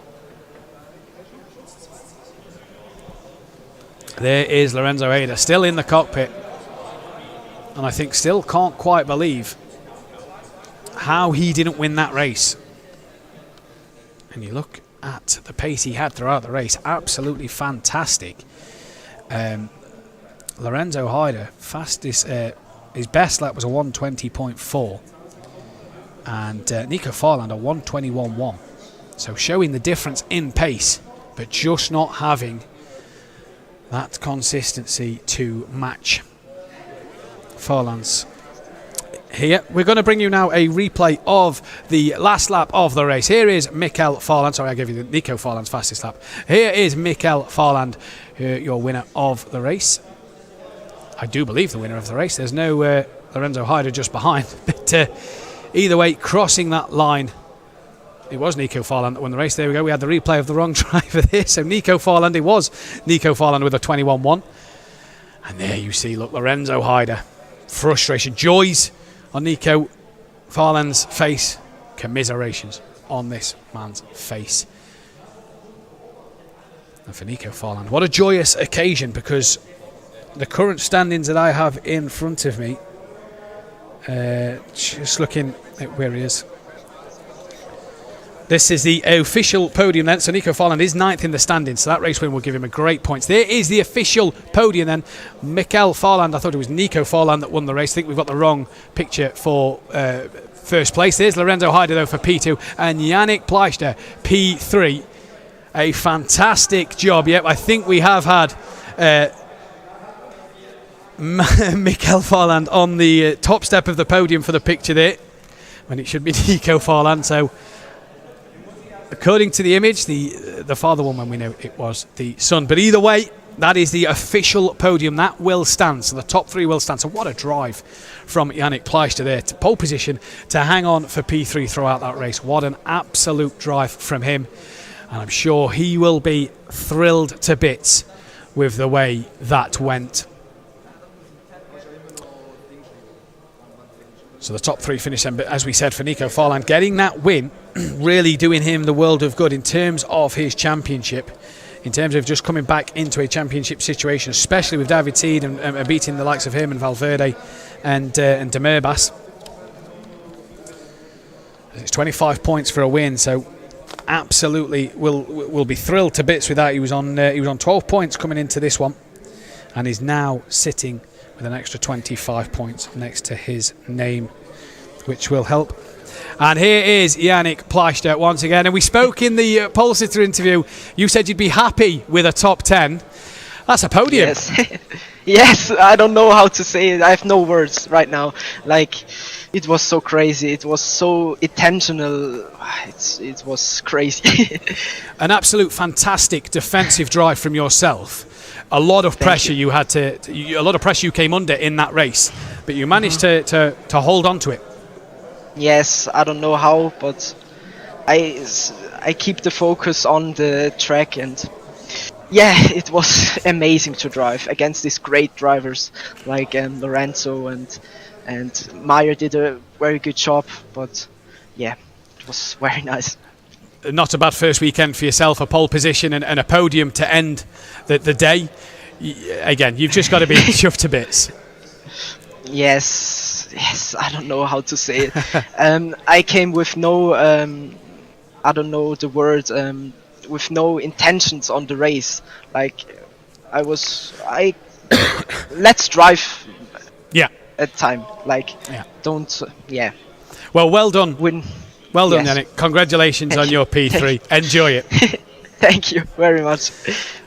There is Lorenzo Ada still in the cockpit, and I think still can't quite believe how he didn't win that race. And you look at the pace he had throughout the race, absolutely fantastic. Lorenzo Hyder, fastest, his best lap was a 1:20.4, and Nico Farland a 1:21.1. So showing the difference in pace, but just not having that consistency to match Farland's. Here, we're going to bring you now a replay of the last lap of the race. Here is Mikkel Farland. Sorry, I gave you the Nico Farland's fastest lap. Here is Mikkel Farland, your winner of the race. I do believe the winner of the race. There's no Lorenzo Hyder just behind. But either way, crossing that line, it was Nico Farland that won the race. There we go. We had the replay of the wrong driver there. So Nico Farland, it was Nico Farland with a 21.1. And there you see, look, Lorenzo Hyder. Frustration, joys on Nico Farland's face. Commiserations on this man's face. And for Nico Farland, what a joyous occasion, because the current standings that I have in front of me, just looking at where he is. This is the official podium then. So Nico Farland is 9th in the standings, so that race win will give him a great points. There is the official podium then. Mikkel Farland, I thought it was Nico Farland that won the race. I think we've got the wrong picture for first place. There's Lorenzo Hyder though for P2, and Yannick Pleister P3. A fantastic job. Yep, I think we have had Mikkel Farland on the top step of the podium for the picture there, when it should be Nico Farland. So according to the image, the father won when we know it was the son. But either way, that is the official podium. That will stand. So the top three will stand. So what a drive from Yannick Pleister there to pole position to hang on for P3 throughout that race. What an absolute drive from him. And I'm sure he will be thrilled to bits with the way that went. So the top three finish then, but as we said, for Nico Farland, getting that win, really doing him the world of good in terms of his championship, in terms of just coming back into a championship situation, especially with David Seed and beating the likes of him and Valverde and De Merbas. It's 25 points for a win, so absolutely will be thrilled to bits with that. He was on 12 points coming into this one, and is now sitting with an extra 25 points next to his name, which will help. And here is Yannick Pleister once again. And we spoke in the pole sitter interview. You said you'd be happy with a top 10. That's a podium. Yes. Yes, I don't know how to say it. I have no words right now. Like, it was so crazy. It was so intentional. It was crazy. An absolute fantastic defensive drive from yourself. A lot of pressure you had a lot of pressure you came under in that race, but you managed to hold on to it. Yes, I don't know how, but I keep the focus on the track, and yeah, it was amazing to drive against these great drivers like Lorenzo and Meyer did a very good job, but yeah, it was very nice. Not a bad first weekend for yourself, a pole position and a podium to end the day. Again, you've just got to be chuffed to bits. Yes, I don't know how to say it. I came with no, I don't know the word, with no intentions on the race. Like, let's drive. Yeah. At time, like, yeah. Don't, yeah. Well done. Well done, Yes. Yannick. Congratulations on your P3. Enjoy it. Thank you very much.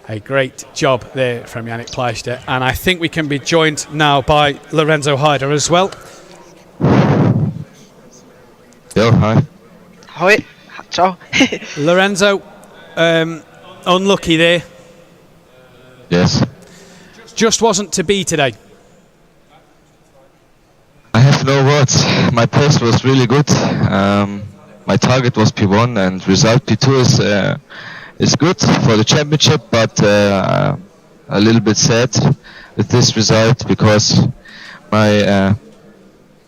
A great job there from Yannick Pleister. And I think we can be joined now by Lorenzo Heider as well. Yo, hi. Hi. Ciao. Lorenzo, unlucky there. Yes. Just wasn't to be today. I have no words. My pace was really good. My target was P1 and result P2 is good for the championship, but a little bit sad with this result because my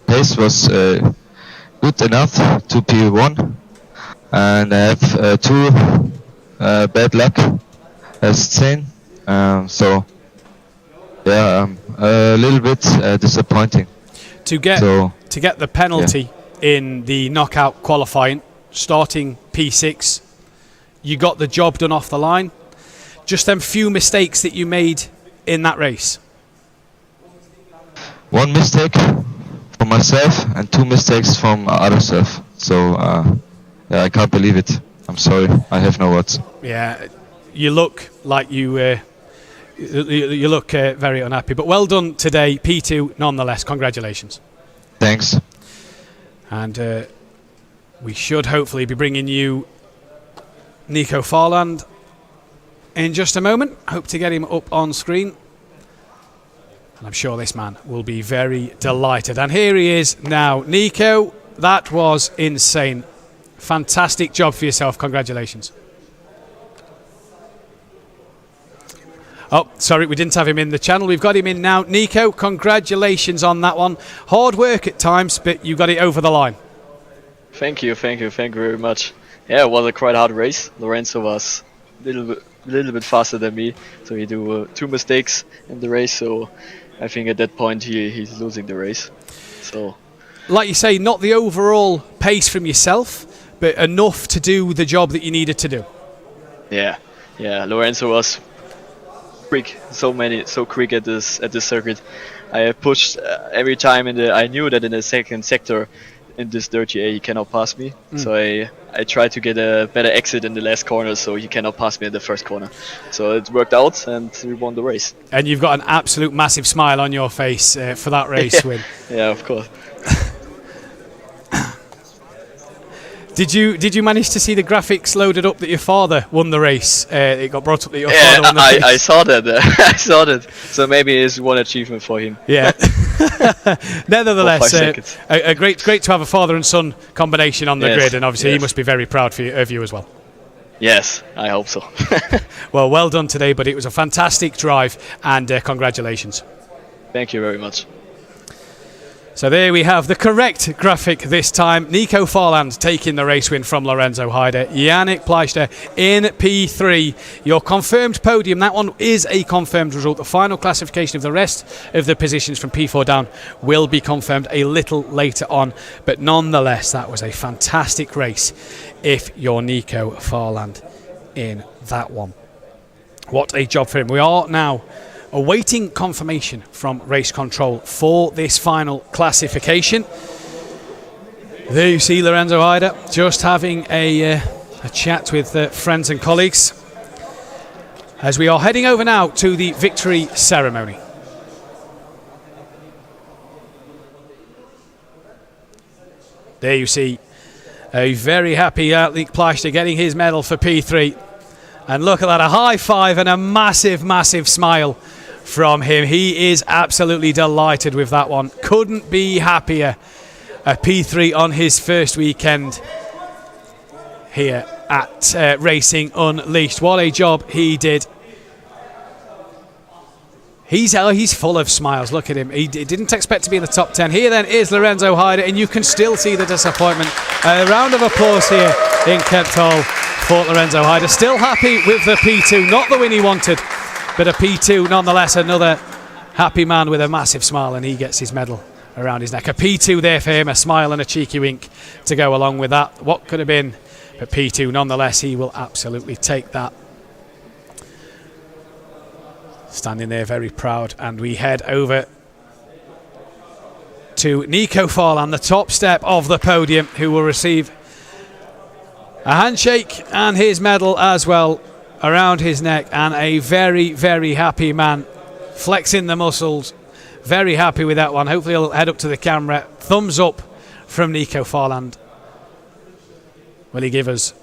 pace was good enough to P1, and I have two bad luck as seen. So yeah, a little bit disappointing. To get the penalty in the knockout qualifying, starting P6, you got the job done off the line. Just them few mistakes that you made in that race. One mistake from myself and two mistakes from other self. So yeah, I can't believe it. I'm sorry. I have no words. Yeah, you look like you look very unhappy. But well done today, P2 nonetheless. Congratulations. Thanks. And we should hopefully be bringing you Nico Farland in just a moment. Hope to get him up on screen. And I'm sure this man will be very delighted. And here he is now. Nico, that was insane. Fantastic job for yourself. Congratulations. Oh, sorry, we didn't have him in the channel. We've got him in now. Nico, congratulations on that one. Hard work at times, but you got it over the line. Thank you very much. Yeah, it was a quite hard race. Lorenzo was a little bit faster than me, so he do two mistakes in the race. So I think at that point he's losing the race. So, like you say, not the overall pace from yourself, but enough to do the job that you needed to do. Yeah. Lorenzo was quick, so quick at this circuit. I pushed every time I knew that in the second sector in this dirty A he cannot pass me. So I tried to get a better exit in the last corner so he cannot pass me in the first corner. So it worked out and we won the race. And you've got an absolute massive smile on your face for that race win. Yeah, of course. Did you manage to see the graphics loaded up that your father won the race? It got brought up that your father won the race. I saw that. I saw that. So maybe it's one achievement for him. Yeah. Nevertheless, a great to have a father and son combination on the grid, and obviously he must be very proud of you as well. Yes, I hope so. Well done today, but it was a fantastic drive, and congratulations. Thank you very much. So there we have the correct graphic this time. Nico Farland taking the race win from Lorenzo Heider. Yannick Pleister in P3. Your confirmed podium. That one is a confirmed result. The final classification of the rest of the positions from P4 down will be confirmed a little later on. But nonetheless, that was a fantastic race if you're Nico Farland in that one. What a job for him. We are now awaiting confirmation from race control for this final classification. There you see Lorenzo Heider just having a chat with friends and colleagues as we are heading over now to the victory ceremony. There you see a very happy Yannick Plachter getting his medal for P3. And look at that, a high five and a massive, massive smile from him. He is absolutely delighted with that one. Couldn't be happier. A P3 on his first weekend here at Racing Unleashed. What a job he did. He's full of smiles. Look at him. He didn't expect to be in the top 10. Here then is Lorenzo Heider, and you can still see the disappointment. A round of applause here in Kempthal for Lorenzo Heider. Still happy with the P2. Not the win he wanted, but a P2 nonetheless. Another happy man with a massive smile, and he gets his medal around his neck. A P2 there for him, a smile and a cheeky wink to go along with that. What could have been, but P2 nonetheless. He will absolutely take that. Standing there very proud, and we head over to Nico Farland, the top step of the podium, who will receive a handshake and his medal as well around his neck, and a very, very happy man, flexing the muscles, very happy with that one. Hopefully he'll head up to the camera. Thumbs up from Nico Farland. Will he give us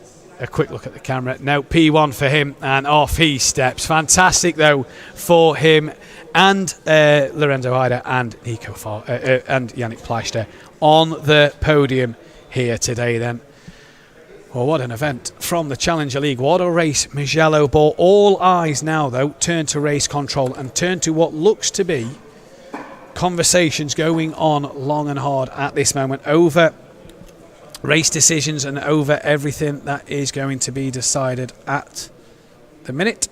a quick look at the camera? Now P1 for him, and off he steps. Fantastic though for him and Lorenzo Heider and and Yannick Plachter on the podium here today then. Well, what an event from the Challenger League. What a race Mugello bore. All eyes now though turn to race control and turn to what looks to be conversations going on long and hard at this moment over race decisions and over everything that is going to be decided at the minute.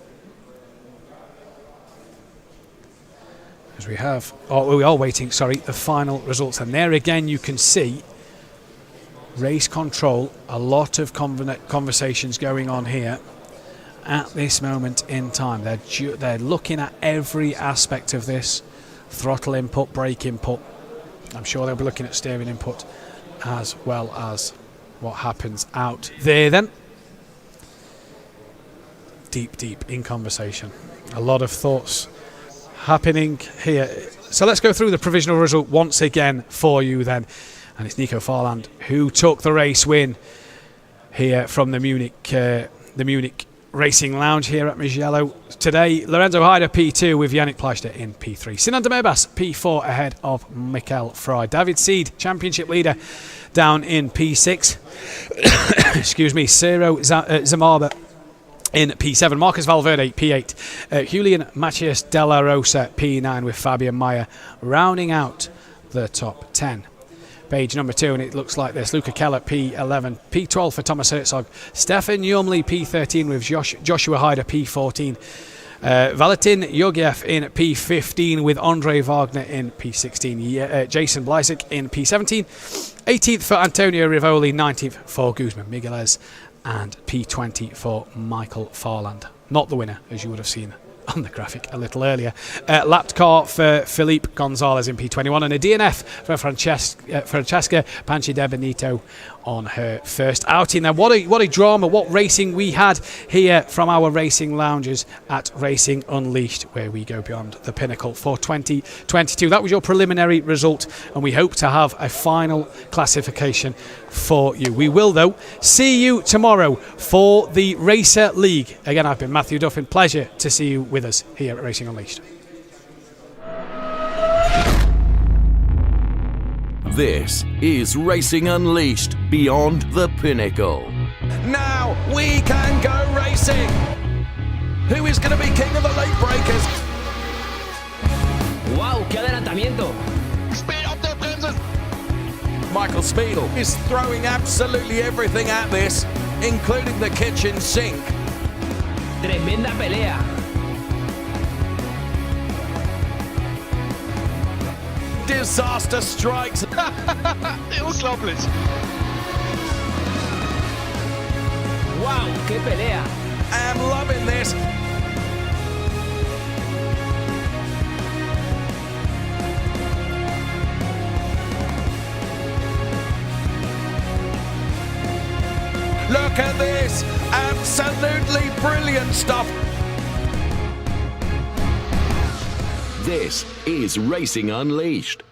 As we are waiting, the final results. And there again you can see race control, a lot of conversations going on here at this moment in time. They're looking at every aspect of this. Throttle input, brake input. I'm sure they'll be looking at steering input, as well as what happens out there then. Deep in conversation. A lot of thoughts happening here. So let's go through the provisional result once again for you then. And it's Nico Farland who took the race win here from the Munich Racing Lounge here at Mugello today. Lorenzo Heider P2 with Yannick Plachter in P3. Sinan Demebas P4 ahead of Mikkel Fry. David Seed, championship leader, down in P6. Excuse me. Ciro Zamaba in P7. Marcus Valverde P8. Julian Matias Della Rosa P9 with Fabian Meyer rounding out the top 10. Page number 2, and it looks like this. Luca Keller P11, P12 for Thomas Herzog, Stefan Yumley P13 with Joshua Heider P14, Valentin Yogiev in P15 with Andre Wagner in P16, Jason Blysick in P17, 18th for Antonio Rivoli, 19th for Guzman Migueles, and P20 for Michael Farland. Not the winner, as you would have seen on the graphic a little earlier. Lapped car for Felipe Gonzalez in P21, and a DNF for Francesca Panchi de Benito on her first outing. Now, what a drama, what racing we had here from our racing lounges at Racing Unleashed, where we go beyond the pinnacle for 2022. That was your preliminary result, and we hope to have a final classification for you. We will, though, see you tomorrow for the Racer League. Again, I've been Matthew Duffin. Pleasure to see you with us here at Racing Unleashed. This is Racing Unleashed Beyond the Pinnacle. Now we can go racing. Who is going to be king of the late breakers? Wow, qué adelantamiento. Speed up the bremses. Michael Speedle is throwing absolutely everything at this, including the kitchen sink. Tremenda pelea. Disaster strikes. Unglaublich. Wow, qué pelea. I'm loving this. Look at this. Absolutely brilliant stuff. This is Racing Unleashed.